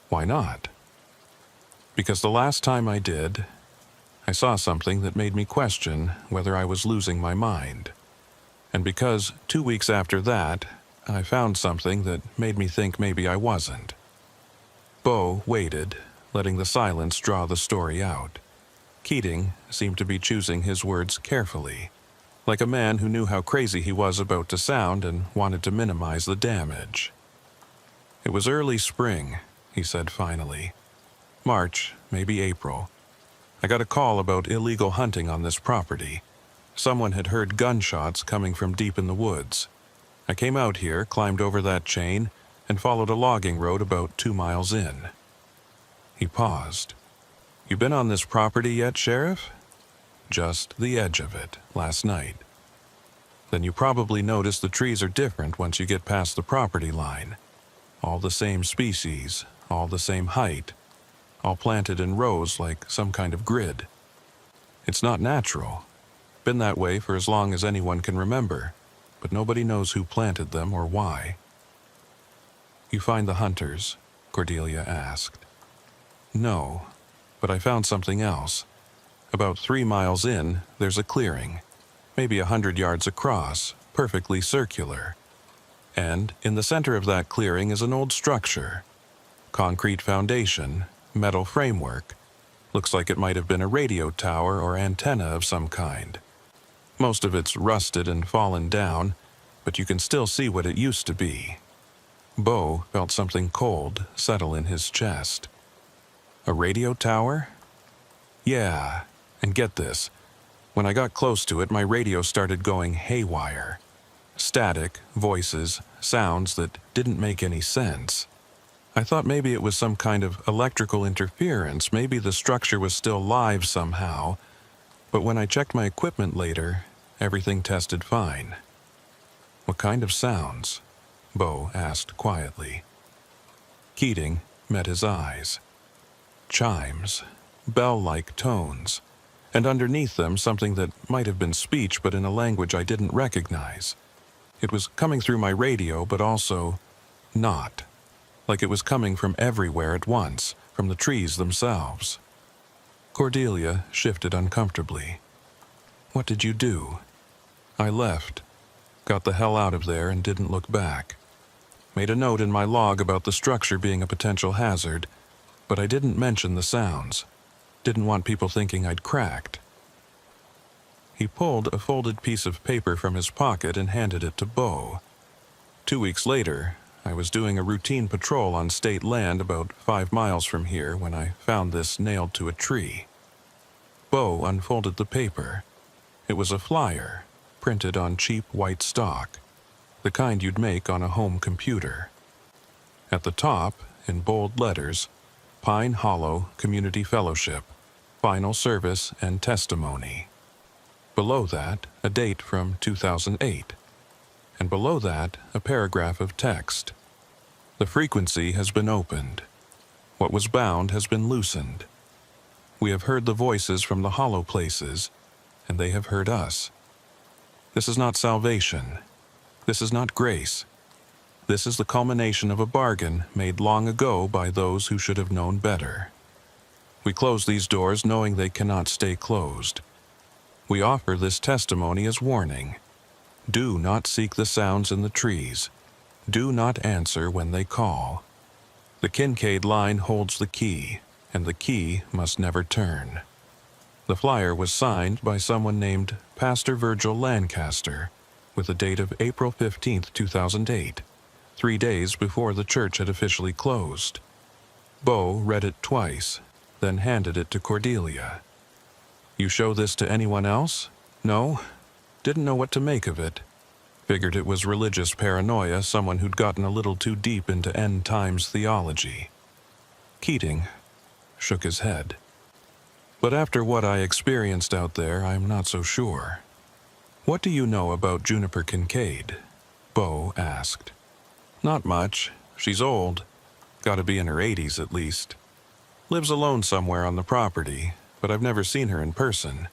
"Why not?" "Because the last time I did, I saw something that made me question whether I was losing my mind. And because 2 weeks after that, I found something that made me think maybe I wasn't." Bo waited, letting the silence draw the story out. Keating seemed to be choosing his words carefully, like a man who knew how crazy he was about to sound and wanted to minimize the damage. "It was early spring," he said finally. "March, maybe April. I got a call about illegal hunting on this property. Someone had heard gunshots coming from deep in the woods. I came out here, climbed over that chain, and followed a logging road about 2 miles in." He paused. "You been on this property yet, Sheriff?" "Just the edge of it, last night." "Then you probably noticed the trees are different once you get past the property line. All the same species, all the same height, all planted in rows like some kind of grid. It's not natural. Been that way for as long as anyone can remember, but nobody knows who planted them or why." "You find the hunters?" Cordelia asked. "No, but I found something else. About 3 miles in, there's a clearing, maybe 100 yards across, perfectly circular. And in the center of that clearing is an old structure. Concrete foundation, metal framework. Looks like it might have been a radio tower or antenna of some kind. Most of it's rusted and fallen down, but you can still see what it used to be." Bo felt something cold settle in his chest. "A radio tower?" "Yeah, and get this. When I got close to it, my radio started going haywire. Static, voices, sounds that didn't make any sense. I thought maybe it was some kind of electrical interference, maybe the structure was still live somehow, but when I checked my equipment later, everything tested fine." "What kind of sounds?" Bo asked quietly. Keating met his eyes. "Chimes, bell-like tones, and underneath them something that might have been speech but in a language I didn't recognize. It was coming through my radio, but also not. Like it was coming from everywhere at once, from the trees themselves." Cordelia shifted uncomfortably. "What did you do?" "I left. Got the hell out of there and didn't look back. Made a note in my log about the structure being a potential hazard, but I didn't mention the sounds. Didn't want people thinking I'd cracked." He pulled a folded piece of paper from his pocket and handed it to Bo. 2 weeks later, I was doing a routine patrol on state land about 5 miles from here when I found this nailed to a tree." Bo unfolded the paper. It was a flyer, printed on cheap white stock, the kind you'd make on a home computer. At the top, in bold letters, Pine Hollow Community Fellowship, Final Service and Testimony. Below that, a date from 2008. And below that, a paragraph of text. "The frequency has been opened. What was bound has been loosened. We have heard the voices from the hollow places, and they have heard us. This is not salvation. This is not grace. This is the culmination of a bargain made long ago by those who should have known better. We close these doors knowing they cannot stay closed. We offer this testimony as warning. Do not seek the sounds in the trees. Do not answer when they call. The Kincaid line holds the key, and the key must never turn." The flyer was signed by someone named Pastor Virgil Lancaster, with a date of April 15, 2008. 3 days before the church had officially closed. Bo read it twice, then handed it to Cordelia. "You show this to anyone else?" "No. Didn't know what to make of it. Figured it was religious paranoia, someone who'd gotten a little too deep into end times theology." Keating shook his head. "But after what I experienced out there, I'm not so sure." "What do you know about Juniper Kincaid?" Bo asked. "Not much. She's old. Gotta be in her 80s at least. Lives alone somewhere on the property, but I've never seen her in person.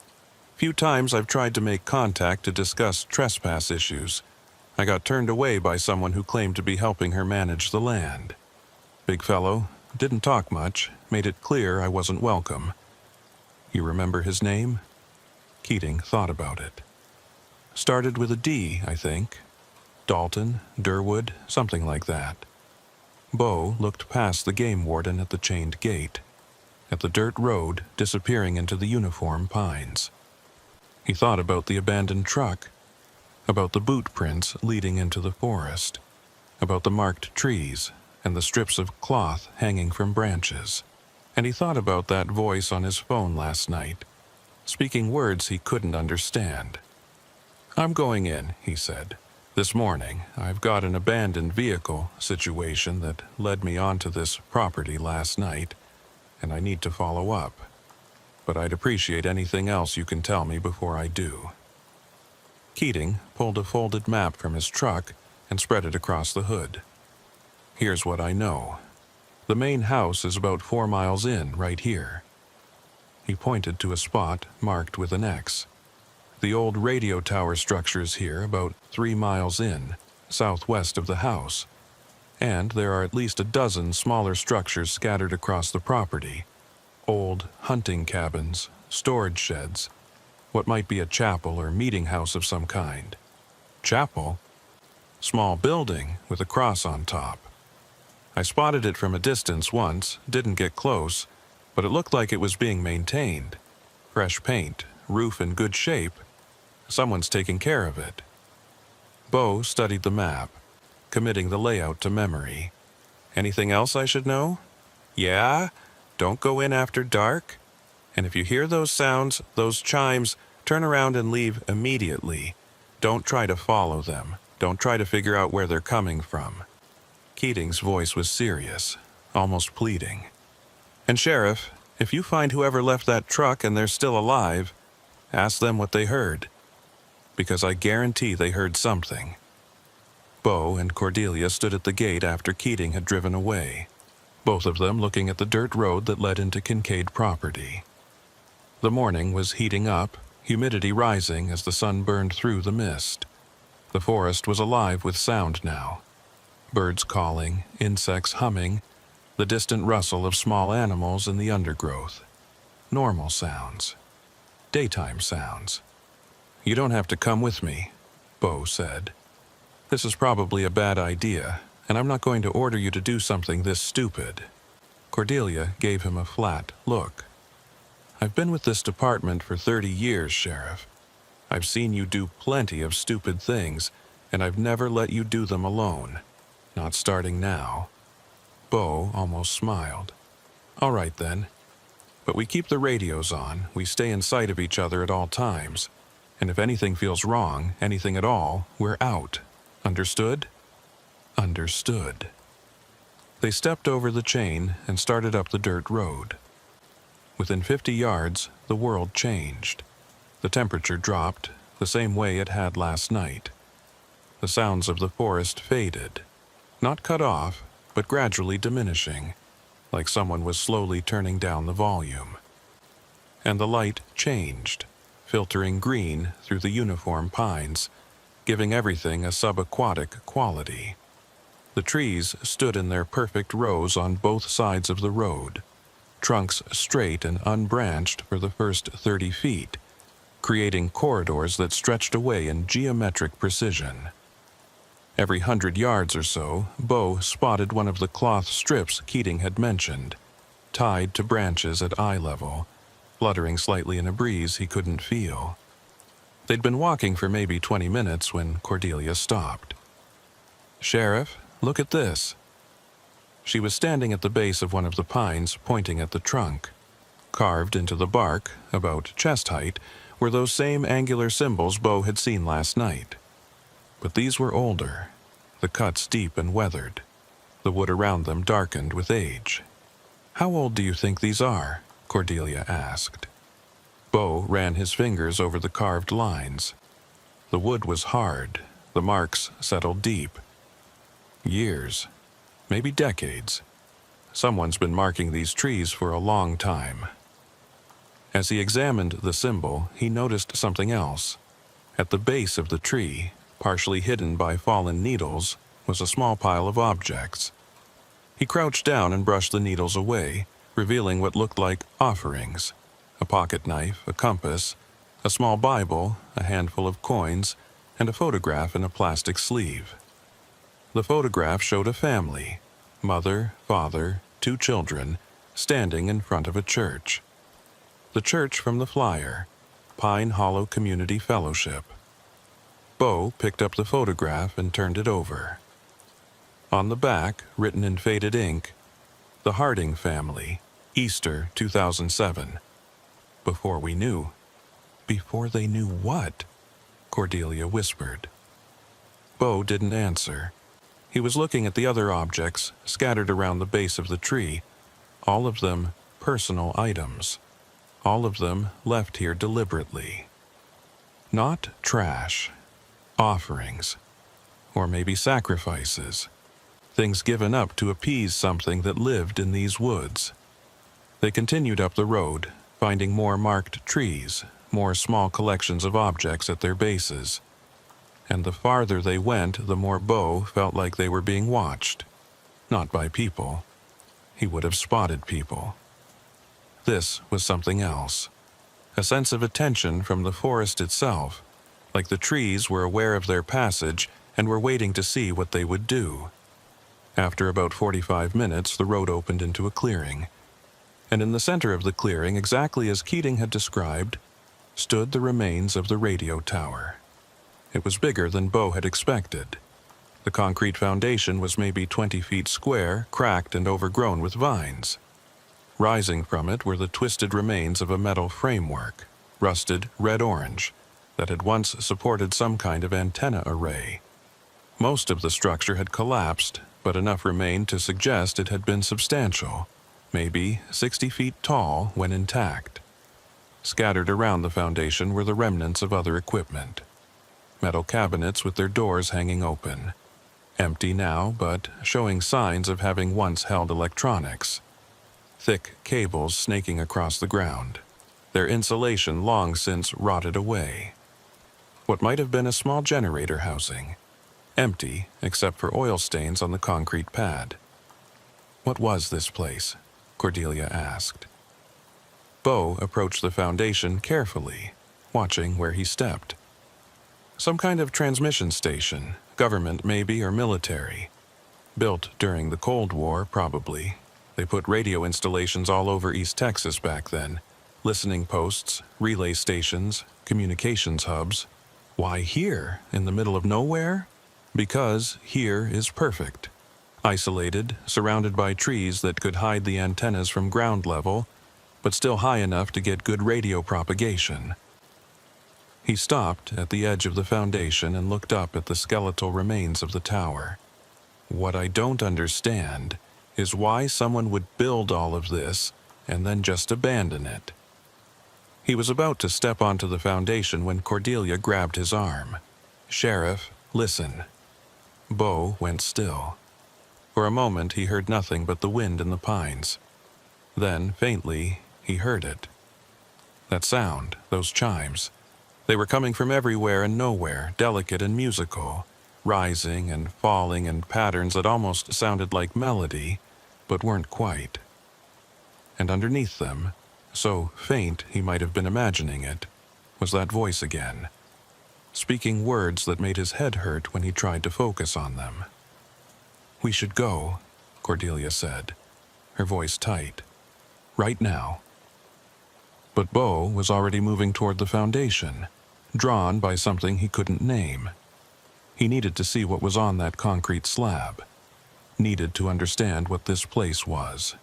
Few times I've tried to make contact to discuss trespass issues. I got turned away by someone who claimed to be helping her manage the land. Big fellow, didn't talk much, made it clear I wasn't welcome." "You remember his name?" Keating thought about it. "Started with a D, I think. Dalton, Durwood, something like that." Bo looked past the game warden at the chained gate, at the dirt road disappearing into the uniform pines. He thought about the abandoned truck, about the boot prints leading into the forest, about the marked trees and the strips of cloth hanging from branches. And he thought about that voice on his phone last night, speaking words he couldn't understand. "I'm going in," he said. "This morning, I've got an abandoned vehicle situation that led me onto this property last night, and I need to follow up. But I'd appreciate anything else you can tell me before I do." Keating pulled a folded map from his truck and spread it across the hood. "Here's what I know. The main house is about 4 miles in, right here." He pointed to a spot marked with an X. "The old radio tower structure's here about 3 miles in, southwest of the house. And there are at least a dozen smaller structures scattered across the property. Old hunting cabins, storage sheds, what might be a chapel or meeting house of some kind." "Chapel?" "Small building with a cross on top. I spotted it from a distance once, didn't get close, but it looked like it was being maintained. Fresh paint, roof in good shape. Someone's taking care of it." Bo studied the map, committing the layout to memory. "Anything else I should know?" "Yeah, don't go in after dark. And if you hear those sounds, those chimes, turn around and leave immediately. Don't try to follow them. Don't try to figure out where they're coming from." Keating's voice was serious, almost pleading. "And Sheriff, if you find whoever left that truck and they're still alive, ask them what they heard. Because I guarantee they heard something." Bo and Cordelia stood at the gate after Keating had driven away, both of them looking at the dirt road that led into Kincaid property. The morning was heating up, humidity rising as the sun burned through the mist. The forest was alive with sound now. Birds calling, insects humming, the distant rustle of small animals in the undergrowth. Normal sounds. Daytime sounds. "You don't have to come with me," Bo said. "This is probably a bad idea, and I'm not going to order you to do something this stupid." Cordelia gave him a flat look. "I've been with this department for 30 years, Sheriff. I've seen you do plenty of stupid things, and I've never let you do them alone. Not starting now." Bo almost smiled. "All right then. But we keep the radios on, we stay in sight of each other at all times, and if anything feels wrong, anything at all, we're out. Understood?" "Understood." They stepped over the chain and started up the dirt road. Within 50 yards, the world changed. The temperature dropped, the same way it had last night. The sounds of the forest faded. Not cut off, but gradually diminishing, like someone was slowly turning down the volume. And the light changed, filtering green through the uniform pines, giving everything a subaquatic quality. The trees stood in their perfect rows on both sides of the road, trunks straight and unbranched for the first 30 feet, creating corridors that stretched away in geometric precision. Every 100 yards or so, Bo spotted one of the cloth strips Keating had mentioned, tied to branches at eye level, fluttering slightly in a breeze he couldn't feel. They'd been walking for maybe 20 minutes when Cordelia stopped. "Sheriff, look at this." She was standing at the base of one of the pines, pointing at the trunk. Carved into the bark, about chest height, were those same angular symbols Bo had seen last night. But these were older, the cuts deep and weathered, the wood around them darkened with age. "How old do you think these are?" Cordelia asked. Bo ran his fingers over the carved lines. The wood was hard, the marks settled deep. Years, maybe decades. Someone's been marking these trees for a long time. As he examined the symbol, he noticed something else. At the base of the tree, partially hidden by fallen needles, was a small pile of objects. He crouched down and brushed the needles away, revealing what looked like offerings: a pocket knife, a compass, a small Bible, a handful of coins, and a photograph in a plastic sleeve. The photograph showed a family, mother, father, 2 children, standing in front of a church. The church from the flyer, Pine Hollow Community Fellowship. Bo picked up the photograph and turned it over. On the back, written in faded ink, "The Harding Family, Easter 2007. Before we knew." "Before they knew what?" Cordelia whispered. Bo didn't answer. He was looking at the other objects scattered around the base of the tree, all of them personal items. All of them left here deliberately. Not trash. Offerings. Or maybe sacrifices. Things given up to appease something that lived in these woods. They continued up the road, finding more marked trees, more small collections of objects at their bases. And the farther they went, the more Bo felt like they were being watched. Not by people. He would have spotted people. This was something else. A sense of attention from the forest itself, like the trees were aware of their passage and were waiting to see what they would do. After about 45 minutes, the road opened into a clearing. And in the center of the clearing, exactly as Keating had described, stood the remains of the radio tower. It was bigger than Bo had expected. The concrete foundation was maybe 20 feet square, cracked and overgrown with vines. Rising from it were the twisted remains of a metal framework, rusted red-orange, that had once supported some kind of antenna array. Most of the structure had collapsed, but enough remained to suggest it had been substantial, maybe 60 feet tall when intact. Scattered around the foundation were the remnants of other equipment. Metal cabinets with their doors hanging open. Empty now, but showing signs of having once held electronics. Thick cables snaking across the ground, their insulation long since rotted away. What might have been a small generator housing, empty except for oil stains on the concrete pad. What was this place? Cordelia asked. Bo approached the foundation carefully, watching where he stepped. Some kind of transmission station, government maybe or military. Built during the Cold War, probably. They put radio installations all over East Texas back then. Listening posts, relay stations, communications hubs. Why here, in the middle of nowhere? Because here is perfect. Isolated, surrounded by trees that could hide the antennas from ground level, but still high enough to get good radio propagation. He stopped at the edge of the foundation and looked up at the skeletal remains of the tower. What I don't understand is why someone would build all of this and then just abandon it. He was about to step onto the foundation when Cordelia grabbed his arm. "Sheriff, listen." Bo went still. For a moment he heard nothing but the wind in the pines. Then, faintly, he heard it. That sound, those chimes. They were coming from everywhere and nowhere, delicate and musical, rising and falling in patterns that almost sounded like melody, but weren't quite. And underneath them, so faint he might have been imagining it, was that voice again, speaking words that made his head hurt when he tried to focus on them. "We should go," Cordelia said, her voice tight. "Right now." But Bo was already moving toward the foundation, drawn by something he couldn't name. He needed to see what was on that concrete slab. needed to understand what this place was.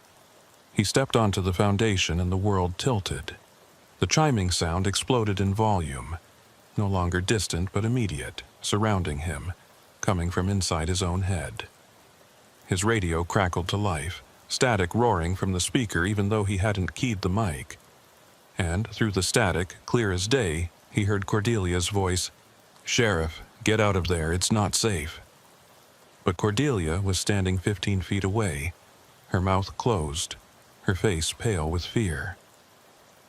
He stepped onto the foundation and the world tilted. The chiming sound exploded in volume, no longer distant but immediate, surrounding him, coming from inside his own head. His radio crackled to life, static roaring from the speaker even though he hadn't keyed the mic. And through the static, clear as day, he heard Cordelia's voice, "Sheriff, get out of there, it's not safe." But Cordelia was standing 15 feet away, her mouth closed, her face pale with fear.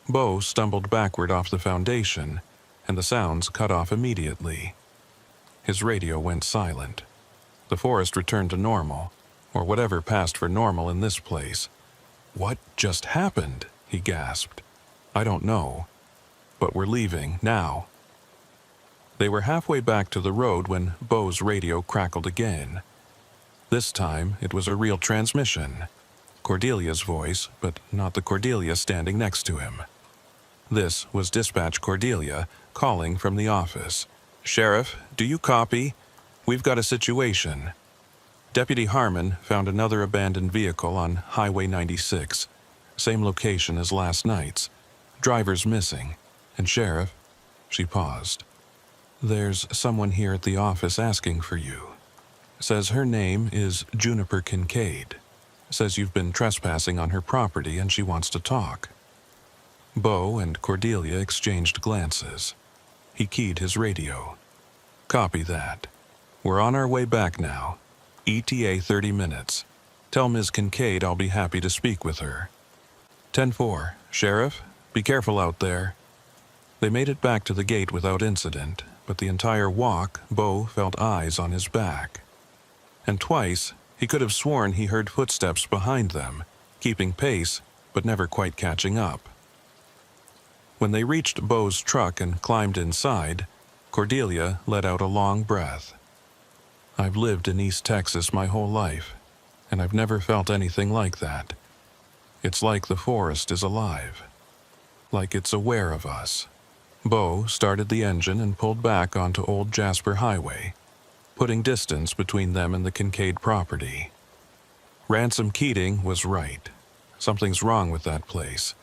Bo stumbled backward off the foundation, and the sounds cut off immediately. His radio went silent. The forest returned to normal, or whatever passed for normal in this place. "What just happened?" he gasped. "I don't know. But we're leaving, now." They were halfway back to the road when Bo's radio crackled again. This time, it was a real transmission. Cordelia's voice, but not the Cordelia standing next to him. This was Dispatch Cordelia, calling from the office. "Sheriff, do you copy? We've got a situation. Deputy Harmon found another abandoned vehicle on Highway 96. Same location as last night's. Driver's missing. And Sheriff," she paused, "there's someone here at the office asking for you. Says her name is Juniper Kincaid. Says you've been trespassing on her property and she wants to talk." Bo and Cordelia exchanged glances. He keyed his radio. "Copy that. We're on our way back now. ETA 30 minutes. Tell Ms. Kincaid I'll be happy to speak with her. 10-4. Sheriff, be careful out there." They made it back to the gate without incident, but the entire walk, Bo felt eyes on his back. And twice, he could have sworn he heard footsteps behind them, keeping pace, but never quite catching up. When they reached Bo's truck and climbed inside, Cordelia let out a long breath. "I've lived in East Texas my whole life, and I've never felt anything like that. It's like the forest is alive. Like it's aware of us." Bo started the engine and pulled back onto Old Jasper Highway, putting distance between them and the Kincaid property. Ransom Keating was right. Something's wrong with that place,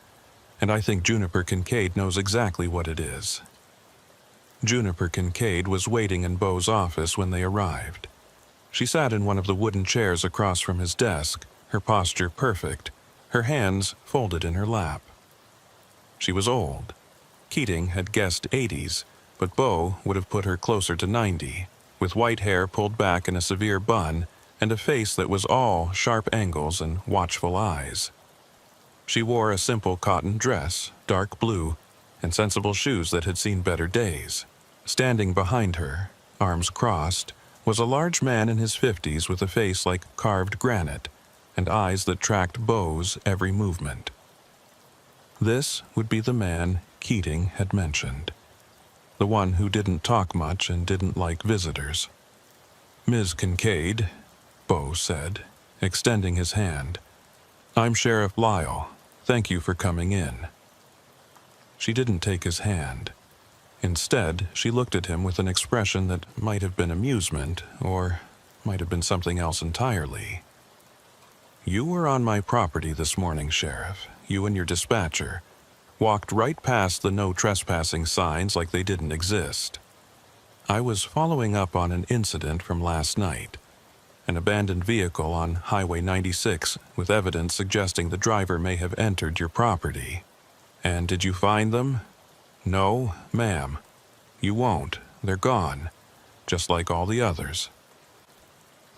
and I think Juniper Kincaid knows exactly what it is. Juniper Kincaid was waiting in Bo's office when they arrived. She sat in one of the wooden chairs across from his desk, her posture perfect, her hands folded in her lap. She was old. Keating had guessed 80s, but Bo would have put her closer to 90, with white hair pulled back in a severe bun and a face that was all sharp angles and watchful eyes. She wore a simple cotton dress, dark blue, and sensible shoes that had seen better days. Standing behind her, arms crossed, was a large man in his 50s with a face like carved granite and eyes that tracked Bo's every movement. This would be the man Keating had mentioned, the one who didn't talk much and didn't like visitors. "Ms. Kincaid," Bo said, extending his hand. "I'm Sheriff Lyle. Thank you for coming in." She didn't take his hand. Instead, she looked at him with an expression that might have been amusement, or might have been something else entirely. "You were on my property this morning, Sheriff. You and your dispatcher walked right past the no trespassing signs like they didn't exist. I was following up on an incident from last night. An abandoned vehicle on Highway 96 with evidence suggesting the driver may have entered your property. And did you find them? No, ma'am. You won't. They're gone, just like all the others."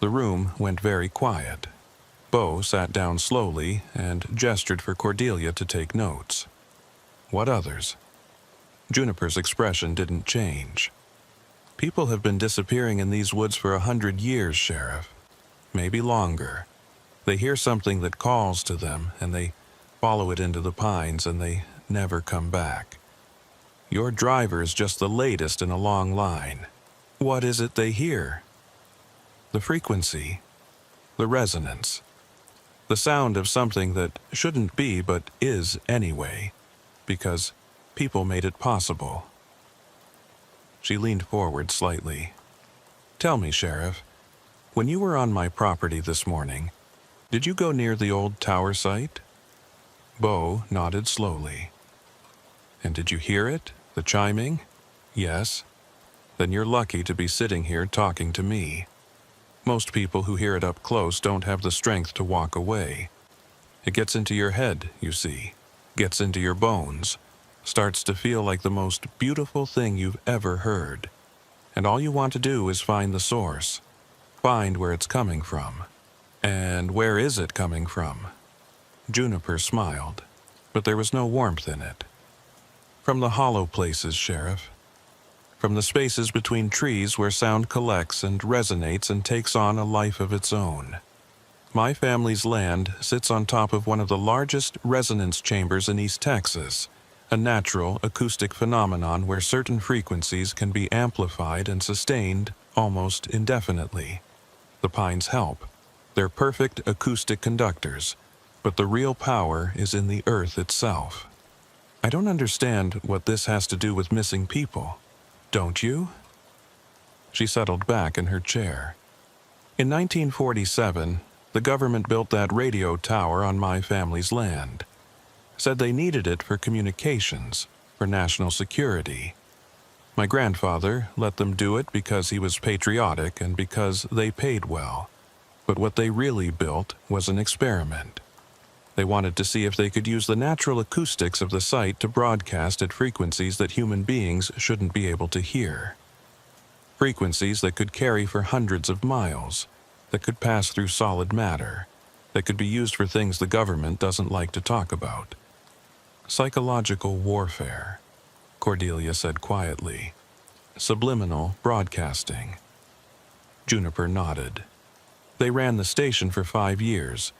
The room went very quiet. Bo sat down slowly and gestured for Cordelia to take notes. "What others?" Juniper's expression didn't change. "People have been disappearing in these woods for 100 years, Sheriff. Maybe longer. They hear something that calls to them, and they follow it into the pines, and they never come back. Your driver's just the latest in a long line. What is it they hear? The frequency, the resonance, the sound of something that shouldn't be but is anyway, because people made it possible." She leaned forward slightly. "Tell me, Sheriff, When you were on my property this morning, did you go near the old tower site? Bo nodded slowly. And did you hear it, the chiming? Yes. Then you're lucky to be sitting here talking to me. Most people who hear it up close don't have the strength to walk away. It gets into your head, you see, gets into your bones, starts to feel like the most beautiful thing you've ever heard. And all you want to do is find the source, find where it's coming from. And where is it coming from? Juniper smiled, but there was no warmth in it. From the hollow places, Sheriff. From the spaces between trees where sound collects and resonates and takes on a life of its own. My family's land sits on top of one of the largest resonance chambers in East Texas, a natural acoustic phenomenon where certain frequencies can be amplified and sustained almost indefinitely. The pines help. They're perfect acoustic conductors, but the real power is in the earth itself. I don't understand what this has to do with missing people. Don't you? She settled back in her chair. In 1947, the government built that radio tower on my family's land. Said they needed it for communications, for national security. My grandfather let them do it because he was patriotic and because they paid well. But what they really built was an experiment. They wanted to see if they could use the natural acoustics of the site to broadcast at frequencies that human beings shouldn't be able to hear. Frequencies that could carry for hundreds of miles, that could pass through solid matter, that could be used for things the government doesn't like to talk about. Psychological warfare, Cordelia said quietly. Subliminal broadcasting. Juniper nodded. They ran the station for 5 years,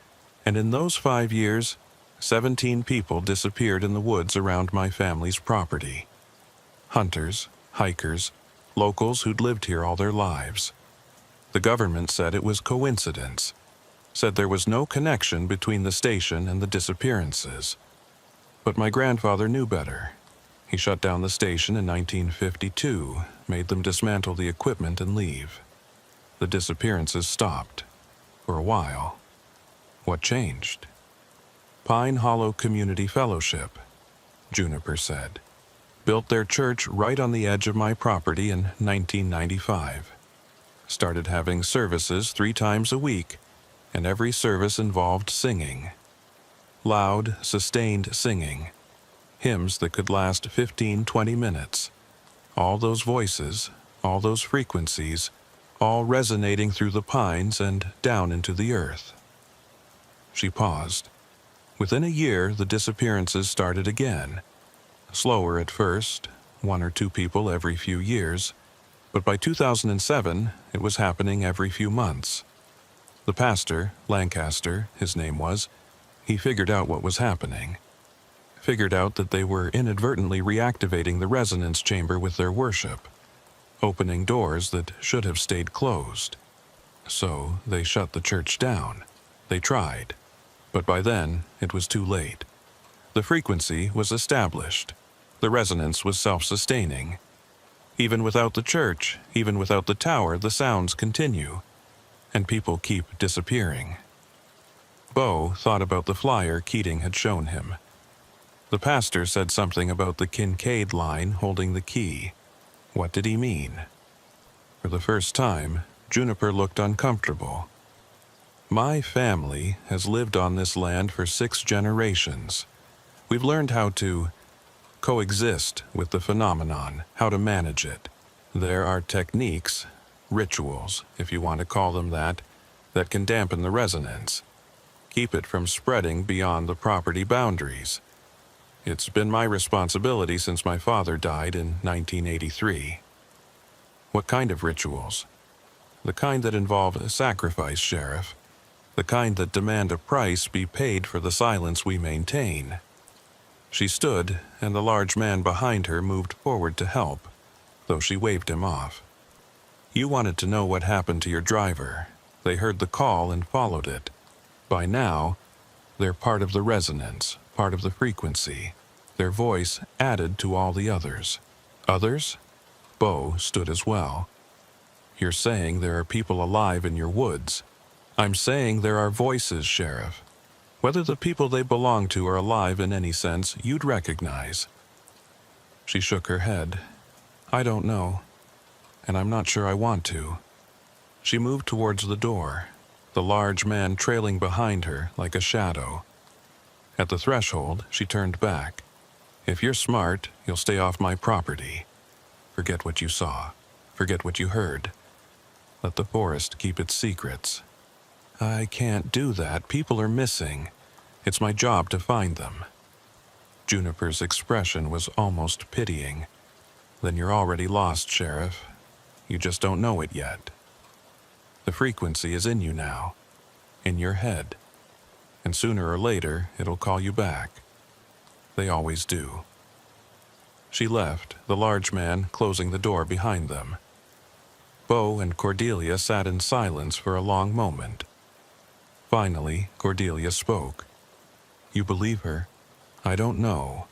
and in those 5 years, 17 people disappeared in the woods around my family's property. Hunters, hikers, locals who'd lived here all their lives. The government said it was coincidence, said there was no connection between the station and the disappearances. But my grandfather knew better. He shut down the station in 1952, made them dismantle the equipment and leave. The disappearances stopped. For a while. What changed? Pine Hollow Community Fellowship, Juniper said. Built their church right on the edge of my property in 1995. Started having services 3 times a week, and every service involved singing. Loud, sustained singing. Hymns that could last 15-20 minutes. All those voices, all those frequencies, all resonating through the pines and down into the earth. She paused. Within a year, the disappearances started again. Slower at first, 1 or 2 people every few years, but by 2007, it was happening every few months. The pastor, Lancaster, his name was, he figured out what was happening. Figured out that they were inadvertently reactivating the resonance chamber with their worship, opening doors that should have stayed closed. So they shut the church down. They tried, but by then it was too late. The frequency was established. The resonance was self-sustaining. Even without the church, even without the tower, the sounds continue, and people keep disappearing. Bo thought about the flyer Keating had shown him. The pastor said something about the Kincaid line holding the key. What did he mean? For the first time, Juniper looked uncomfortable. My family has lived on this land for 6 generations. We've learned how to coexist with the phenomenon, how to manage it. There are techniques, rituals, if you want to call them that can dampen the resonance, keep it from spreading beyond the property boundaries. It's been my responsibility since my father died in 1983. What kind of rituals? The kind that involve sacrifice, Sheriff. The kind that demand a price be paid for the silence we maintain. She stood, and the large man behind her moved forward to help, though she waved him off. You wanted to know what happened to your driver. They heard the call and followed it. By now, they're part of the resonance, part of the frequency. Their voice added to all the others. Others? Bo stood as well. You're saying there are people alive in your woods. I'm saying there are voices, Sheriff. Whether the people they belong to are alive in any sense, you'd recognize." She shook her head. "I don't know, and I'm not sure I want to." She moved towards the door, the large man trailing behind her like a shadow. At the threshold, she turned back. "If you're smart, you'll stay off my property. Forget what you saw. Forget what you heard. Let the forest keep its secrets." "I can't do that. People are missing. It's my job to find them." Juniper's expression was almost pitying. "Then you're already lost, Sheriff. You just don't know it yet. The frequency is in you now, in your head, and sooner or later it'll call you back. They always do." She left, the large man closing the door behind them. Bo and Cordelia sat in silence for a long moment. Finally, Cordelia spoke. "You believe her?" "I don't know,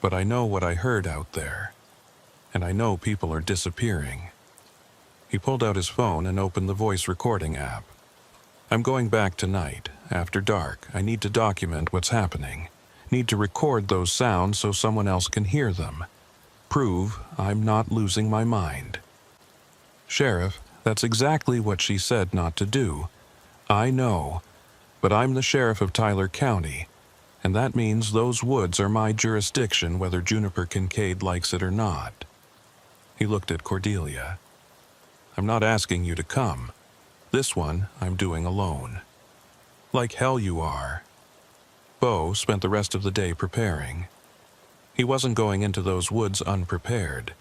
but I know what I heard out there, and I know people are disappearing." He pulled out his phone and opened the voice recording app. "I'm going back tonight, after dark. I need to document what's happening. Need to record those sounds so someone else can hear them. Prove I'm not losing my mind." "Sheriff, that's exactly what she said not to do. I know, but I'm the sheriff of Tyler County, and that means those woods are my jurisdiction whether Juniper Kincaid likes it or not." He looked at Cordelia. "I'm not asking you to come. This one I'm doing alone." "Like hell you are." Bo spent the rest of the day preparing. He wasn't going into those woods unprepared,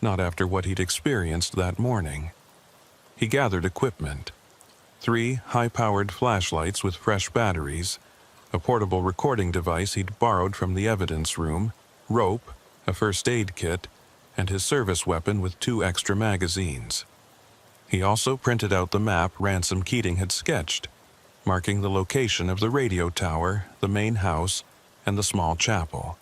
not after what he'd experienced that morning. He gathered equipment: 3 high-powered flashlights with fresh batteries, a portable recording device he'd borrowed from the evidence room, rope, a first aid kit, and his service weapon with 2 extra magazines. He also printed out the map Ransom Keating had sketched, marking the location of the radio tower, the main house, and the small chapel.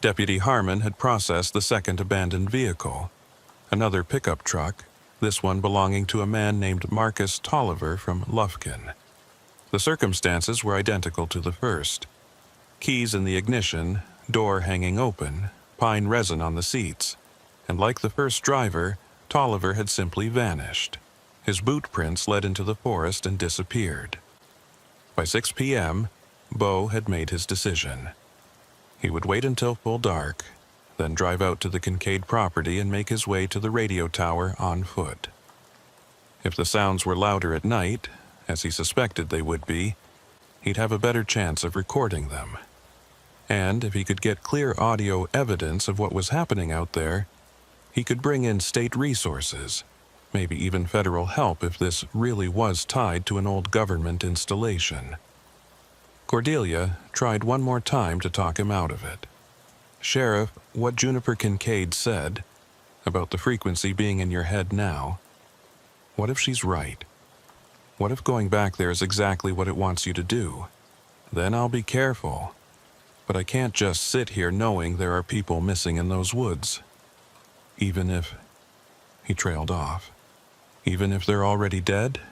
Deputy Harmon had processed the second abandoned vehicle, another pickup truck, this one belonging to a man named Marcus Tolliver from Lufkin. The circumstances were identical to the first. Keys in the ignition, door hanging open, pine resin on the seats, and like the first driver, Tolliver had simply vanished. His boot prints led into the forest and disappeared. By 6 p.m., Bo had made his decision. He would wait until full dark, then drive out to the Kincaid property and make his way to the radio tower on foot. If the sounds were louder at night, as he suspected they would be, he'd have a better chance of recording them. And if he could get clear audio evidence of what was happening out there, he could bring in state resources, maybe even federal help if this really was tied to an old government installation. Cordelia tried one more time to talk him out of it. "Sheriff, what Juniper Kincaid said about the frequency being in your head now, what if she's right? What if going back there is exactly what it wants you to do? Then I'll be careful. But I can't just sit here knowing there are people missing in those woods. Even if..." He trailed off. "Even if they're already dead?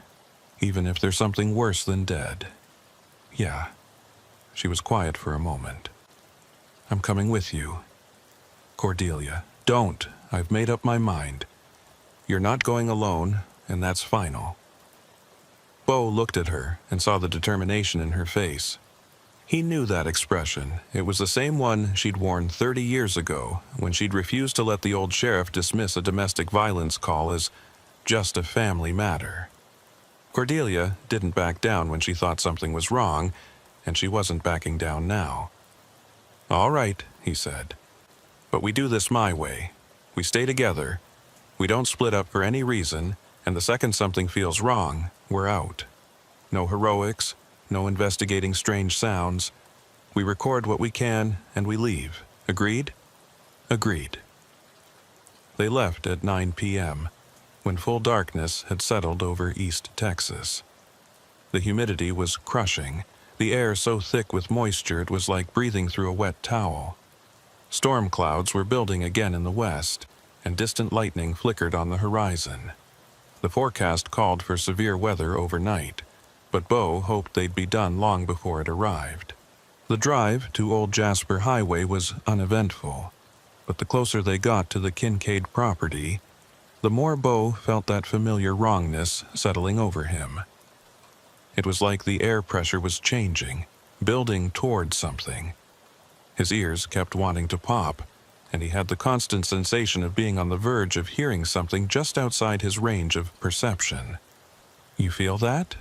Even if there's something worse than dead?" "Yeah." She was quiet for a moment. "I'm coming with you." "Cordelia, don't. I've made up my mind. You're not going alone, and that's final." Bo looked at her and saw the determination in her face. He knew that expression. It was the same one she'd worn 30 years ago when she'd refused to let the old sheriff dismiss a domestic violence call as just a family matter. Cordelia didn't back down when she thought something was wrong, and she wasn't backing down now. "All right," he said. "But we do this my way. We stay together. We don't split up for any reason, and the second something feels wrong, we're out. No heroics, no investigating strange sounds. We record what we can, and we leave. Agreed?" "Agreed." They left at 9 p.m., when full darkness had settled over East Texas. The humidity was crushing, the air so thick with moisture it was like breathing through a wet towel. Storm clouds were building again in the west, and distant lightning flickered on the horizon. The forecast called for severe weather overnight, but Bo hoped they'd be done long before it arrived. The drive to Old Jasper Highway was uneventful, but the closer they got to the Kincaid property, the more Bo felt that familiar wrongness settling over him. It was like the air pressure was changing, building toward something. His ears kept wanting to pop, and he had the constant sensation of being on the verge of hearing something just outside his range of perception. "You feel that?"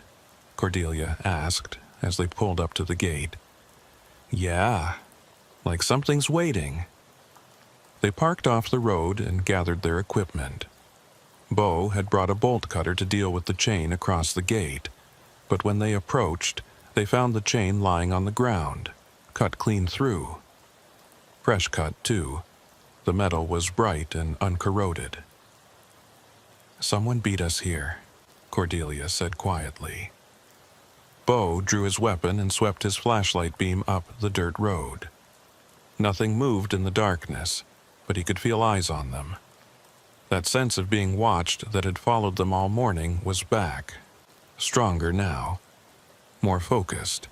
Cordelia asked as they pulled up to the gate. "Yeah, like something's waiting." They parked off the road and gathered their equipment. Bo had brought a bolt cutter to deal with the chain across the gate, but when they approached, they found the chain lying on the ground, cut clean through. Fresh cut, too. The metal was bright and uncorroded. "Someone beat us here," Cordelia said quietly. Bo drew his weapon and swept his flashlight beam up the dirt road. Nothing moved in the darkness, but he could feel eyes on them. That sense of being watched that had followed them all morning was back, stronger now, more focused.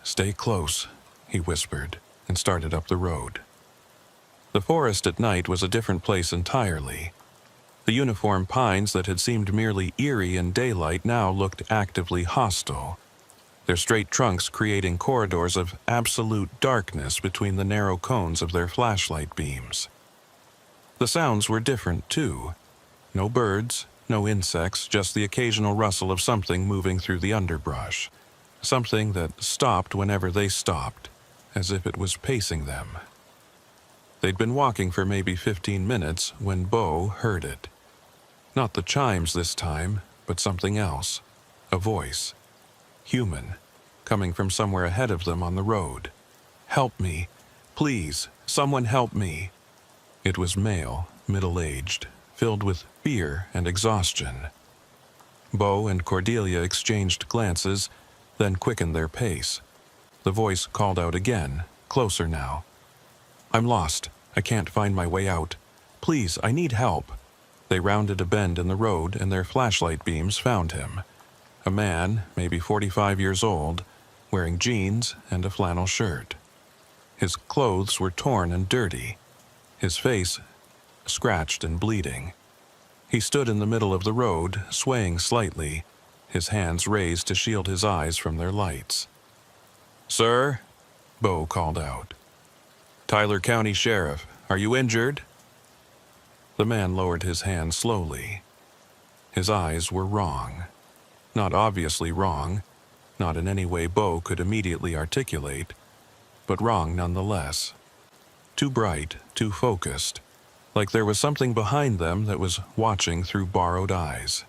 "Stay close," he whispered, and started up the road. The forest at night was a different place entirely. The uniform pines that had seemed merely eerie in daylight now looked actively hostile, their straight trunks creating corridors of absolute darkness between the narrow cones of their flashlight beams. The sounds were different, too. No birds, no insects, just the occasional rustle of something moving through the underbrush. Something that stopped whenever they stopped, as if it was pacing them. They'd been walking for maybe 15 minutes when Bo heard it. Not the chimes this time, but something else. A voice. Human, coming from somewhere ahead of them on the road. "Help me. Please, someone help me." It was male, middle-aged, filled with fear and exhaustion. Bo and Cordelia exchanged glances, then quickened their pace. The voice called out again, closer now. "I'm lost. I can't find my way out. Please, I need help." They rounded a bend in the road and their flashlight beams found him. A man, maybe 45 years old, wearing jeans and a flannel shirt. His clothes were torn and dirty, his face scratched and bleeding. He stood in the middle of the road, swaying slightly, his hands raised to shield his eyes from their lights. "Sir?" Bo called out. "Tyler County Sheriff. Are you injured?" The man lowered his hand slowly. His eyes were wrong. Not obviously wrong, not in any way Bo could immediately articulate, but wrong nonetheless. Too bright, too focused, like there was something behind them that was watching through borrowed eyes.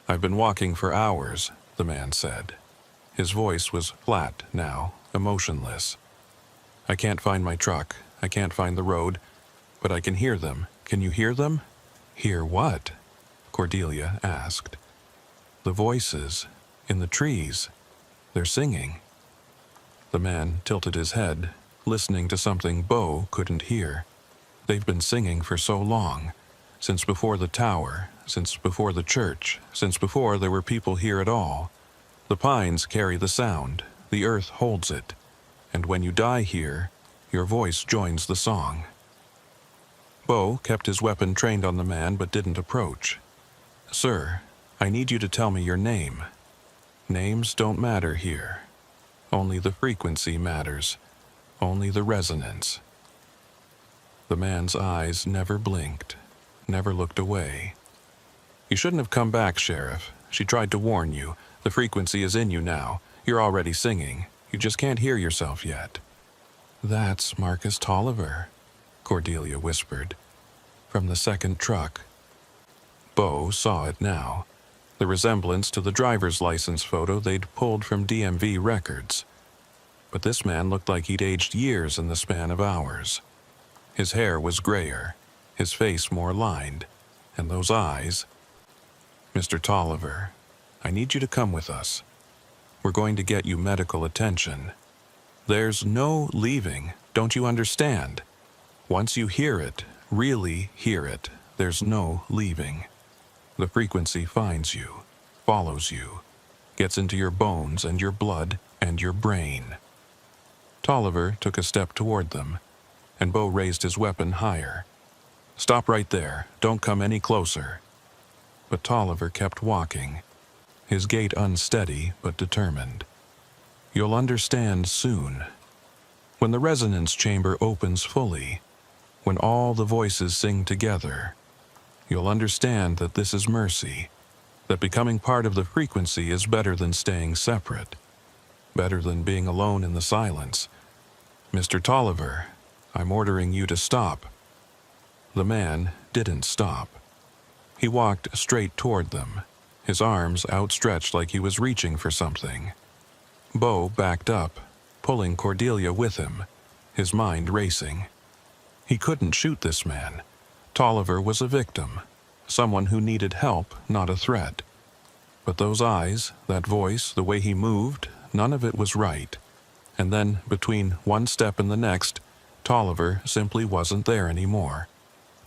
"I've been walking for hours," the man said. His voice was flat now, emotionless. "I can't find my truck. I can't find the road, but I can hear them. Can you hear them?" "Hear what?" Cordelia asked. "The voices in the trees. They're singing." The man tilted his head, listening to something Bo couldn't hear. They've been singing for so long, since before the tower, since before the church, since before there were people here at all. The pines carry the sound, the earth holds it, and when you die here, your voice joins the song. Bo kept his weapon trained on the man but didn't approach. "Sir, I need you to tell me your name. Names don't matter here. Only the frequency matters. Only the resonance." The man's eyes never blinked, never looked away. "You shouldn't have come back, Sheriff. She tried to warn you. The frequency is in you now. You're already singing. You just can't hear yourself yet." "That's Marcus Tolliver," Cordelia whispered. "From the second truck." Bo saw it now. The resemblance to the driver's license photo they'd pulled from DMV records. But this man looked like he'd aged years in the span of hours. His hair was grayer, his face more lined, and those eyes. "Mr. Tolliver, I need you to come with us. We're going to get you medical attention. There's no leaving, don't you understand? Once you hear it, really hear it, there's no leaving." the frequency finds you, follows you, gets into your bones and your blood and your brain. Tolliver took a step toward them, and Bo raised his weapon higher. "Stop right there. Don't come any closer." But Tolliver kept walking, his gait unsteady but determined. "You'll understand soon. When the resonance chamber opens fully, when all the voices sing together, you'll understand that this is mercy, that becoming part of the frequency is better than staying separate, better than being alone in the silence. Mr. Tolliver, I'm ordering you to stop." The man didn't stop. He walked straight toward them, his arms outstretched like he was reaching for something. Bo backed up, pulling Cordelia with him, his mind racing. He couldn't shoot this man. Tolliver was a victim, someone who needed help, not a threat. But those eyes, that voice, the way he moved, none of it was right. And then, between one step and the next, Tolliver simply wasn't there anymore.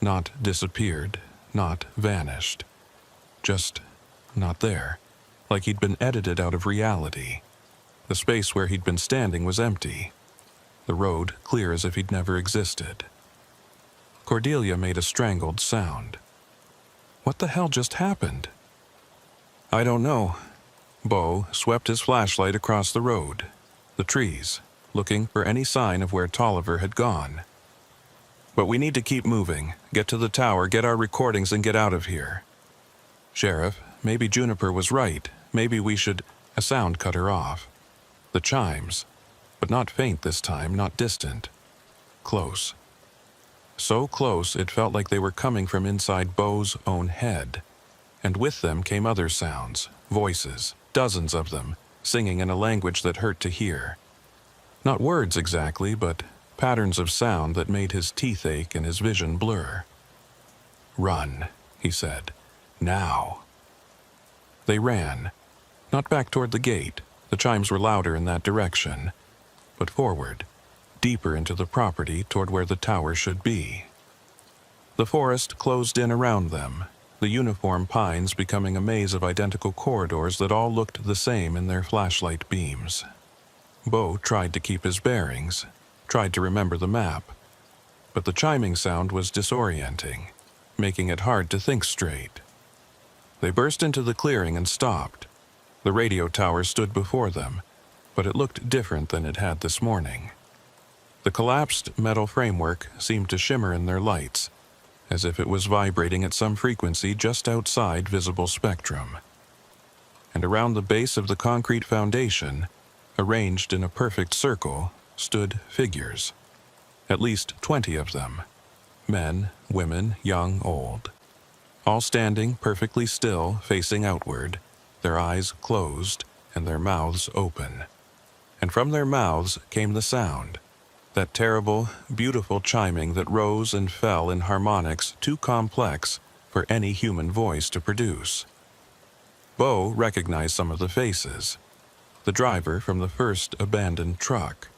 Not disappeared, not vanished. Just not there, like he'd been edited out of reality. The space where he'd been standing was empty, the road clear as if he'd never existed. Cordelia made a strangled sound. What the hell just happened? "I don't know." Bo swept his flashlight across the road, the trees, looking for any sign of where Tolliver had gone. "But we need to keep moving, get to the tower, get our recordings, and get out of here." "Sheriff, maybe Juniper was right. Maybe we should—" A sound cut her off. The chimes, but not faint this time, not distant. Close. So close it felt like they were coming from inside Bo's own head. And with them came other sounds, voices, dozens of them, singing in a language that hurt to hear. Not words exactly, but patterns of sound that made his teeth ache and his vision blur. "Run," he said. "Now." They ran, not back toward the gate, the chimes were louder in that direction, but forward, deeper into the property toward where the tower should be. The forest closed in around them, the uniform pines becoming a maze of identical corridors that all looked the same in their flashlight beams. Bo tried to keep his bearings, tried to remember the map, but the chiming sound was disorienting, making it hard to think straight. They burst into the clearing and stopped. The radio tower stood before them, but it looked different than it had this morning. The collapsed metal framework seemed to shimmer in their lights, as if it was vibrating at some frequency just outside visible spectrum. And around the base of the concrete foundation, arranged in a perfect circle, stood figures. At least 20 of them. Men, women, young, old. All standing perfectly still, facing outward, their eyes closed and their mouths open. And from their mouths came the sound, that terrible, beautiful chiming that rose and fell in harmonics too complex for any human voice to produce. Bo recognized some of the faces. The driver from the first abandoned truck,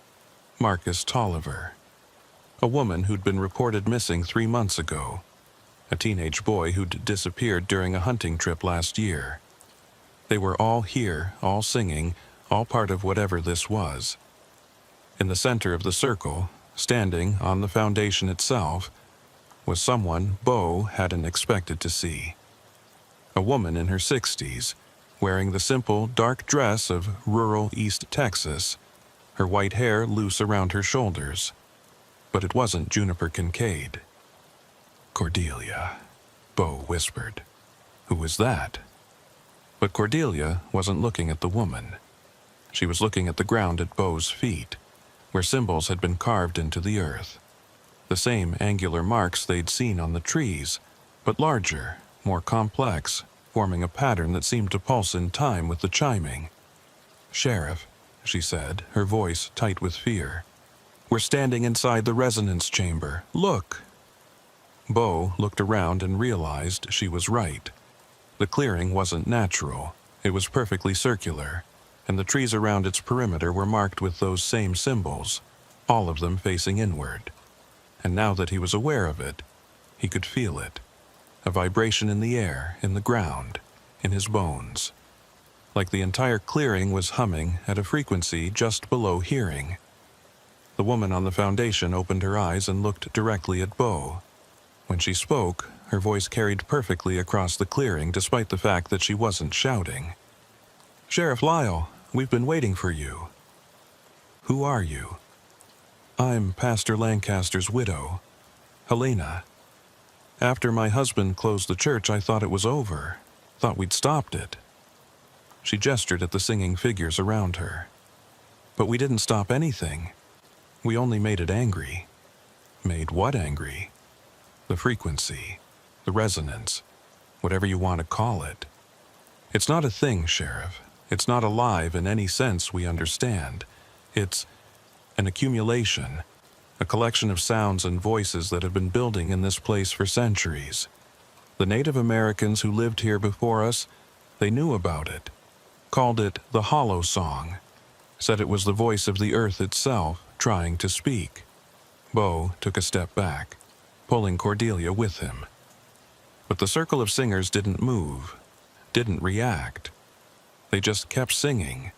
Marcus Tolliver. A woman who'd been reported missing 3 months ago. A teenage boy who'd disappeared during a hunting trip last year. They were all here, all singing, all part of whatever this was. In the center of the circle, standing on the foundation itself, was someone Bo hadn't expected to see. A woman in her 60s, wearing the simple, dark dress of rural East Texas, her white hair loose around her shoulders. But it wasn't Juniper Kincaid. "Cordelia," Bo whispered. "Who was that?" But Cordelia wasn't looking at the woman. She was looking at the ground at Bo's feet, where symbols had been carved into the earth. The same angular marks they'd seen on the trees, but larger, more complex, forming a pattern that seemed to pulse in time with the chiming. "Sheriff," she said, her voice tight with fear. "We're standing inside the resonance chamber. Look!" Bo looked around and realized she was right. The clearing wasn't natural. It was perfectly circular, and the trees around its perimeter were marked with those same symbols, all of them facing inward. And now that he was aware of it, he could feel it. a vibration in the air, in the ground, in his bones. Like the entire clearing was humming at a frequency just below hearing. The woman on the foundation opened her eyes and looked directly at Bo. When she spoke, her voice carried perfectly across the clearing despite the fact that she wasn't shouting. "Sheriff Lyle, we've been waiting for you." "Who are you?" "I'm Pastor Lancaster's widow, Helena. After my husband closed the church, I thought it was over. Thought we'd stopped it." She gestured at the singing figures around her. "But we didn't stop anything. We only made it angry." "Made what angry?" "The frequency, the resonance, whatever you want to call it. It's not a thing, Sheriff. It's not alive in any sense we understand. It's an accumulation, a collection of sounds and voices that have been building in this place for centuries. The Native Americans who lived here before us, they knew about it, called it the Hollow Song, said it was the voice of the earth itself trying to speak." Bo took a step back, pulling Cordelia with him. But the circle of singers didn't move, didn't react. They just kept singing,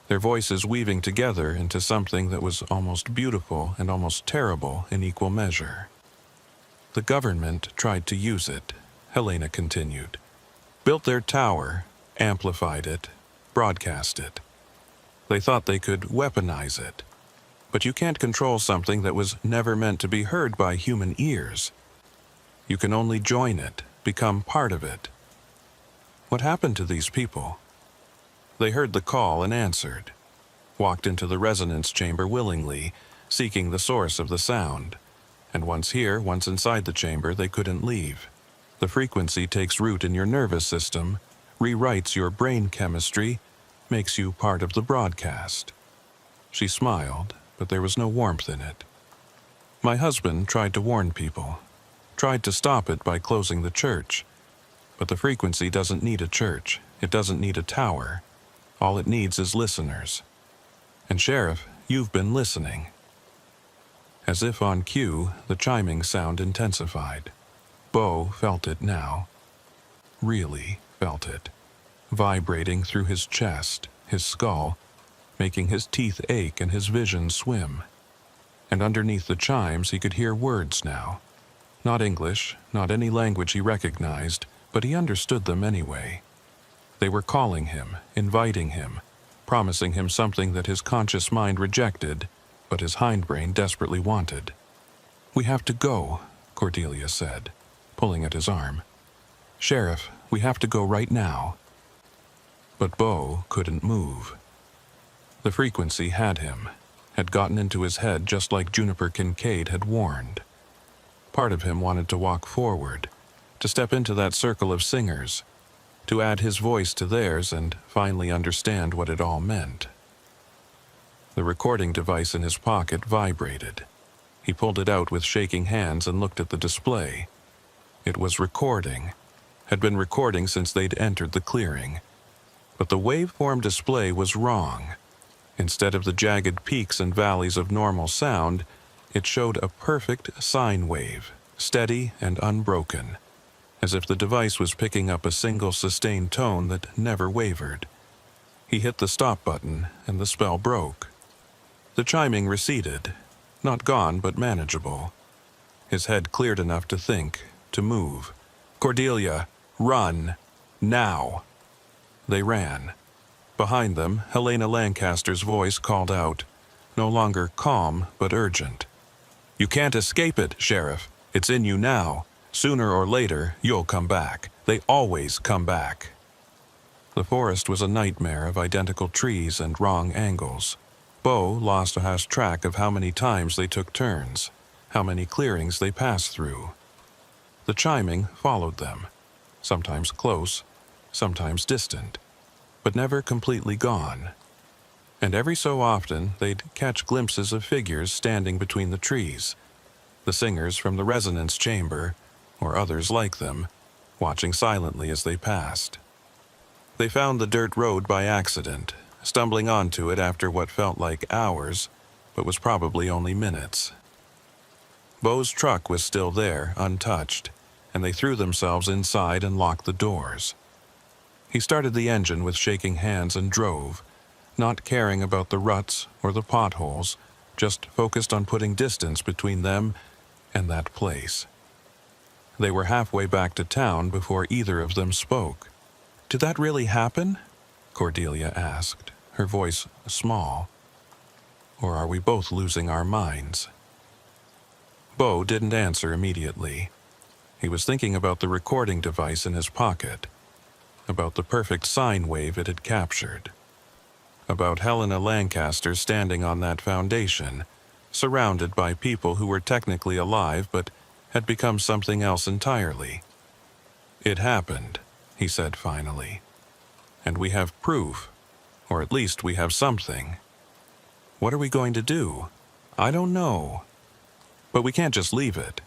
their voices weaving together into something that was almost beautiful and almost terrible in equal measure. "The government tried to use it," Helena continued. "Built their tower, amplified it, broadcast it. They thought they could weaponize it. But you can't control something that was never meant to be heard by human ears. You can only join it, become part of it." "What happened to these people?" "They heard the call and answered. Walked into the resonance chamber willingly, seeking the source of the sound. And once here, once inside the chamber, they couldn't leave. The frequency takes root in your nervous system, rewrites your brain chemistry, makes you part of the broadcast." She smiled, but there was no warmth in it. "My husband tried to warn people, tried to stop it by closing the church. But the frequency doesn't need a church. It doesn't need a tower. All it needs is listeners. And Sheriff, you've been listening." As if on cue, the chiming sound intensified. Bo felt it now. Really felt it. Vibrating through his chest, his skull, making his teeth ache and his vision swim. And underneath the chimes he could hear words now. Not English, not any language he recognized, but he understood them anyway. They were calling him, inviting him, promising him something that his conscious mind rejected, but his hindbrain desperately wanted. "We have to go," Cordelia said, pulling at his arm. "Sheriff, we have to go right now." But Bo couldn't move. The frequency had him, had gotten into his head just like Juniper Kincaid had warned. Part of him wanted to walk forward, to step into that circle of singers, to add his voice to theirs and finally understand what it all meant. The recording device in his pocket vibrated. He pulled it out with shaking hands and looked at the display. It was recording, had been recording since they'd entered the clearing. But the waveform display was wrong. Instead of the jagged peaks and valleys of normal sound, it showed a perfect sine wave, steady and unbroken, as if the device was picking up a single sustained tone that never wavered. He hit the stop button, and the spell broke. The chiming receded, not gone but manageable. His head cleared enough to think, to move. "Cordelia, run! Now!" They ran. Behind them, Helena Lancaster's voice called out, no longer calm but urgent. "You can't escape it, Sheriff. It's in you now. Sooner or later, you'll come back. They always come back." The forest was a nightmare of identical trees and wrong angles. Bo lost track of how many times they took turns, how many clearings they passed through. The chiming followed them, sometimes close, sometimes distant, but never completely gone. And every so often they'd catch glimpses of figures standing between the trees, the singers from the resonance chamber, or others like them, watching silently as they passed. They found the dirt road by accident, stumbling onto it after what felt like hours, but was probably only minutes. Bo's truck was still there, untouched, and they threw themselves inside and locked the doors. He started the engine with shaking hands and drove, not caring about the ruts or the potholes, just focused on putting distance between them and that place. They were halfway back to town before either of them spoke. "Did that really happen?" Cordelia asked, her voice small. "Or are we both losing our minds?" Bo didn't answer immediately. He was thinking about the recording device in his pocket, about the perfect sine wave it had captured, about Helena Lancaster standing on that foundation, surrounded by people who were technically alive but had become something else entirely. "It happened," he said finally. "And we have proof, or at least we have something. What are we going to do? I don't know. But we can't just leave it.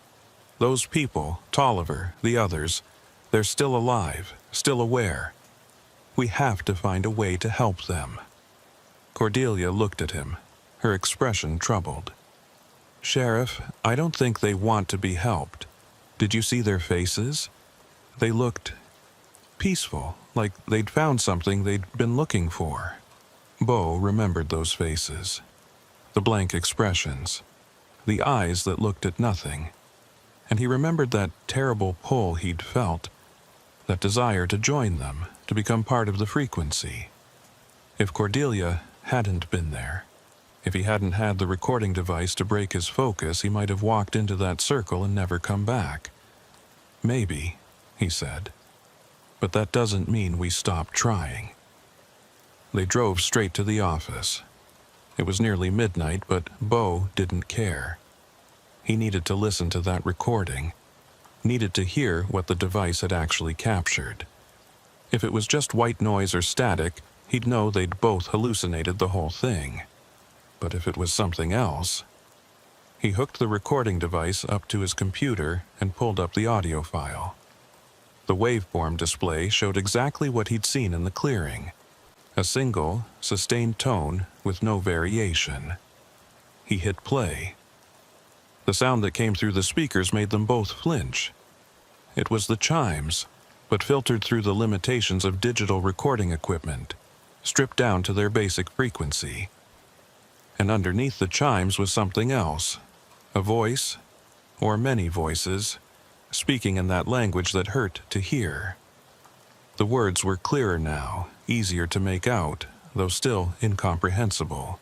Those people, Tolliver, the others, they're still alive, still aware. We have to find a way to help them." Cordelia looked at him, her expression troubled. "Sheriff, I don't think they want to be helped. Did you see their faces? They looked peaceful, like they'd found something they'd been looking for." Bo remembered those faces, the blank expressions, the eyes that looked at nothing, and he remembered that terrible pull he'd felt, that desire to join them, to become part of the frequency. If Cordelia hadn't been there, if he hadn't had the recording device to break his focus, he might have walked into that circle and never come back. "Maybe," he said, "but that doesn't mean we stop trying." They drove straight to the office. It was nearly midnight, but Bo didn't care. He needed to listen to that recording, needed to hear what the device had actually captured. If it was just white noise or static, he'd know they'd both hallucinated the whole thing. But if it was something else... He hooked the recording device up to his computer and pulled up the audio file. The waveform display showed exactly what he'd seen in the clearing. A single, sustained tone with no variation. He hit play. The sound that came through the speakers made them both flinch. It was the chimes, but filtered through the limitations of digital recording equipment, stripped down to their basic frequency. And underneath the chimes was something else, a voice, or many voices, speaking in that language that hurt to hear. The words were clearer now, easier to make out, though still incomprehensible.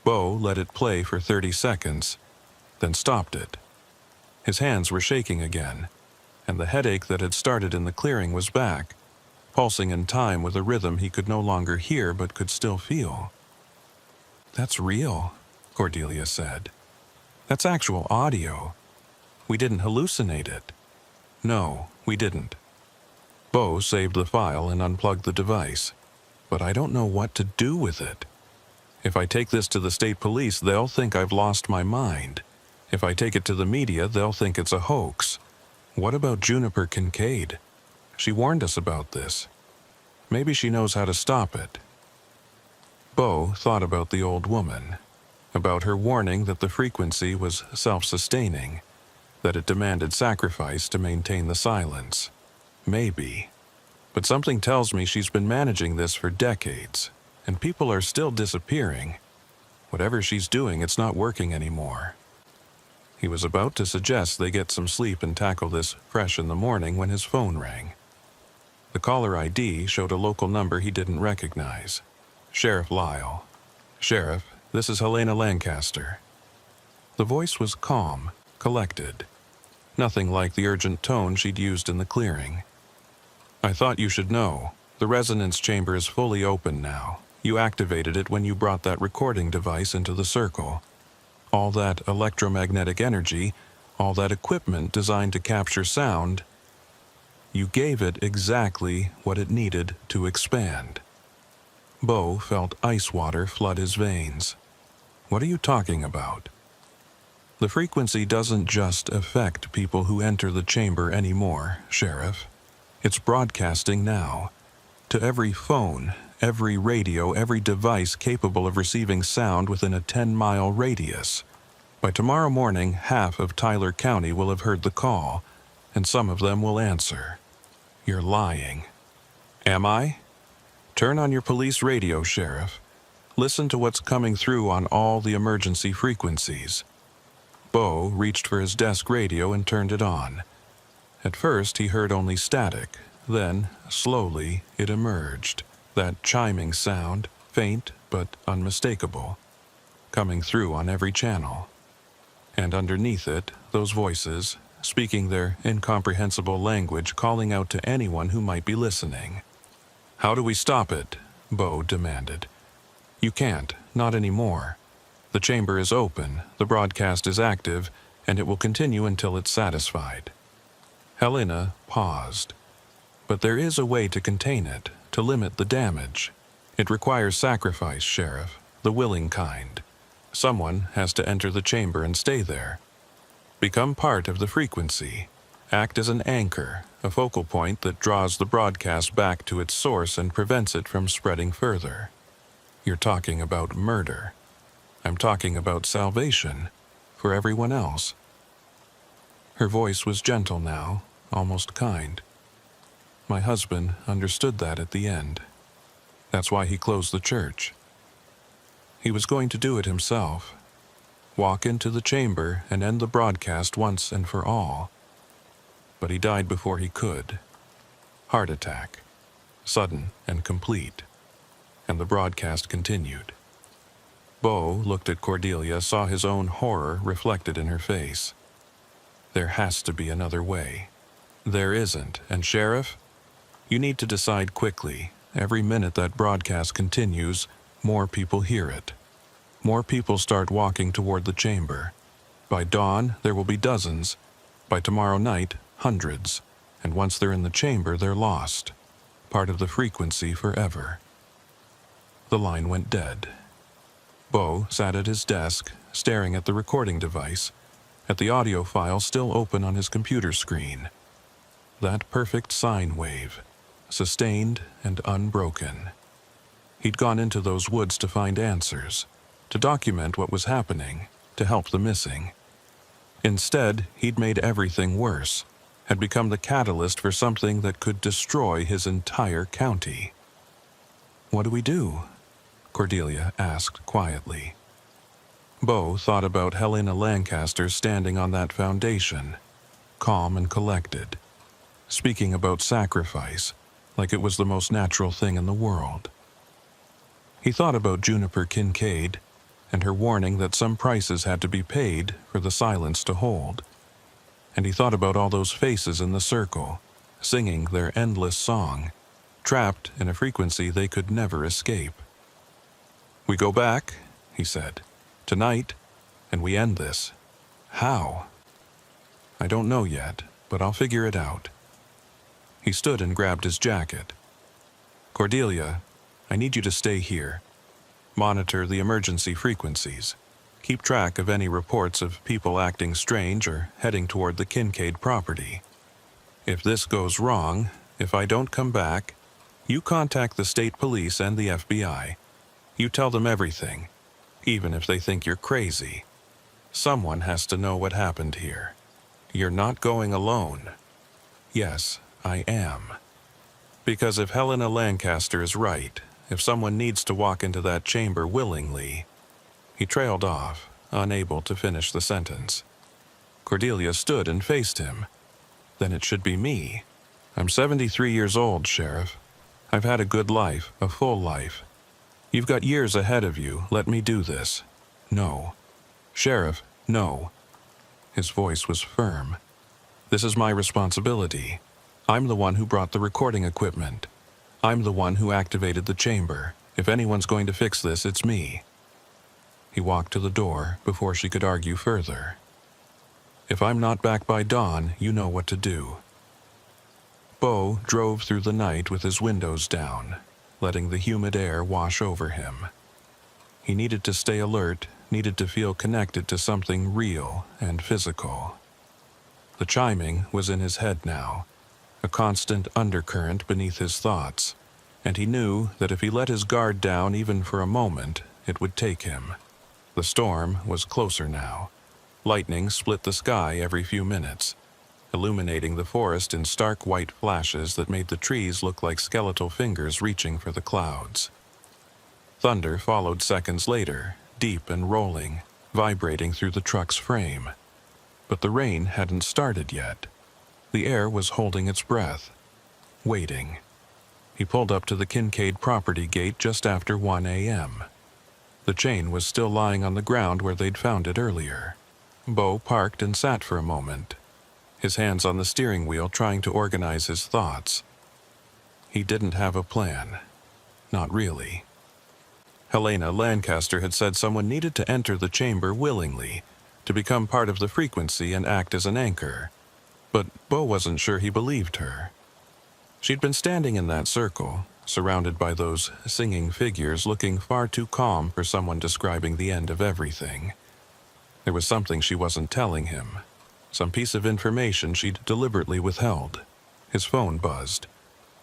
Bo let it play for 30 seconds, then stopped it. His hands were shaking again, and the headache that had started in the clearing was back, pulsing in time with a rhythm he could no longer hear but could still feel. "That's real," Cordelia said. "That's actual audio. We didn't hallucinate it." "No, we didn't." Bo saved the file and unplugged the device. "But I don't know what to do with it. If I take this to the state police, they'll think I've lost my mind. If I take it to the media, they'll think it's a hoax. What about Juniper Kincaid? She warned us about this. Maybe she knows how to stop it." Bo thought about the old woman, about her warning that the frequency was self-sustaining, that it demanded sacrifice to maintain the silence. Maybe. But something tells me she's been managing this for decades, and people are still disappearing. Whatever she's doing, it's not working anymore. He was about to suggest they get some sleep and tackle this fresh in the morning when his phone rang. The caller ID showed a local number he didn't recognize. Sheriff Lyle. "Sheriff, this is Helena Lancaster." The voice was calm, collected. Nothing like the urgent tone she'd used in the clearing. "I thought you should know. The resonance chamber is fully open now. You activated it when you brought that recording device into the circle. All that electromagnetic energy, all that equipment designed to capture sound, you gave it exactly what it needed to expand." Bo felt ice water flood his veins. "What are you talking about?" "The frequency doesn't just affect people who enter the chamber anymore, Sheriff. It's broadcasting now. To every phone, every radio, every device capable of receiving sound within a 10-mile radius. By tomorrow morning, half of Tyler County will have heard the call, and some of them will answer. You're lying. Am I? Turn on your police radio, Sheriff. Listen to what's coming through on all the emergency frequencies. Bo reached for his desk radio and turned it on. At first, he heard only static. Then, slowly, it emerged. That chiming sound, faint but unmistakable, coming through on every channel. And underneath it, those voices, speaking their incomprehensible language, calling out to anyone who might be listening. How do we stop it? Bo demanded. You can't, not anymore. The chamber is open, the broadcast is active, and it will continue until it's satisfied. Helena paused. But there is a way to contain it, to limit the damage. It requires sacrifice, Sheriff, the willing kind. Someone has to enter the chamber and stay there. Become part of the frequency. Act as an anchor, a focal point that draws the broadcast back to its source and prevents it from spreading further. You're talking about murder. I'm talking about salvation for everyone else. Her voice was gentle now, almost kind. My husband understood that at the end. That's why he closed the church. He was going to do it himself. Walk into the chamber and end the broadcast once and for all. But he died before he could. Heart attack. Sudden and complete. And the broadcast continued. Bo looked at Cordelia, saw his own horror reflected in her face. There has to be another way. There isn't, and Sheriff, you need to decide quickly. Every minute that broadcast continues, more people hear it. More people start walking toward the chamber. By dawn, there will be dozens. By tomorrow night, hundreds. And once they're in the chamber, they're lost. Part of the frequency forever. The line went dead. Bo sat at his desk, staring at the recording device, at the audio file still open on his computer screen. That perfect sine wave, sustained and unbroken. He'd gone into those woods to find answers, to document what was happening, to help the missing. Instead, he'd made everything worse, had become the catalyst for something that could destroy his entire county. What do we do? Cordelia asked quietly. Bo thought about Helena Lancaster standing on that foundation, calm and collected, speaking about sacrifice like it was the most natural thing in the world. He thought about Juniper Kincaid and her warning that some prices had to be paid for the silence to hold. And he thought about all those faces in the circle, singing their endless song, trapped in a frequency they could never escape. We go back, he said, tonight, and we end this. How? I don't know yet, but I'll figure it out. He stood and grabbed his jacket. Cordelia, I need you to stay here. Monitor the emergency frequencies. Keep track of any reports of people acting strange or heading toward the Kincaid property. If this goes wrong, if I don't come back, you contact the state police and the FBI. You tell them everything, even if they think you're crazy. Someone has to know what happened here. You're not going alone. Yes, I am. Because if Helena Lancaster is right, if someone needs to walk into that chamber willingly... He trailed off, unable to finish the sentence. Cordelia stood and faced him. Then it should be me. I'm 73 years old, Sheriff. I've had a good life, a full life. You've got years ahead of you. Let me do this. No. Sheriff, no. His voice was firm. This is my responsibility. I'm the one who brought the recording equipment. I'm the one who activated the chamber. If anyone's going to fix this, it's me. He walked to the door before she could argue further. If I'm not back by dawn, you know what to do. Bo drove through the night with his windows down, letting the humid air wash over him. He needed to stay alert, needed to feel connected to something real and physical. The chiming was in his head now, a constant undercurrent beneath his thoughts, and he knew that if he let his guard down even for a moment, it would take him. The storm was closer now. Lightning split the sky every few minutes. illuminating the forest in stark white flashes that made the trees look like skeletal fingers reaching for the clouds. Thunder followed seconds later, deep and rolling, vibrating through the truck's frame. But the rain hadn't started yet. The air was holding its breath, waiting. He pulled up to the Kincaid property gate just after 1 a.m. The chain was still lying on the ground where they'd found it earlier. Bo parked and sat for a moment, his hands on the steering wheel trying to organize his thoughts. He didn't have a plan. Not really. Helena Lancaster had said someone needed to enter the chamber willingly, to become part of the frequency and act as an anchor. But Bo wasn't sure he believed her. She'd been standing in that circle, surrounded by those singing figures, looking far too calm for someone describing the end of everything. There was something she wasn't telling him, some piece of information she'd deliberately withheld. His phone buzzed.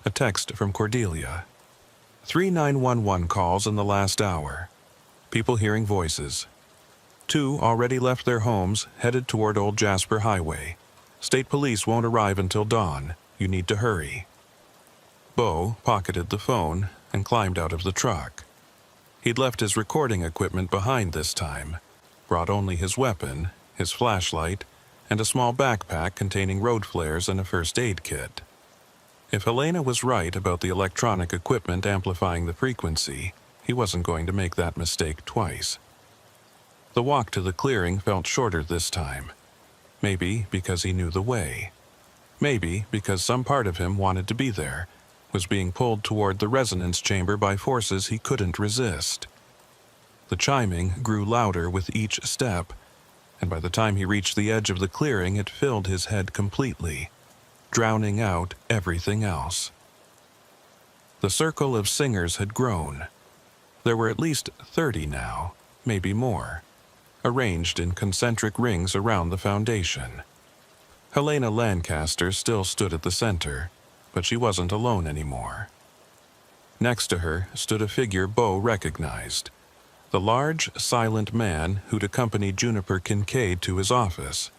A text from Cordelia. 3 911 calls in the last hour. People hearing voices. 2 already left their homes, headed toward Old Jasper Highway. State police won't arrive until dawn. You need to hurry. Bo pocketed the phone and climbed out of the truck. He'd left his recording equipment behind this time, brought only his weapon, his flashlight, and a small backpack containing road flares and a first aid kit. If Helena was right about the electronic equipment amplifying the frequency, he wasn't going to make that mistake twice. The walk to the clearing felt shorter this time. Maybe because he knew the way. Maybe because some part of him wanted to be there, was being pulled toward the resonance chamber by forces he couldn't resist. The chiming grew louder with each step, and by the time he reached the edge of the clearing, it filled his head completely, drowning out everything else. The circle of singers had grown. There were at least 30 now, maybe more, arranged in concentric rings around the foundation. Helena Lancaster still stood at the center, but she wasn't alone anymore. Next to her stood a figure Bo recognized, the large, silent man who'd accompanied Juniper Kincaid to his office.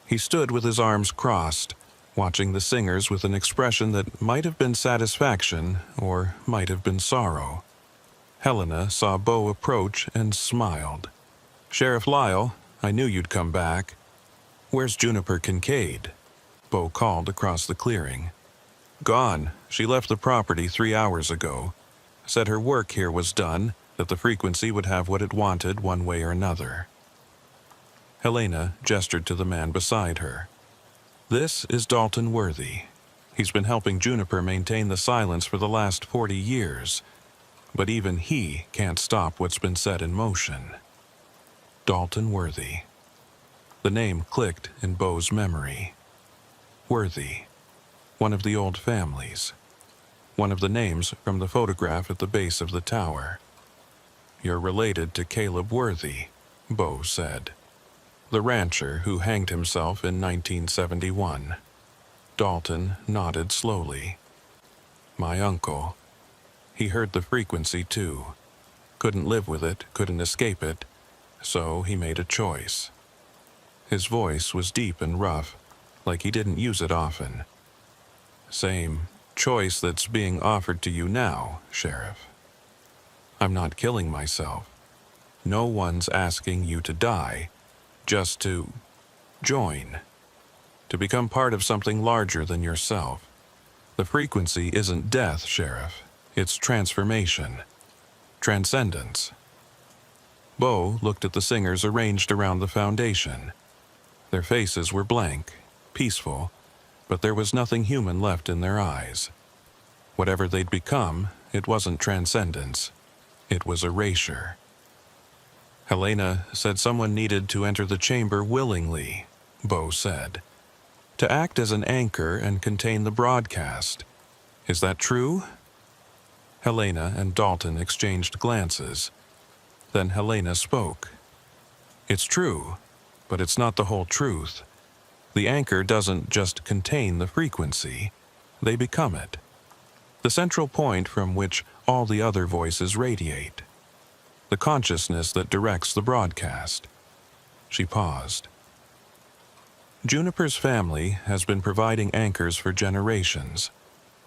He stood with his arms crossed, watching the singers with an expression that might have been satisfaction or might have been sorrow. Helena saw Bo approach and smiled. "Sheriff Lyle, I knew you'd come back. Where's Juniper Kincaid?" Bo called across the clearing. "Gone. She left the property 3 hours ago. Said her work here was done, that the frequency would have what it wanted one way or another." Helena gestured to the man beside her. "This is Dalton Worthy. He's been helping Juniper maintain the silence for the last 40 years, but even he can't stop what's been set in motion." Dalton Worthy. The name clicked in Bo's memory. Worthy. One of the old families. One of the names from the photograph at the base of the tower. "You're related to Caleb Worthy," Bo said. "The rancher who hanged himself in 1971. Dalton nodded slowly. "My uncle. He heard the frequency too. Couldn't live with it, couldn't escape it, so he made a choice." His voice was deep and rough, like he didn't use it often. "Same choice that's being offered to you now, Sheriff. I'm not killing myself. No one's asking you to die, just to join. To become part of something larger than yourself. The frequency isn't death, Sheriff. It's transformation. Transcendence." Bo looked at the singers arranged around the foundation. Their faces were blank, peaceful, but there was nothing human left in their eyes. Whatever they'd become, it wasn't transcendence. It was erasure. Helena said someone needed to enter the chamber willingly, Bo said. To act as an anchor and contain the broadcast. Is that true? Helena and Dalton exchanged glances. Then Helena spoke. "It's true, but it's not the whole truth. The anchor doesn't just contain the frequency, they become it. The central point from which all the other voices radiate. The consciousness that directs the broadcast." She paused. Juniper's family has been providing anchors for generations.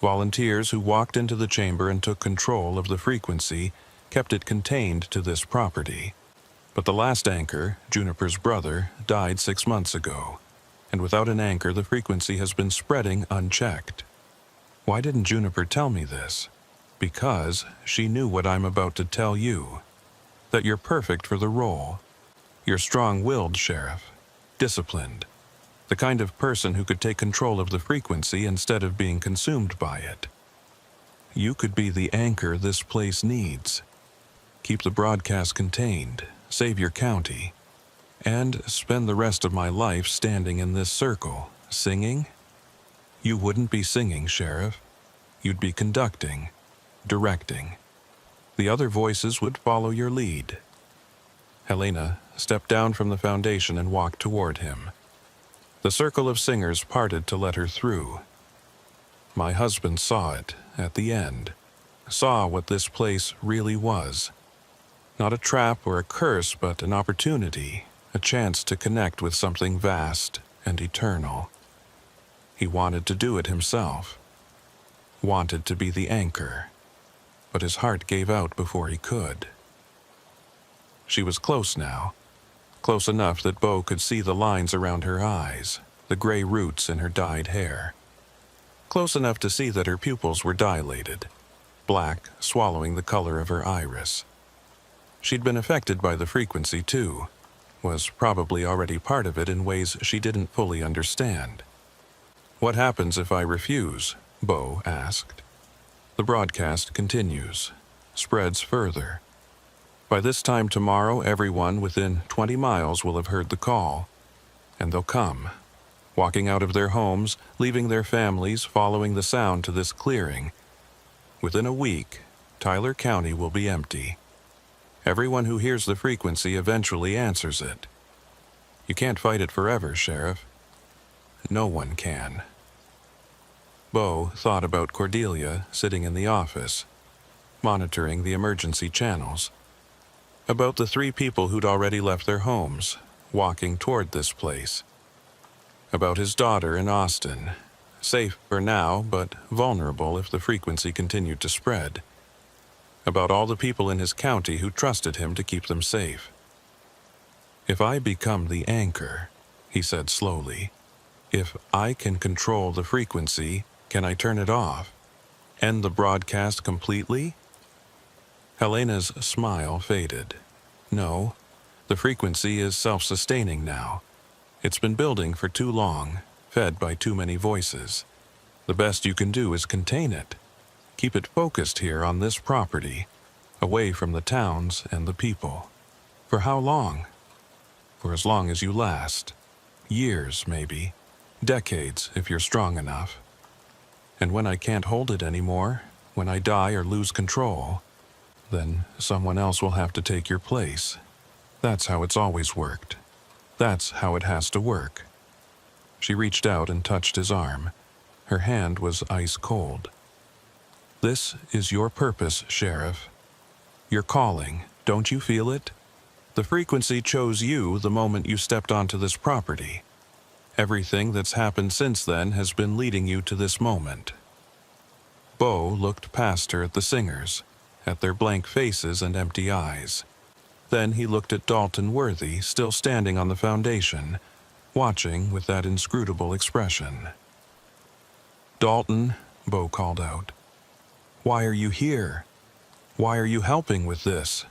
Volunteers who walked into the chamber and took control of the frequency kept it contained to this property. But the last anchor, Juniper's brother, died 6 months ago, and without an anchor the frequency has been spreading unchecked. Why didn't Juniper tell me this? Because she knew what I'm about to tell you. That you're perfect for the role. You're strong-willed, Sheriff. Disciplined. The kind of person who could take control of the frequency instead of being consumed by it. You could be the anchor this place needs. Keep the broadcast contained, save your county, and spend the rest of my life standing in this circle, singing? You wouldn't be singing, Sheriff. You'd be conducting, directing. The other voices would follow your lead. Helena stepped down from the foundation and walked toward him. The circle of singers parted to let her through. My husband saw it at the end, saw what this place really was. Not a trap or a curse, but an opportunity, a chance to connect with something vast and eternal. He wanted to do it himself, wanted to be the anchor, but his heart gave out before he could. She was close now, close enough that Bo could see the lines around her eyes, the gray roots in her dyed hair. Close enough to see that her pupils were dilated, black swallowing the color of her iris. She'd been affected by the frequency too, was probably already part of it in ways she didn't fully understand. "What happens if I refuse?" Bo asked. The broadcast continues, spreads further. By this time tomorrow, everyone within 20 miles will have heard the call, and they'll come, walking out of their homes, leaving their families, following the sound to this clearing. Within a week, Tyler County will be empty. Everyone who hears the frequency eventually answers it. You can't fight it forever, Sheriff. No one can. Bo thought about Cordelia sitting in the office, monitoring the emergency channels. About the 3 people who'd already left their homes, walking toward this place. About his daughter in Austin, safe for now, but vulnerable if the frequency continued to spread. About all the people in his county who trusted him to keep them safe. "If I become the anchor," he said slowly, "if I can control the frequency, can I turn it off? End the broadcast completely?" Helena's smile faded. "No, the frequency is self-sustaining now. It's been building for too long, fed by too many voices. The best you can do is contain it. Keep it focused here on this property, away from the towns and the people. For how long? For as long as you last. Years, maybe. Decades, if you're strong enough. And when I can't hold it anymore, when I die or lose control, then someone else will have to take your place. That's how it's always worked. That's how it has to work." She reached out and touched his arm. Her hand was ice cold. "This is your purpose, Sheriff. Your calling, don't you feel it? The frequency chose you the moment you stepped onto this property. Everything that's happened since then has been leading you to this moment." Bo looked past her at the singers, at their blank faces and empty eyes. Then he looked at Dalton Worthy, still standing on the foundation, watching with that inscrutable expression. "Dalton," Bo called out, "why are you here? Why are you helping with this?"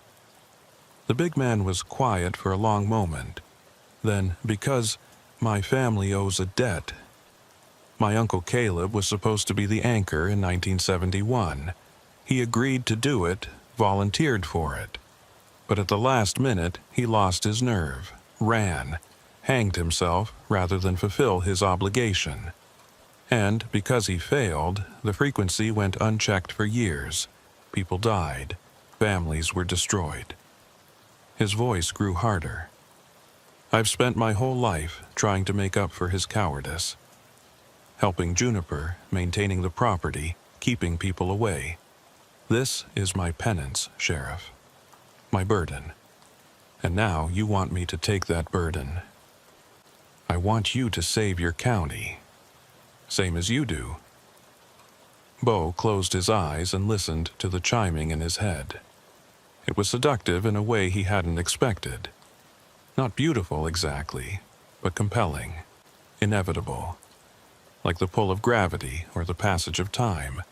The big man was quiet for a long moment. Then, "Because my family owes a debt. My Uncle Caleb was supposed to be the anchor in 1971. He agreed to do it, volunteered for it. But at the last minute, he lost his nerve, ran, hanged himself rather than fulfill his obligation. And because he failed, the frequency went unchecked for years. People died. Families were destroyed." His voice grew harder. "I've spent my whole life trying to make up for his cowardice. Helping Juniper, maintaining the property, keeping people away. This is my penance, Sheriff. My burden. And now you want me to take that burden." I want you to save your county. Same as you do. Bo closed his eyes and listened to the chiming in his head. It was seductive in a way he hadn't expected. Not beautiful exactly, but compelling, inevitable, like the pull of gravity or the passage of time.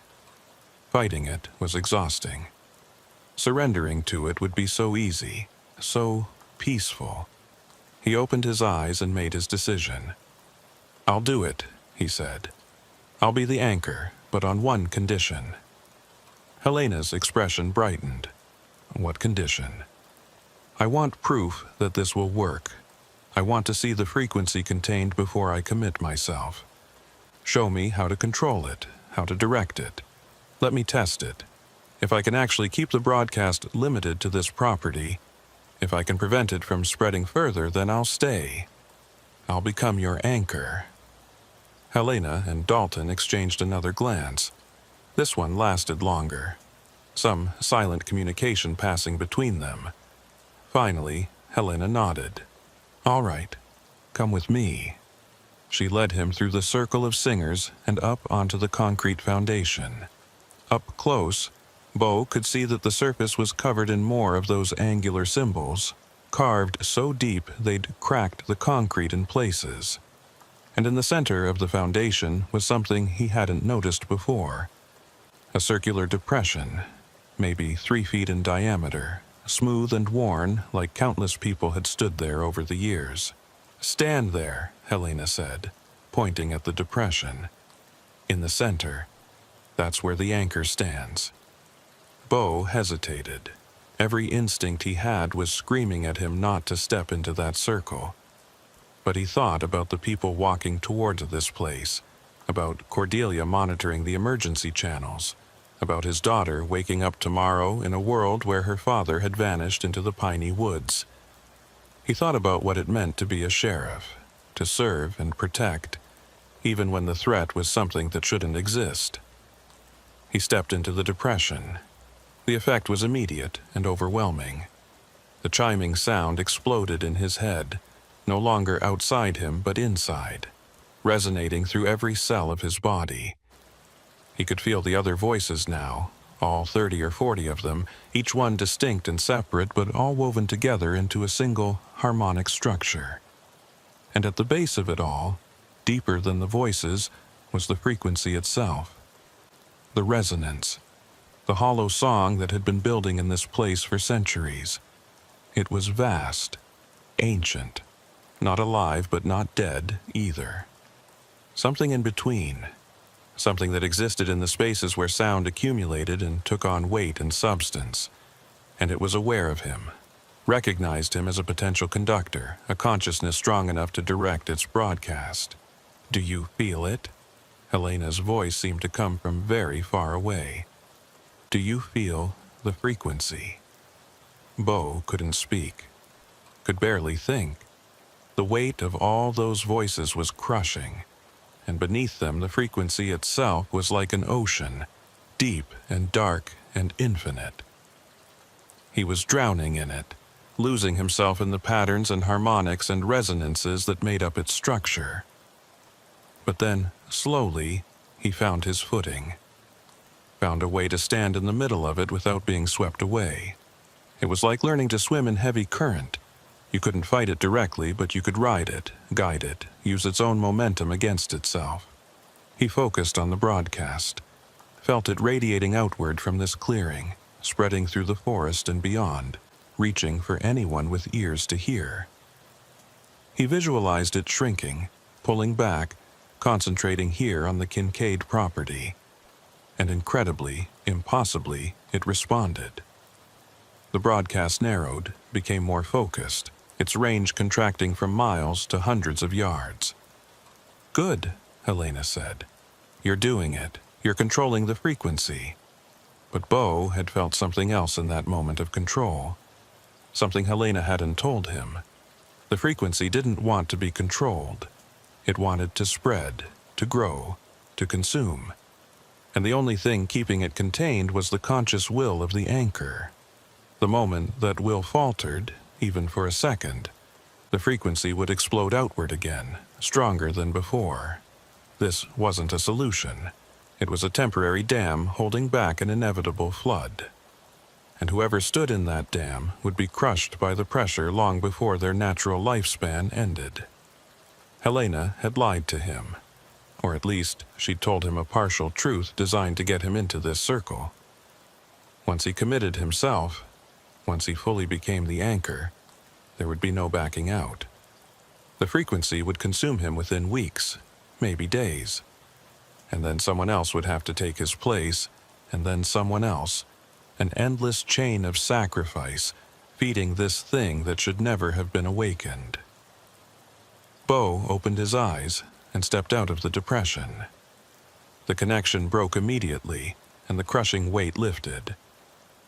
Fighting it was exhausting. Surrendering to it would be so easy, so peaceful. He opened his eyes and made his decision. I'll do it, he said. I'll be the anchor, but on one condition. Helena's expression brightened. What condition? I want proof that this will work. I want to see the frequency contained before I commit myself. Show me how to control it, how to direct it. Let me test it. If I can actually keep the broadcast limited to this property, if I can prevent it from spreading further, then I'll stay. I'll become your anchor. Helena and Dalton exchanged another glance. This one lasted longer. Some silent communication passing between them. Finally, Helena nodded. All right, come with me. She led him through the circle of singers and up onto the concrete foundation. Up close, Bo could see that the surface was covered in more of those angular symbols, carved so deep they'd cracked the concrete in places. And in the center of the foundation was something he hadn't noticed before. A circular depression, maybe 3 feet in diameter, smooth and worn like countless people had stood there over the years. Stand there, Helena said, pointing at the depression. In the center, that's where the anchor stands. Bo hesitated. Every instinct he had was screaming at him not to step into that circle. But he thought about the people walking towards this place, about Cordelia monitoring the emergency channels, about his daughter waking up tomorrow in a world where her father had vanished into the piney woods. He thought about what it meant to be a sheriff, to serve and protect, even when the threat was something that shouldn't exist. He stepped into the depression. The effect was immediate and overwhelming. The chiming sound exploded in his head, no longer outside him but inside, resonating through every cell of his body. He could feel the other voices now, all 30 or 40 of them, each one distinct and separate but all woven together into a single harmonic structure. And at the base of it all, deeper than the voices, was the frequency itself. The resonance. The hollow song that had been building in this place for centuries. It was vast, ancient, not alive but not dead either. Something in between. Something that existed in the spaces where sound accumulated and took on weight and substance. And it was aware of him, recognized him as a potential conductor, a consciousness strong enough to direct its broadcast. Do you feel it? Helena's voice seemed to come from very far away. Do you feel the frequency? Bo couldn't speak, could barely think. The weight of all those voices was crushing, and beneath them the frequency itself was like an ocean, deep and dark and infinite. He was drowning in it, losing himself in the patterns and harmonics and resonances that made up its structure. But then, slowly, he found his footing. Found a way to stand in the middle of it without being swept away. It was like learning to swim in heavy current. You couldn't fight it directly, but you could ride it, guide it, use its own momentum against itself. He focused on the broadcast, felt it radiating outward from this clearing, spreading through the forest and beyond, reaching for anyone with ears to hear. He visualized it shrinking, pulling back, concentrating here on the Kincaid property. And incredibly, impossibly, it responded. The broadcast narrowed, became more focused, its range contracting from miles to hundreds of yards. Good, Helena said. You're doing it. You're controlling the frequency. But Bo had felt something else in that moment of control. Something Helena hadn't told him. The frequency didn't want to be controlled. It wanted to spread, to grow, to consume. And the only thing keeping it contained was the conscious will of the anchor. The moment that will faltered, even for a second, The frequency would explode outward again, stronger than before. This wasn't a solution. It was a temporary dam holding back an inevitable flood. And whoever stood in that dam would be crushed by the pressure long before their natural lifespan ended. Helena had lied to him, or at least she'd told him a partial truth designed to get him into this circle. Once he committed himself, once he fully became the anchor, there would be no backing out. The frequency would consume him within weeks, maybe days. And then someone else would have to take his place, and then someone else. An endless chain of sacrifice, feeding this thing that should never have been awakened. Bo opened his eyes and stepped out of the depression. The connection broke immediately, and the crushing weight lifted.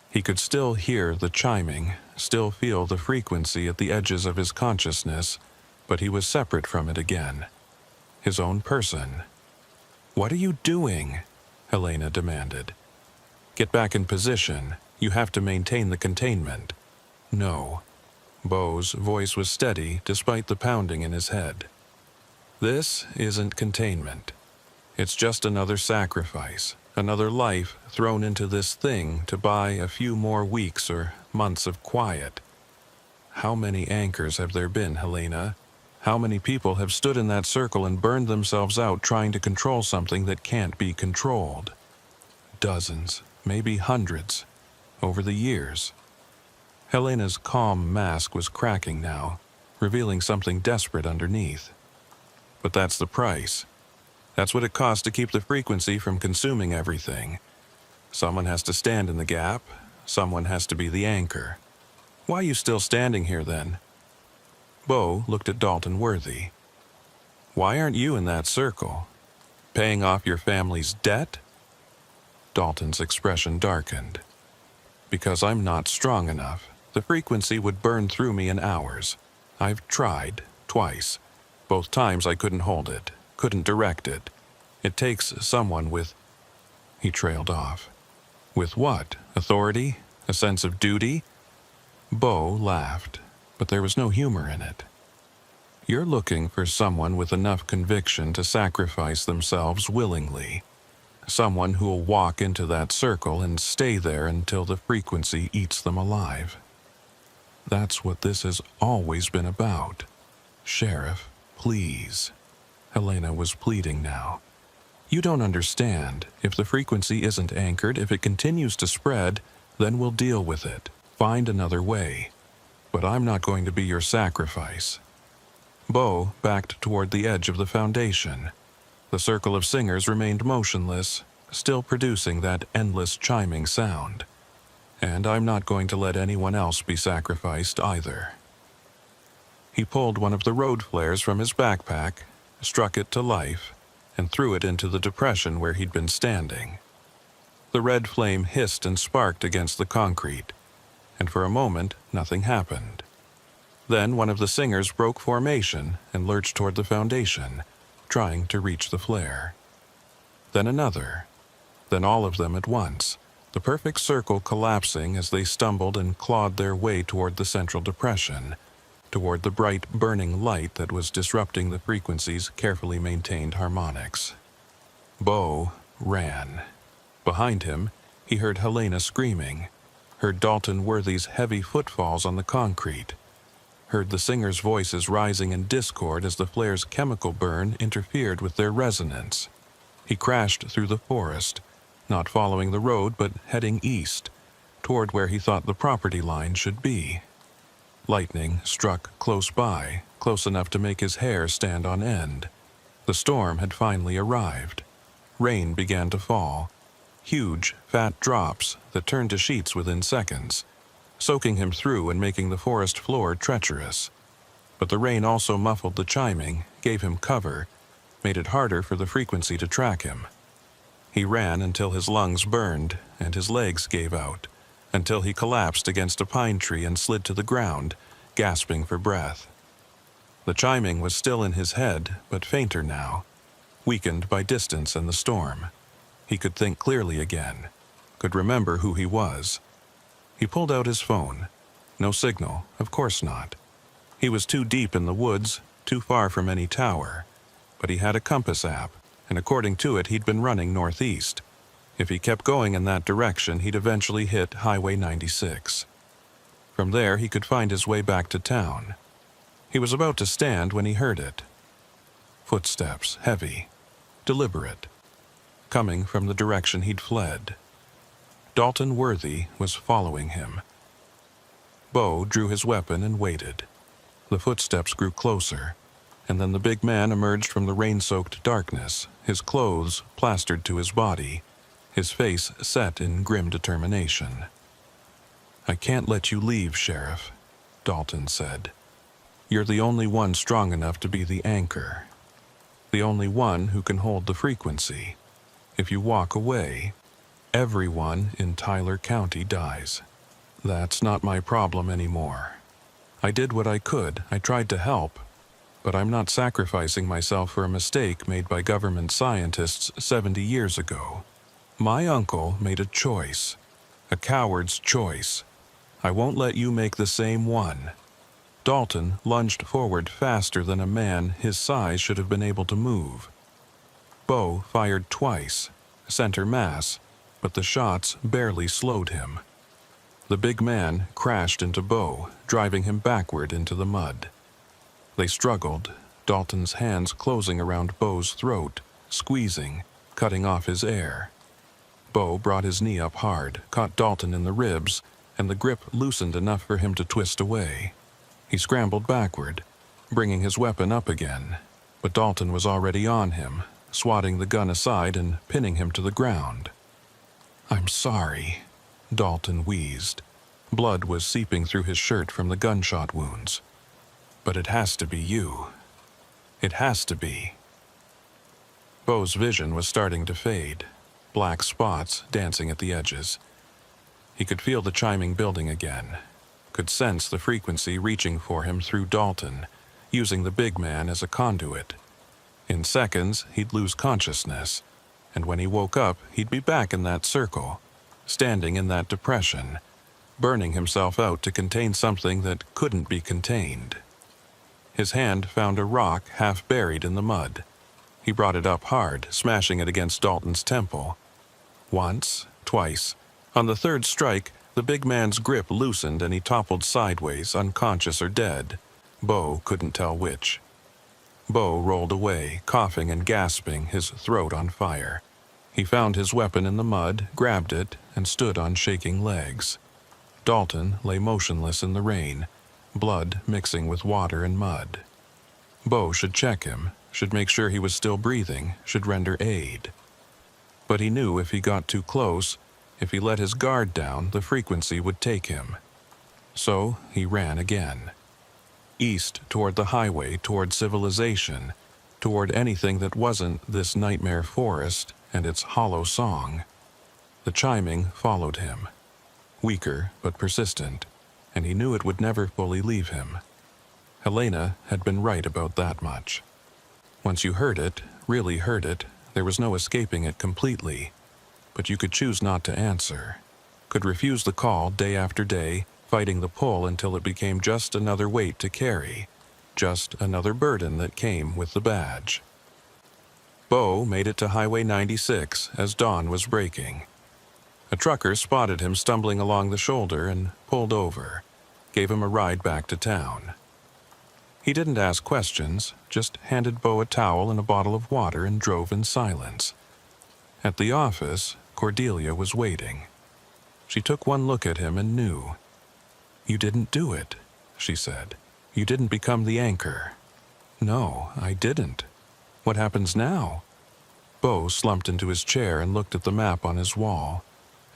He could still hear the chiming, still feel the frequency at the edges of his consciousness, but he was separate from it again. His own person. "What are you doing?" Helena demanded. "Get back in position. You have to maintain the containment." "No." Bo's voice was steady despite the pounding in his head. "This isn't containment. It's just another sacrifice, another life thrown into this thing to buy a few more weeks or months of quiet. How many anchors have there been, Helena? How many people have stood in that circle and burned themselves out trying to control something that can't be controlled? Dozens, maybe hundreds, over the years." Helena's calm mask was cracking now, revealing something desperate underneath. "But that's the price. That's what it costs to keep the frequency from consuming everything. Someone has to stand in the gap. Someone has to be the anchor. Why are you still standing here then?" Bo looked at Dalton Worthy. "Why aren't you in that circle? Paying off your family's debt?" Dalton's expression darkened. "Because I'm not strong enough. The frequency would burn through me in hours. I've tried, twice. Both times I couldn't hold it, couldn't direct it. It takes someone with—" He trailed off. "With what? Authority? A sense of duty?" Bo laughed, but there was no humor in it. "You're looking for someone with enough conviction to sacrifice themselves willingly. Someone who'll walk into that circle and stay there until the frequency eats them alive. That's what this has always been about. Sheriff, please." Helena was pleading now. "You don't understand. If the frequency isn't anchored, if it continues to spread, then we'll deal with it. Find another way. But I'm not going to be your sacrifice." Bo backed toward the edge of the foundation. The circle of singers remained motionless, still producing that endless chiming sound. And I'm not going to let anyone else be sacrificed either. He pulled one of the road flares from his backpack, struck it to life, and threw it into the depression where he'd been standing. The red flame hissed and sparked against the concrete, and for a moment nothing happened. Then one of the singers broke formation and lurched toward the foundation, trying to reach the flare. Then another. Then all of them at once, the perfect circle collapsing as they stumbled and clawed their way toward the central depression, toward the bright burning light that was disrupting the frequency's carefully maintained harmonics. Bo ran. Behind him, he heard Helena screaming, heard Dalton Worthy's heavy footfalls on the concrete, heard the singers' voices rising in discord as the flare's chemical burn interfered with their resonance. He crashed through the forest, not following the road but heading east, toward where he thought the property line should be. Lightning struck close by, close enough to make his hair stand on end. The storm had finally arrived. Rain began to fall, huge, fat drops that turned to sheets within seconds, soaking him through and making the forest floor treacherous. But the rain also muffled the chiming, gave him cover, made it harder for the frequency to track him. He ran until his lungs burned and his legs gave out, until he collapsed against a pine tree and slid to the ground, gasping for breath. The chiming was still in his head, but fainter now, weakened by distance and the storm. He could think clearly again, could remember who he was. He pulled out his phone. No signal, of course not. He was too deep in the woods, too far from any tower, but he had a compass app, and according to it he'd been running northeast. If he kept going in that direction, he'd eventually hit Highway 96. From there, he could find his way back to town. He was about to stand when he heard it. Footsteps, heavy, deliberate, coming from the direction he'd fled. Dalton Worthy was following him. Bo drew his weapon and waited. The footsteps grew closer, and then the big man emerged from the rain-soaked darkness, his clothes plastered to his body, his face set in grim determination. "I can't let you leave, Sheriff," Dalton said. "You're the only one strong enough to be the anchor. The only one who can hold the frequency. If you walk away, everyone in Tyler County dies. That's not my problem anymore. I did what I could. I tried to help. But I'm not sacrificing myself for a mistake made by government scientists 70 years ago. My uncle made a choice. A coward's choice. I won't let you make the same one." Dalton lunged forward faster than a man his size should have been able to move. Bo fired twice, center mass, but the shots barely slowed him. The big man crashed into Bo, driving him backward into the mud. They struggled, Dalton's hands closing around Bo's throat, squeezing, cutting off his air. Bo brought his knee up hard, caught Dalton in the ribs, and the grip loosened enough for him to twist away. He scrambled backward, bringing his weapon up again, but Dalton was already on him, swatting the gun aside and pinning him to the ground. "I'm sorry," Dalton wheezed. Blood was seeping through his shirt from the gunshot wounds. "But it has to be you. It has to be." Bo's vision was starting to fade, black spots dancing at the edges. He could feel the chiming building again, could sense the frequency reaching for him through Dalton, using the big man as a conduit. In seconds, he'd lose consciousness, and when he woke up, he'd be back in that circle, standing in that depression, burning himself out to contain something that couldn't be contained. His hand found a rock half buried in the mud. He brought it up hard, smashing it against Dalton's temple. Once, twice. On the third strike, the big man's grip loosened and he toppled sideways, unconscious or dead. Bo couldn't tell which. Bo rolled away, coughing and gasping, his throat on fire. He found his weapon in the mud, grabbed it, and stood on shaking legs. Dalton lay motionless in the rain, blood mixing with water and mud. Bo should check him, should make sure he was still breathing, should render aid. But he knew if he got too close, if he let his guard down, the frequency would take him. So he ran again. East toward the highway, toward civilization, toward anything that wasn't this nightmare forest and its hollow song. The chiming followed him, weaker but persistent, and he knew it would never fully leave him. Helena had been right about that much. Once you heard it, really heard it, there was no escaping it completely. But you could choose not to answer, could refuse the call day after day, fighting the pull until it became just another weight to carry, just another burden that came with the badge. Bo made it to Highway 96 as dawn was breaking. A trucker spotted him stumbling along the shoulder and pulled over, gave him a ride back to town. He didn't ask questions, just handed Bo a towel and a bottle of water and drove in silence. At the office, Cordelia was waiting. She took one look at him and knew. "You didn't do it," she said. "You didn't become the anchor." "No, I didn't. What happens now?" Bo slumped into his chair and looked at the map on his wall,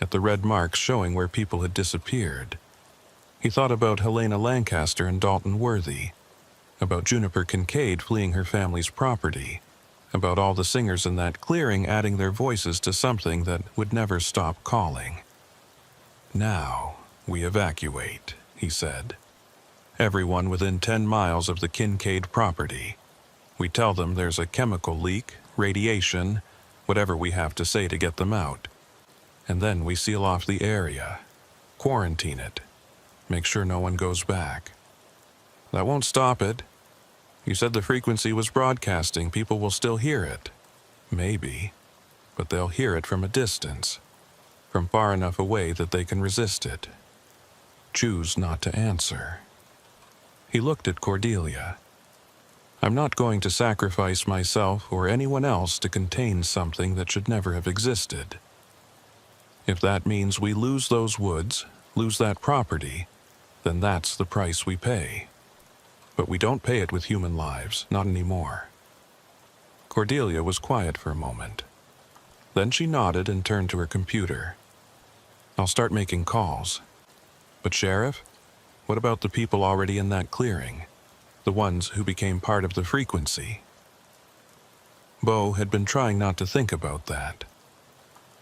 at the red marks showing where people had disappeared. He thought about Helena Lancaster and Dalton Worthy, about Juniper Kincaid fleeing her family's property, about all the singers in that clearing adding their voices to something that would never stop calling. "Now we evacuate," he said. "Everyone within 10 miles of the Kincaid property. We tell them there's a chemical leak, radiation, whatever we have to say to get them out. And then we seal off the area, quarantine it, make sure no one goes back." That won't stop it. You said the frequency was broadcasting. People will still hear it. Maybe. But they'll hear it from a distance. From far enough away that they can resist it. Choose not to answer. He looked at Cordelia. I'm not going to sacrifice myself or anyone else to contain something that should never have existed. If that means we lose those woods, lose that property, then that's the price we pay. But we don't pay it with human lives, not anymore. Cordelia was quiet for a moment. Then she nodded and turned to her computer. I'll start making calls. But Sheriff, what about the people already in that clearing? The ones who became part of the frequency? Bo had been trying not to think about that.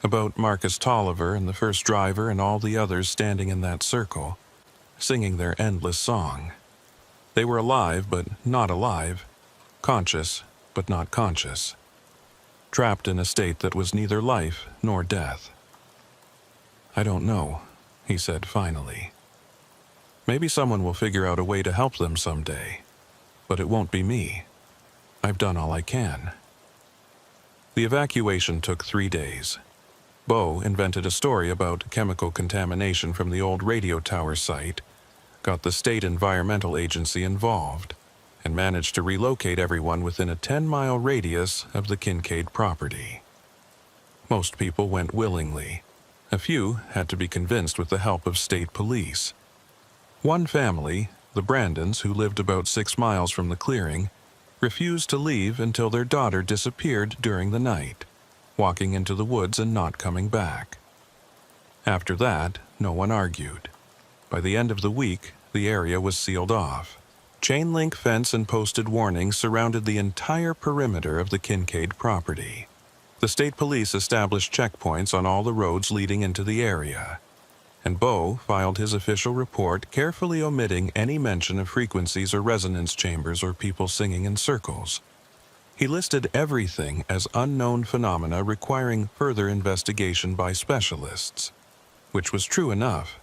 About Marcus Tolliver and the first driver and all the others standing in that circle, singing their endless song. They were alive but not alive, conscious but not conscious, trapped in a state that was neither life nor death. I don't know, he said finally. Maybe someone will figure out a way to help them someday, but it won't be me. I've done all I can. The evacuation took 3 days. Bo invented a story about chemical contamination from the old radio tower site, got the state environmental agency involved, and managed to relocate everyone within a 10-mile radius of the Kincaid property. Most people went willingly. A few had to be convinced with the help of state police. One family, the Brandons, who lived about 6 miles from the clearing, refused to leave until their daughter disappeared during the night, walking into the woods and not coming back. After that, no one argued. By the end of the week, the area was sealed off. Chain link fence and posted warnings surrounded the entire perimeter of the Kincaid property. The state police established checkpoints on all the roads leading into the area, and Bo filed his official report, carefully omitting any mention of frequencies or resonance chambers or people singing in circles. He listed everything as unknown phenomena requiring further investigation by specialists, which was true enough.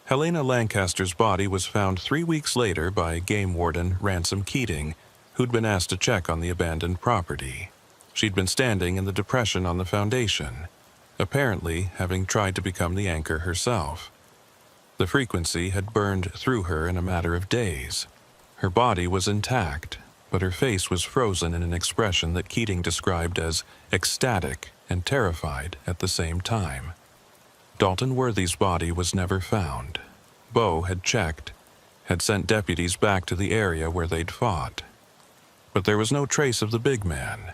Helena Lancaster's body was found 3 weeks later by game warden Ransom Keating, who'd been asked to check on the abandoned property. She'd been standing in the depression on the foundation, apparently having tried to become the anchor herself. The frequency had burned through her in a matter of days. Her body was intact, but her face was frozen in an expression that Keating described as ecstatic and terrified at the same time. Dalton Worthy's body was never found. Bo had checked, had sent deputies back to the area where they'd fought. But there was no trace of the big man.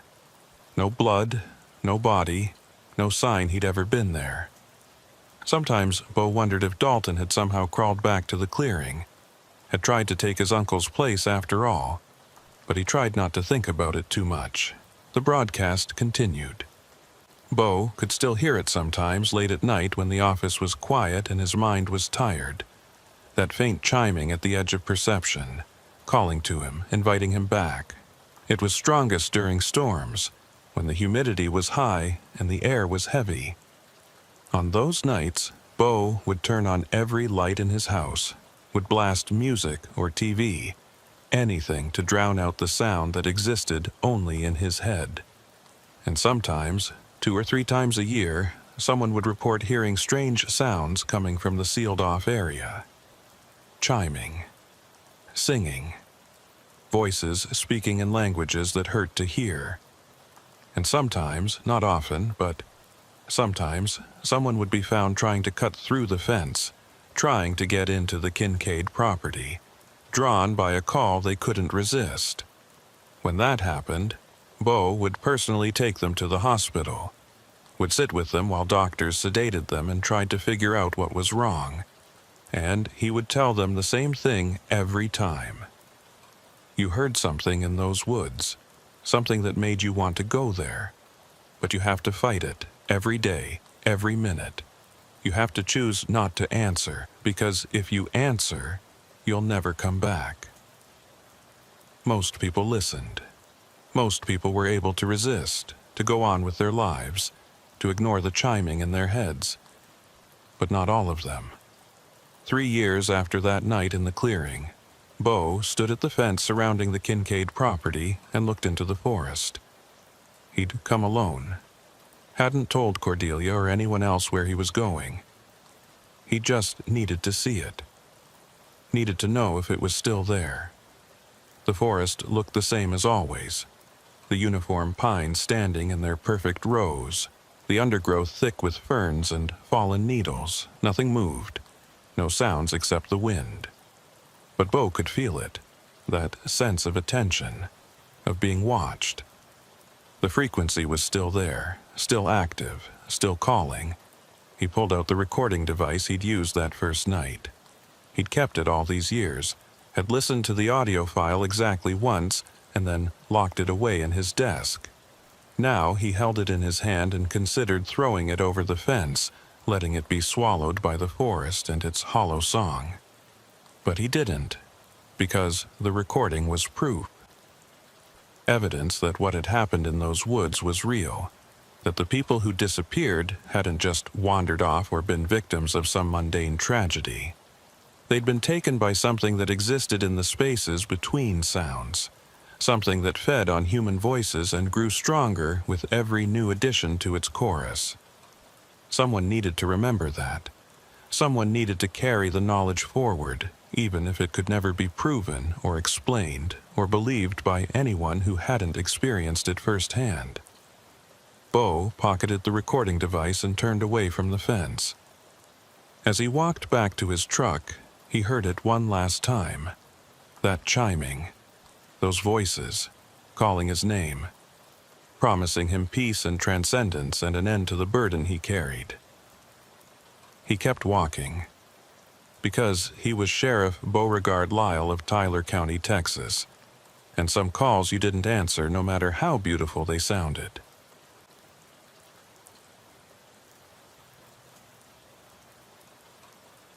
No blood, no body, no sign he'd ever been there. Sometimes Bo wondered if Dalton had somehow crawled back to the clearing, had tried to take his uncle's place after all, but he tried not to think about it too much. The broadcast continued. Bo could still hear it sometimes late at night when the office was quiet and his mind was tired. That faint chiming at the edge of perception, calling to him, inviting him back. It was strongest during storms, when the humidity was high and the air was heavy. On those nights, Bo would turn on every light in his house, would blast music or TV, anything to drown out the sound that existed only in his head. And sometimes, 2 or 3 times a year, someone would report hearing strange sounds coming from the sealed-off area. Chiming. Singing. Voices speaking in languages that hurt to hear. And sometimes, not often, but sometimes, someone would be found trying to cut through the fence, trying to get into the Kincaid property, drawn by a call they couldn't resist. When that happened, Bo would personally take them to the hospital, would sit with them while doctors sedated them and tried to figure out what was wrong, and he would tell them the same thing every time. You heard something in those woods, something that made you want to go there, but you have to fight it every day, every minute. You have to choose not to answer, because if you answer, you'll never come back. Most people listened. Most people were able to resist, to go on with their lives, to ignore the chiming in their heads. But not all of them. 3 years after that night in the clearing, Bo stood at the fence surrounding the Kincaid property and looked into the forest. He'd come alone. Hadn't told Cordelia or anyone else where he was going. He just needed to see it. Needed to know if it was still there. The forest looked the same as always. The uniform pines standing in their perfect rows, the undergrowth thick with ferns and fallen needles. Nothing moved. No sounds except the wind. But Bo could feel it, that sense of attention, of being watched. The frequency was still there, still active, still calling. He pulled out the recording device he'd used that first night. He'd kept it all these years, had listened to the audio file exactly once, and then locked it away in his desk. Now he held it in his hand and considered throwing it over the fence, letting it be swallowed by the forest and its hollow song. But he didn't, because the recording was proof. Evidence that what had happened in those woods was real, that the people who disappeared hadn't just wandered off or been victims of some mundane tragedy. They'd been taken by something that existed in the spaces between sounds, something that fed on human voices and grew stronger with every new addition to its chorus. Someone needed to remember that. Someone needed to carry the knowledge forward, even if it could never be proven or explained or believed by anyone who hadn't experienced it firsthand. Bo pocketed the recording device and turned away from the fence. As he walked back to his truck, he heard it one last time. That chiming. Those voices, calling his name, promising him peace and transcendence and an end to the burden he carried. He kept walking, because he was Sheriff Beauregard Lyle of Tyler County, Texas, and some calls you didn't answer no matter how beautiful they sounded.